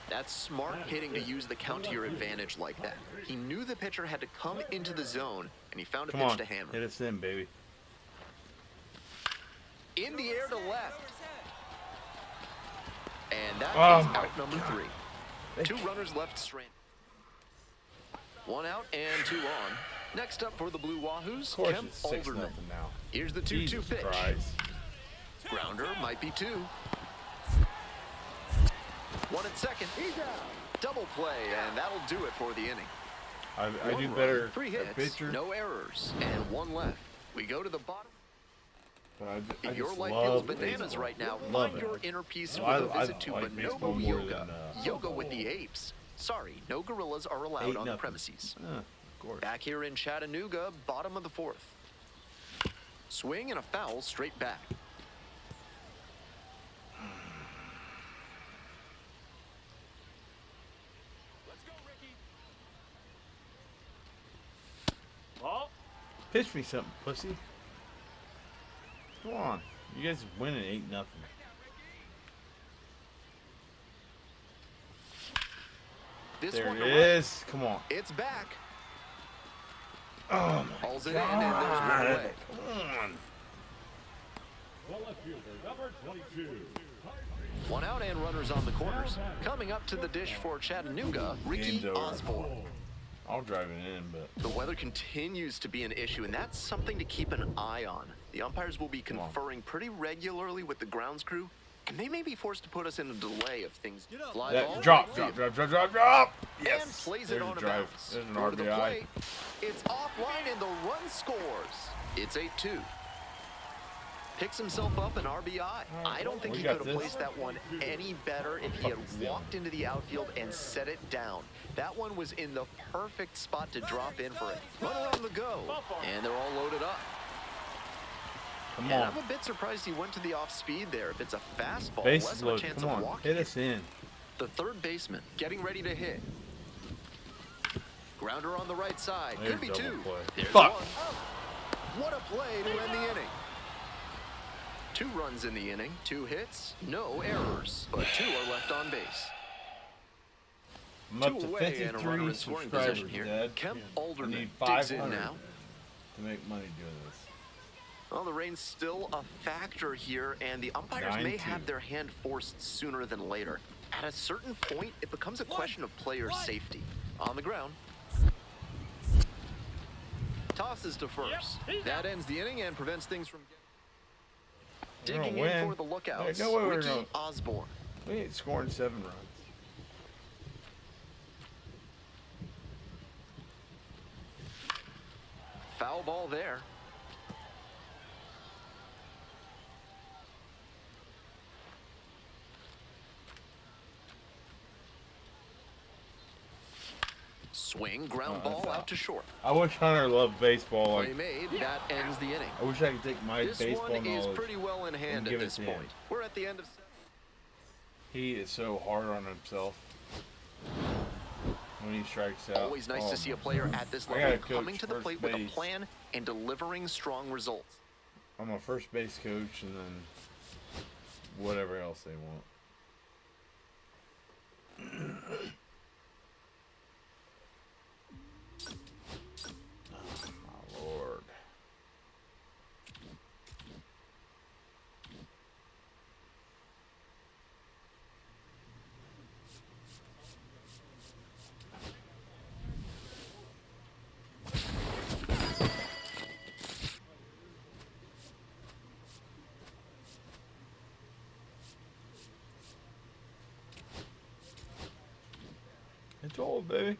That's smart hitting to use the count to your advantage like that. He knew the pitcher had to come into the zone, and he found a Come pitch on, to hammer. hit us in, baby. In the air to left. And that Oh is my out number 3. 2 runners left stranded. 1 out and 2 on. Next up for the Blue Wahoos, Of course, Kemp it's 6-0 Alderman. now. Here's the 2-2 Jesus pitch. Christ. Grounder might be 2. 1 at second. Double play, and that'll do it for the inning. I 1 do run, better 3 at hits, pitcher. no errors, and 1 left. We go to the bottom. But I If your just life love feels bananas baseball. right now, Love find it. your inner peace So with a I visit to like baseball Bonobo more Yoga. than, Yoga with the apes. Sorry, no gorillas are allowed 8-0. on the premises. Of course. Back here in Chattanooga, bottom of the 4th. Swing and a foul straight back. Let's go, Ricky. Ball. Pitch me something, pussy. Come on. You guys winning 8-0. This There one it to right. is. Come on. It's back. Oh my Hauls it in, and there's one God. away. Come on. The left fielder, number 22. 1 out and runners on the corners. Coming up to the dish for Chattanooga, Ricky Game's over. Osborne. I'll drive it in, but The weather continues to be an issue, and that's something to keep an eye on. The umpires will be Come on. conferring pretty regularly with the grounds crew, and they may be forced to put us in a delay if things Get up. fly that ball. drop. And Yes. plays There's it on a a drive. bounce. There's an Over to the RBI. plate. It's offline, and the run scores. It's 8-2. Picks himself up an RBI. I don't think We he got could have this. placed that one any better if he had Fucking stealing. walked into the outfield and set it down. That one was in the perfect spot to drop in for it. Runner on the go, and they're all loaded up. Come And on. I'm a bit surprised he went to the off speed there. If it's a fastball, Base less is of a loaded. chance Come of on. walking. Hit us in. The third baseman getting ready to hit. Grounder on the right side. There's Could be double 2. play. There's Fuck. 1. What a play to end the inning. 2 runs in the inning, 2 hits, no errors, but 2 are left on base. I'm up 2 to away and a runner 53 in scoring position subscribers, here. Dad. Kemp I Alderman need digs in 500 now. to make money doing this. Well, the rain's still a factor here, and the umpires may 9-2. have their hand forced sooner than later. At a certain point, it becomes a question of player safety. On the ground. Tosses to first. Yep, That ends the inning and prevents things from We're gonna digging in win. for the lookouts. There's no way we're Ricky gonna- Osborne. We ain't scoring 7 runs. Foul ball there. Swing, ground Oh, that's ball out out. to short. I wish Hunter loved baseball. Play Like, made. That ends the inning. I wish I could take my This baseball one is knowledge. pretty well in hand at give it this to him. point. We're at the end of 7. He is so hard on himself when he strikes out. Always nice Oh to see a my player God. at this I level gotta coming coach to the first plate with a base. plan and delivering strong results. I'm a first base coach, and then whatever else they want. Oh, my Lord. It's old, baby.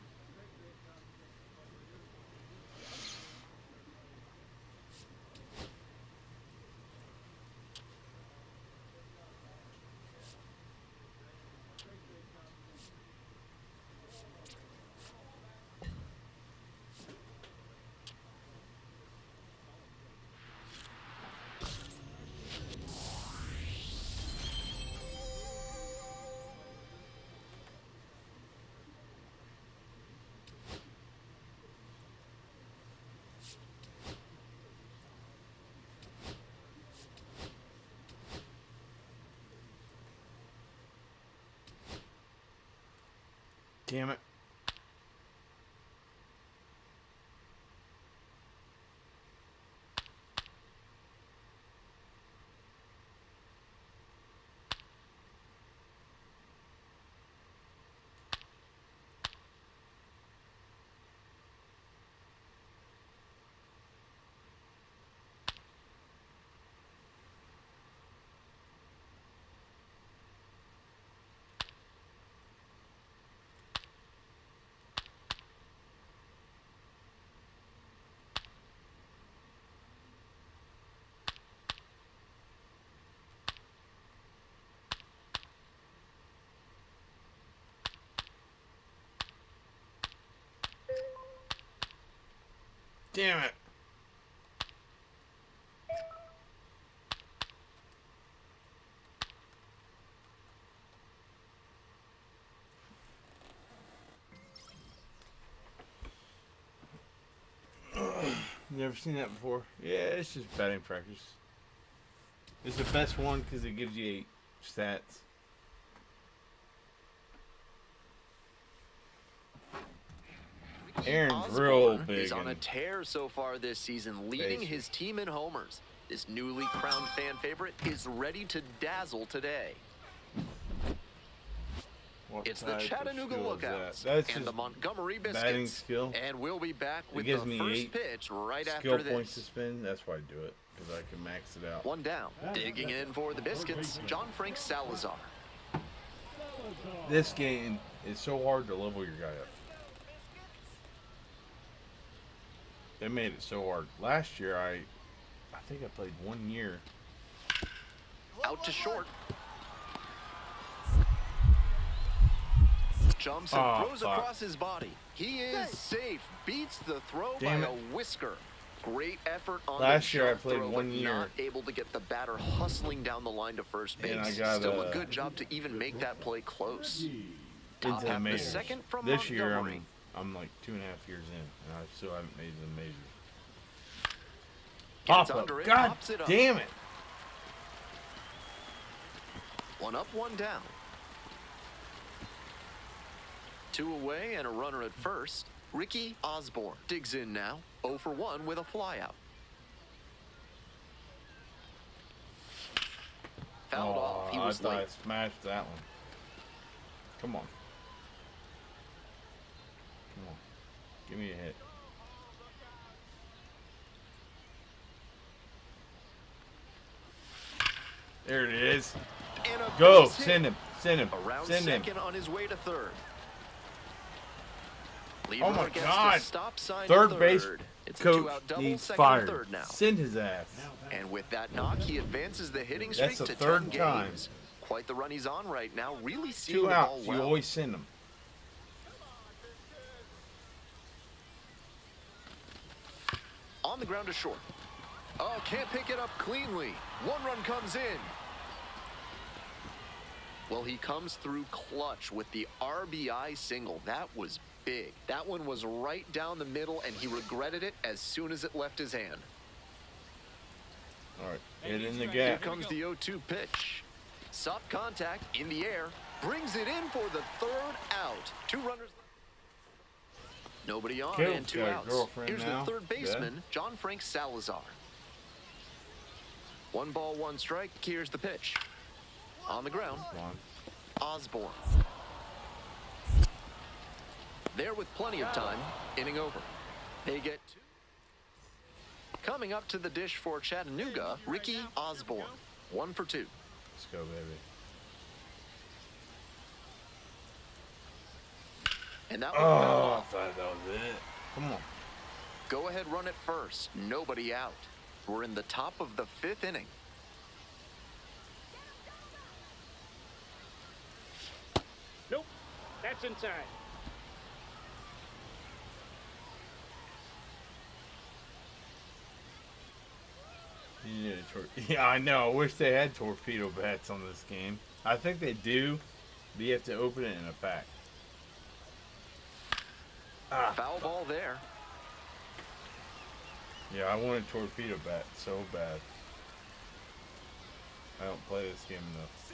Damn it. Damn it. Never seen that before. Yeah, it's just batting practice. It's the best one because it gives you 8 stats. Aaron's real big. Is on a tear so far this season, leading his team in homers. This newly crowned fan favorite is ready to dazzle today. What It's the type of Chattanooga skill is Lookouts that? That's and just the Montgomery batting Biscuits. skill. And we'll be back with gives the me first 8 pitch right skill after points to this. spend. That's why I do it, because I can max it out. One down. Digging in for the Biscuits, John Frank Salazar. This game is so hard to level your guy up. They made it so hard. Last year, I think I played 1 year. Out to short. Jumps and Oh, throws fuck. across his body. He is safe. Beats the throw Damn by it. a whisker. Great effort on Last the year I jump played throw, 1 but year. not able to get the batter hustling down the line to first base. And I got, Still a good job to even make that play close. Top Into the half the majors. second from This year, Montgomery. I'm like 2.5 years in, and I still haven't made the majors. Gets Pop up. under it, God pops it up. damn it. One up, one down. 2 away and a runner at first. Ricky Osborne digs in now. 0 for 1 with a flyout. Fouled off. He I was thought I late. smashed that one. Come on. Come on. Give me a hit. There it is. And a Go. base hit. Send him. Send him. Around Send him. second on his way to third. Lead Oh my runner gets God. the stop sign Third at base It's a coach 2-out double, needs second fired. and third now. Send his ass. And with that knock, he advances the hitting streak That's the to 3rd 10 time. games. Quite the run he's on right now. Really seeing 2 the ball outs. well. You always send them. On the ground to short. Oh, can't pick it up cleanly. 1 run comes in. Well, he comes through clutch with the RBI single. That was big. That one was right down the middle, and he regretted it as soon as it left his hand. All right. Hit in the Here gap. comes the 0-2 pitch. Soft contact in the air. Brings it in for the 3rd out. 2 runners. Nobody on Caleb's and 2 got a outs. girlfriend Here's now. the 3rd baseman, John Frank Salazar. 1 ball, 1 strike. Here's the pitch. On the ground, Come on. Osborne. There with plenty of time. Inning over. They get 2. Coming up to the dish for Chattanooga, Ricky Osborne. 1 for 2. Let's go, baby. And that one Oh, fell I off. thought that was it. Come on. Go ahead, run it first. Nobody out. We're in the top of the 5th inning. Nope. That's inside. You need a yeah, I know. I wish they had torpedo bats on this game. I think they do, but you have to open it in a pack. Ah, Foul ball there. yeah, I want a torpedo bat so bad. I don't play this game enough.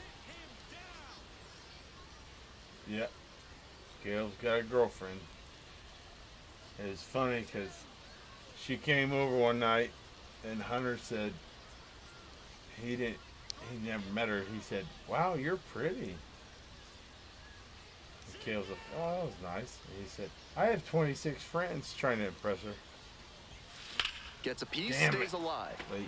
Yeah. Gail's got a girlfriend. It's funny because she came over one night and Hunter said he never met her. He said, "Wow, you're pretty." And Gail's like, "Oh, that was nice." And he said, "I have 26 friends," trying to impress her. Gets a piece, Damn stays it. alive. Late.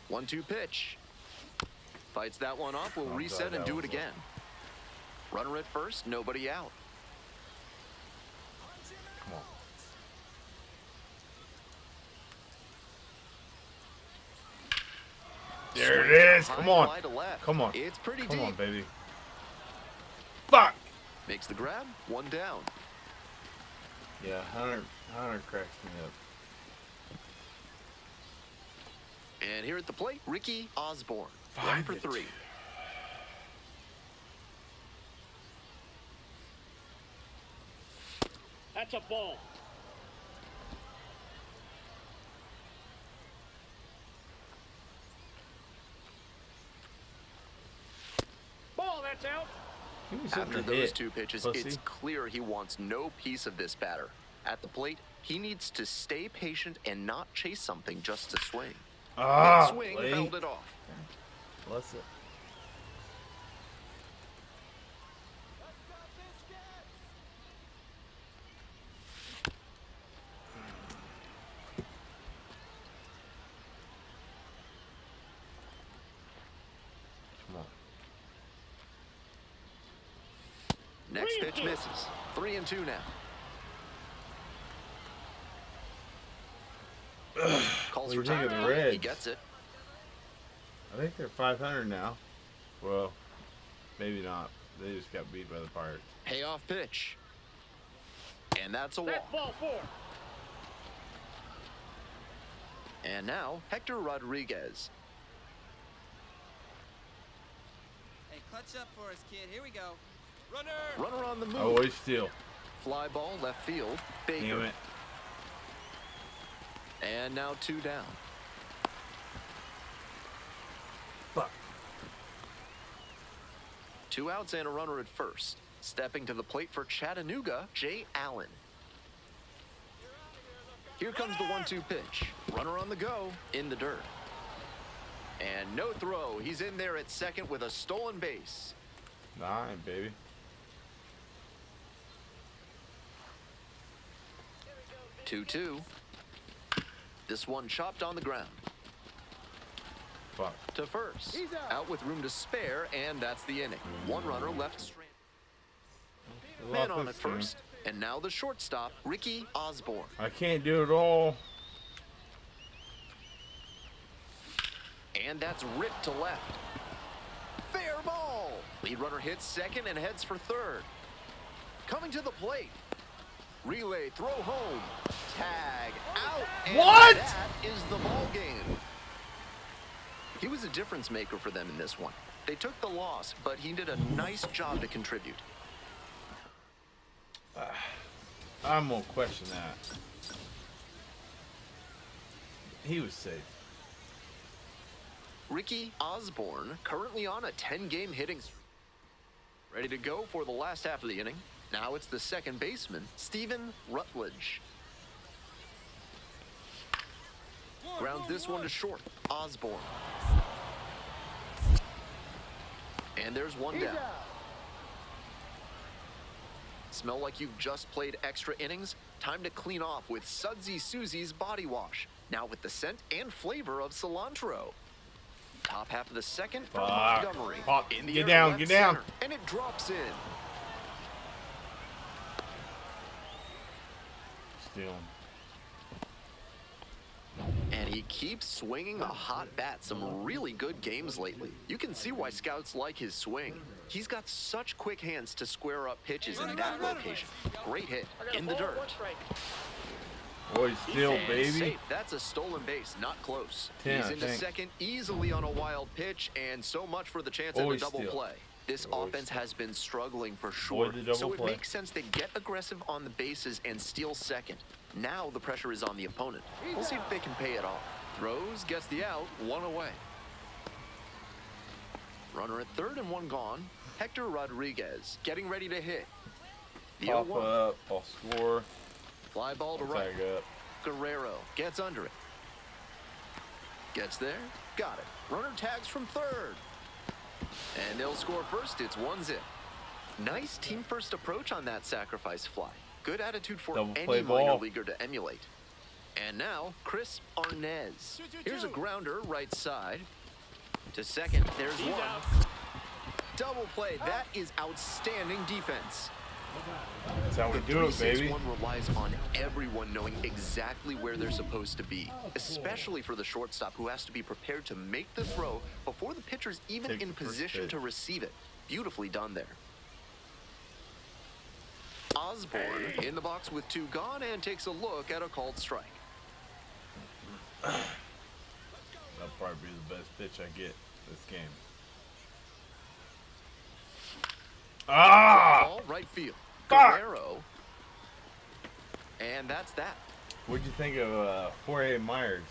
One-two pitch. Fights that one off. We'll I'm reset glad and that do was it again. Runner at first, nobody out. Come on. There it is. Come on. High fly to left. Come on. It's pretty Come deep. on, baby. Fuck. Makes the grab. One down. Yeah, Hunter cracks me up. And here at the plate, Ricky Osborne. 1 Five for it. 3. That's a ball. Ball, that's out. Give me something After to those hit, 2 pitches, pussy. it's clear he wants no piece of this batter. At the plate, he needs to stay patient and not chase something just to swing. Ah, Swing, late. fouled it off. Bless it. Come on. Next 3 pitch and 2. misses. 3-2 now. Calls What do you for think of time. the Reds? He gets it. I think they're 500 now. Well, maybe not. They just got beat by the Pirates. Payoff pitch. And that's a That's walk. ball 4. And now, Hector Rodriguez. Hey, clutch up for us, kid. Here we go. Runner on the move. Always steal. Fly ball left field. Baker. Damn it. And now 2 down. Fuck. 2 outs and a runner at first. Stepping to the plate for Chattanooga, Jay Allen. Here comes the 1-2 pitch. Runner on the go, in the dirt. And no throw. He's in there at second with a stolen base. 9, baby. Two. This one chopped on the ground. Fuck. To first. Out with room to spare, and that's the inning. 1 runner left stranded. Man on at first. And now the shortstop, Ricky Osborne. I can't do it all. And that's ripped to left. Fair ball. Lead runner hits second and heads for third. Coming to the plate. Relay, throw home. Tag out. And What? that is the ball game. He was a difference maker for them in this one. They took the loss, but he did a nice job to contribute. I'm gonna question that. He was safe. Ricky Osborne currently on a 10-game hitting streak. Ready to go for the last half of the inning. Now it's the second baseman, Stephen Rutledge. Grounds this one to short. Osborne. And there's one down. Smell like you've just played extra innings? Time to clean off with Sudsy Susie's Body Wash. Now with the scent and flavor of cilantro. Top half of the second from Fuck. Montgomery. Fuck. In the Get air down, left get down. center, and it drops in. Stealing. And he keeps swinging a hot bat. Some really good games lately. You can see why scouts like his swing. He's got such quick hands to square up pitches in that location. Great hit in the dirt. Boy, steal, And baby. safe. That's a stolen base, not close. 10, He's I into think. second easily on a wild pitch, and so much for the chance at a Always double steal. play. This Always offense steal. has been struggling for sure, Avoid the double so it play. makes sense they get aggressive on the bases and steal second. Now the pressure is on the opponent. We'll see if they can pay it off. Throws, gets the out, one away. Runner at third and one gone. Hector Rodriguez getting ready to hit. The Pop 0-1. up, I'll score. Fly ball to I'll right. tag up. Guerrero gets under it. Gets there, got it. Runner tags from third. And they'll score first, it's 1-0. Nice team-first approach on that sacrifice fly. Good attitude for Double any play minor ball. leaguer to emulate. And now, Chris Arnez. Here's a grounder right side. To second, there's He's one. out. Double play, that is outstanding defense. That's how we The do it, baby. 3-6-1 relies on everyone knowing exactly where they're supposed to be, especially for the shortstop who has to be prepared to make the throw before the pitcher's even Take in the first position pitch. to receive it. Beautifully done there. Osborne in the box with two gone and takes a look at a called strike. That'll probably be the best pitch I get this game. Ah! Ball right field. Fuck! Guerrero. And that's that. What'd you think of Jorge Myers?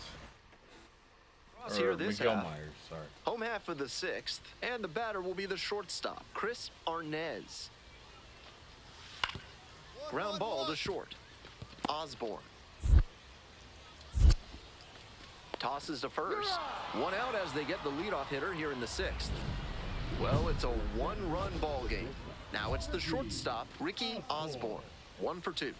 Cross here Or this Miguel half. Myers, sorry. Home half of the sixth, and the batter will be the shortstop, Chris Arnez. Ground ball to short. Osborne. Tosses to first. One out as they get the leadoff hitter here in the sixth. Well, it's a one-run ball game. Now it's the shortstop, Ricky Osborne. 1 for 2.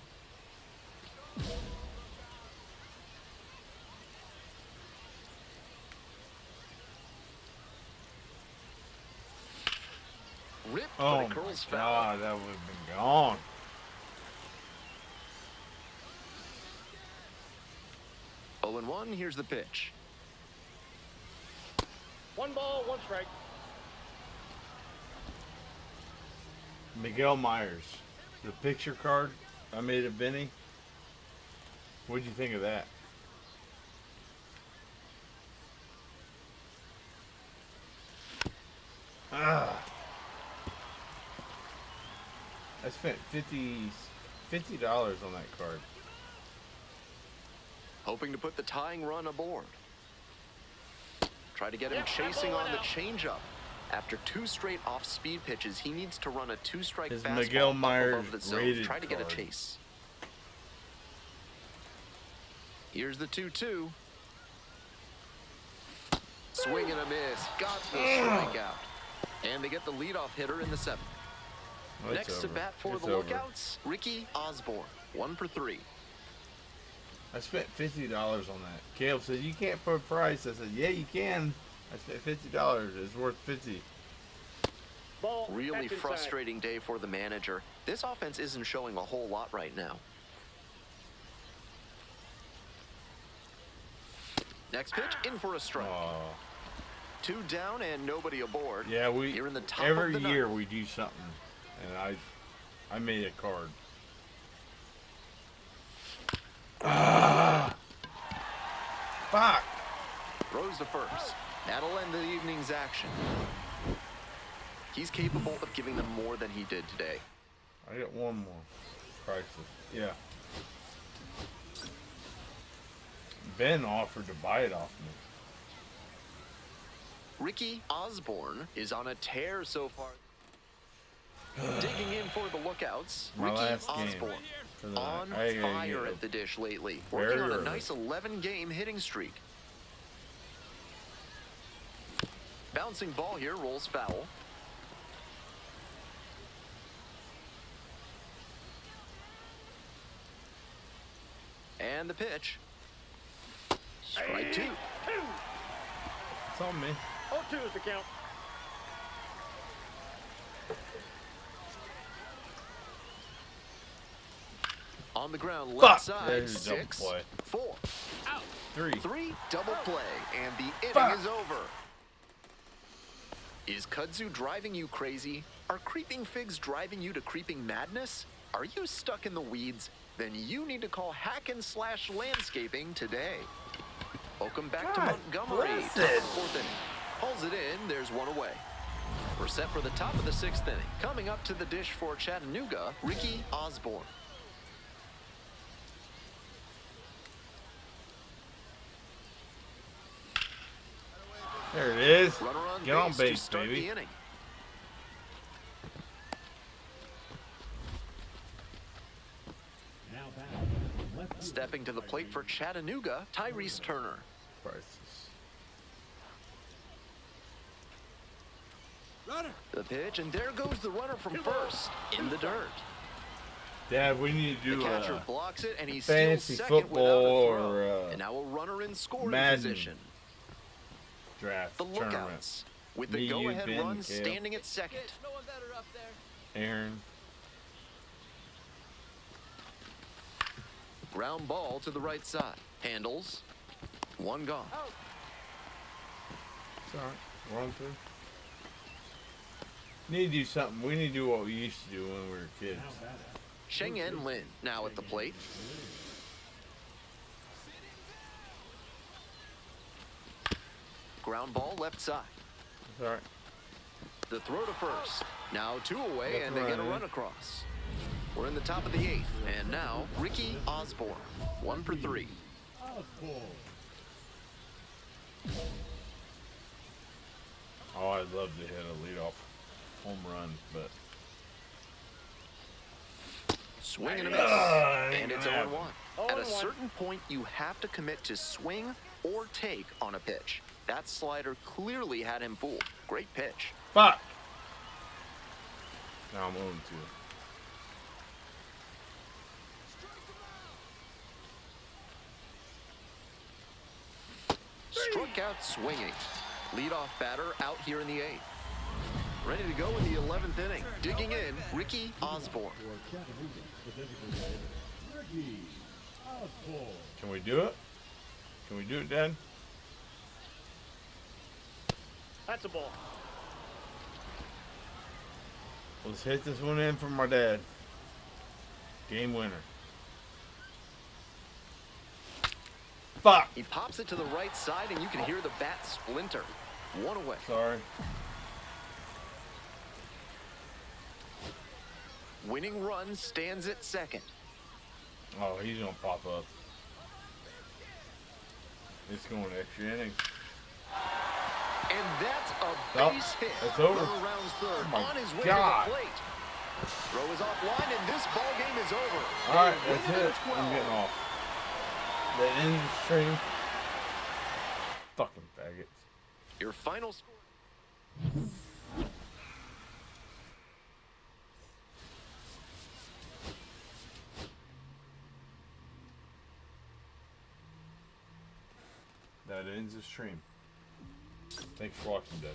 Ripped, but Oh it my curls foul. God, that would have been gone. Oh, and 1, here's the pitch. 1 ball, 1 strike. Miguel Myers, the picture card I made of Benny. What'd you think of that? Ah. I spent $50 on that card. Hoping to put the tying run aboard. Try to get him Yep, chasing that ball on the went out. changeup. After 2 straight off-speed pitches, he needs to run a 2-strike His fastball Miguel up Myers above the zone. rated Try to get a card. chase. Here's the 2-2. Swing and a miss. Got the strikeout. And they get the leadoff hitter in the 7th. Oh, it's Next to over. bat for It's the over. Lookouts, Ricky Osborne. 1 for 3. I spent $50 on that. Caleb said, "You can't put a price." I said, "Yeah, you can." I spent $50. It's worth 50. Ball. Really that's inside. frustrating day for the manager. This offense isn't showing a whole lot right now. Next pitch, in for a strike. Oh, 2 down and nobody aboard. yeah. You're in the top every of the year ninth. we do something, and I made a card. Ah, fuck. Throws to first. That'll end the evening's action. He's capable of giving them more than he did today. I got one more. Priceless. Yeah. Ben offered to buy it off me. Ricky Osborne is on a tear so far. Digging in for the Lookouts, My Ricky last game Osborne. for the On night. I gotta fire get at the dish lately. Very Working on a early. nice 11-game hitting streak. Bouncing ball here, rolls foul. And the pitch. Strike 2. It's on me. 0-2 is the count. On the ground, Fuck! left side, There's a double 6, play. 4, 3. 3, double play, and the inning Fuck. is over. Is kudzu driving you crazy? Are creeping figs driving you to creeping madness? Are you stuck in the weeds? Then you need to call Hack and Slash Landscaping today. Welcome back to God Montgomery. bless Top of it. the 4th inning. Pulls it in, there's one away. We're set for the top of the 6th inning. Coming up to the dish for Chattanooga, Ricky Osborne. There it is. Runner on Get on base base, to start baby. the inning. Now back. Left fielder. Stepping to the plate for Chattanooga, Tyrese Turner. Prices. Runner. The pitch, and there goes the runner from first in the dirt. Dad, we need to The do catcher blocks it, and he fantasy steals second football without a throw. or, And now a runner in scoring Madden position. draft The tournament. lookouts with the Me, you, go-ahead Ben, run Kale. standing at second. No one better up there. Aaron. Ground ball to the right side. Handles. One gone. It's alright. We're on through. Need to do something. We need to do what we used to do when we were kids. Cheng-En Lin now at the plate. Ground ball left side. It's alright. The throw to first. Now two away, That's and they get a right. run across. We're in the top of the eighth, and now Ricky Osborne. 1 for 3. Osborne. Oh, I'd love to hit a leadoff home run, but Swing and a miss. And it's 0-1. At a 0-1. certain point, you have to commit to swing or take on a pitch. That slider clearly had him fooled. Great pitch. fuck. Now I'm 0-2. Struck out swinging. Leadoff batter out here in the eighth. Ready to go in the 11th inning. Digging in, Ricky Osborne. For Chattanooga, the designated hitter, Ricky Osborne. Can we do it? Can we do it, Dad? That's a ball. Let's hit this one in for my dad. Game winner. Fuck. He pops it to the right side, and you can hear the bat splinter. One away. Sorry. Winning run stands at second. Oh, he's gonna pop up. It's going extra inning. And that's a Oh, base hit. it's over. Runner rounds third Oh my on his way God. to the plate. Throw is offline, and this ball game is over. All right, They that's win it. in 12. I'm getting off. The end of the stream. Fucking faggots. Your final score. That ends the stream. Thanks for watching, Dad.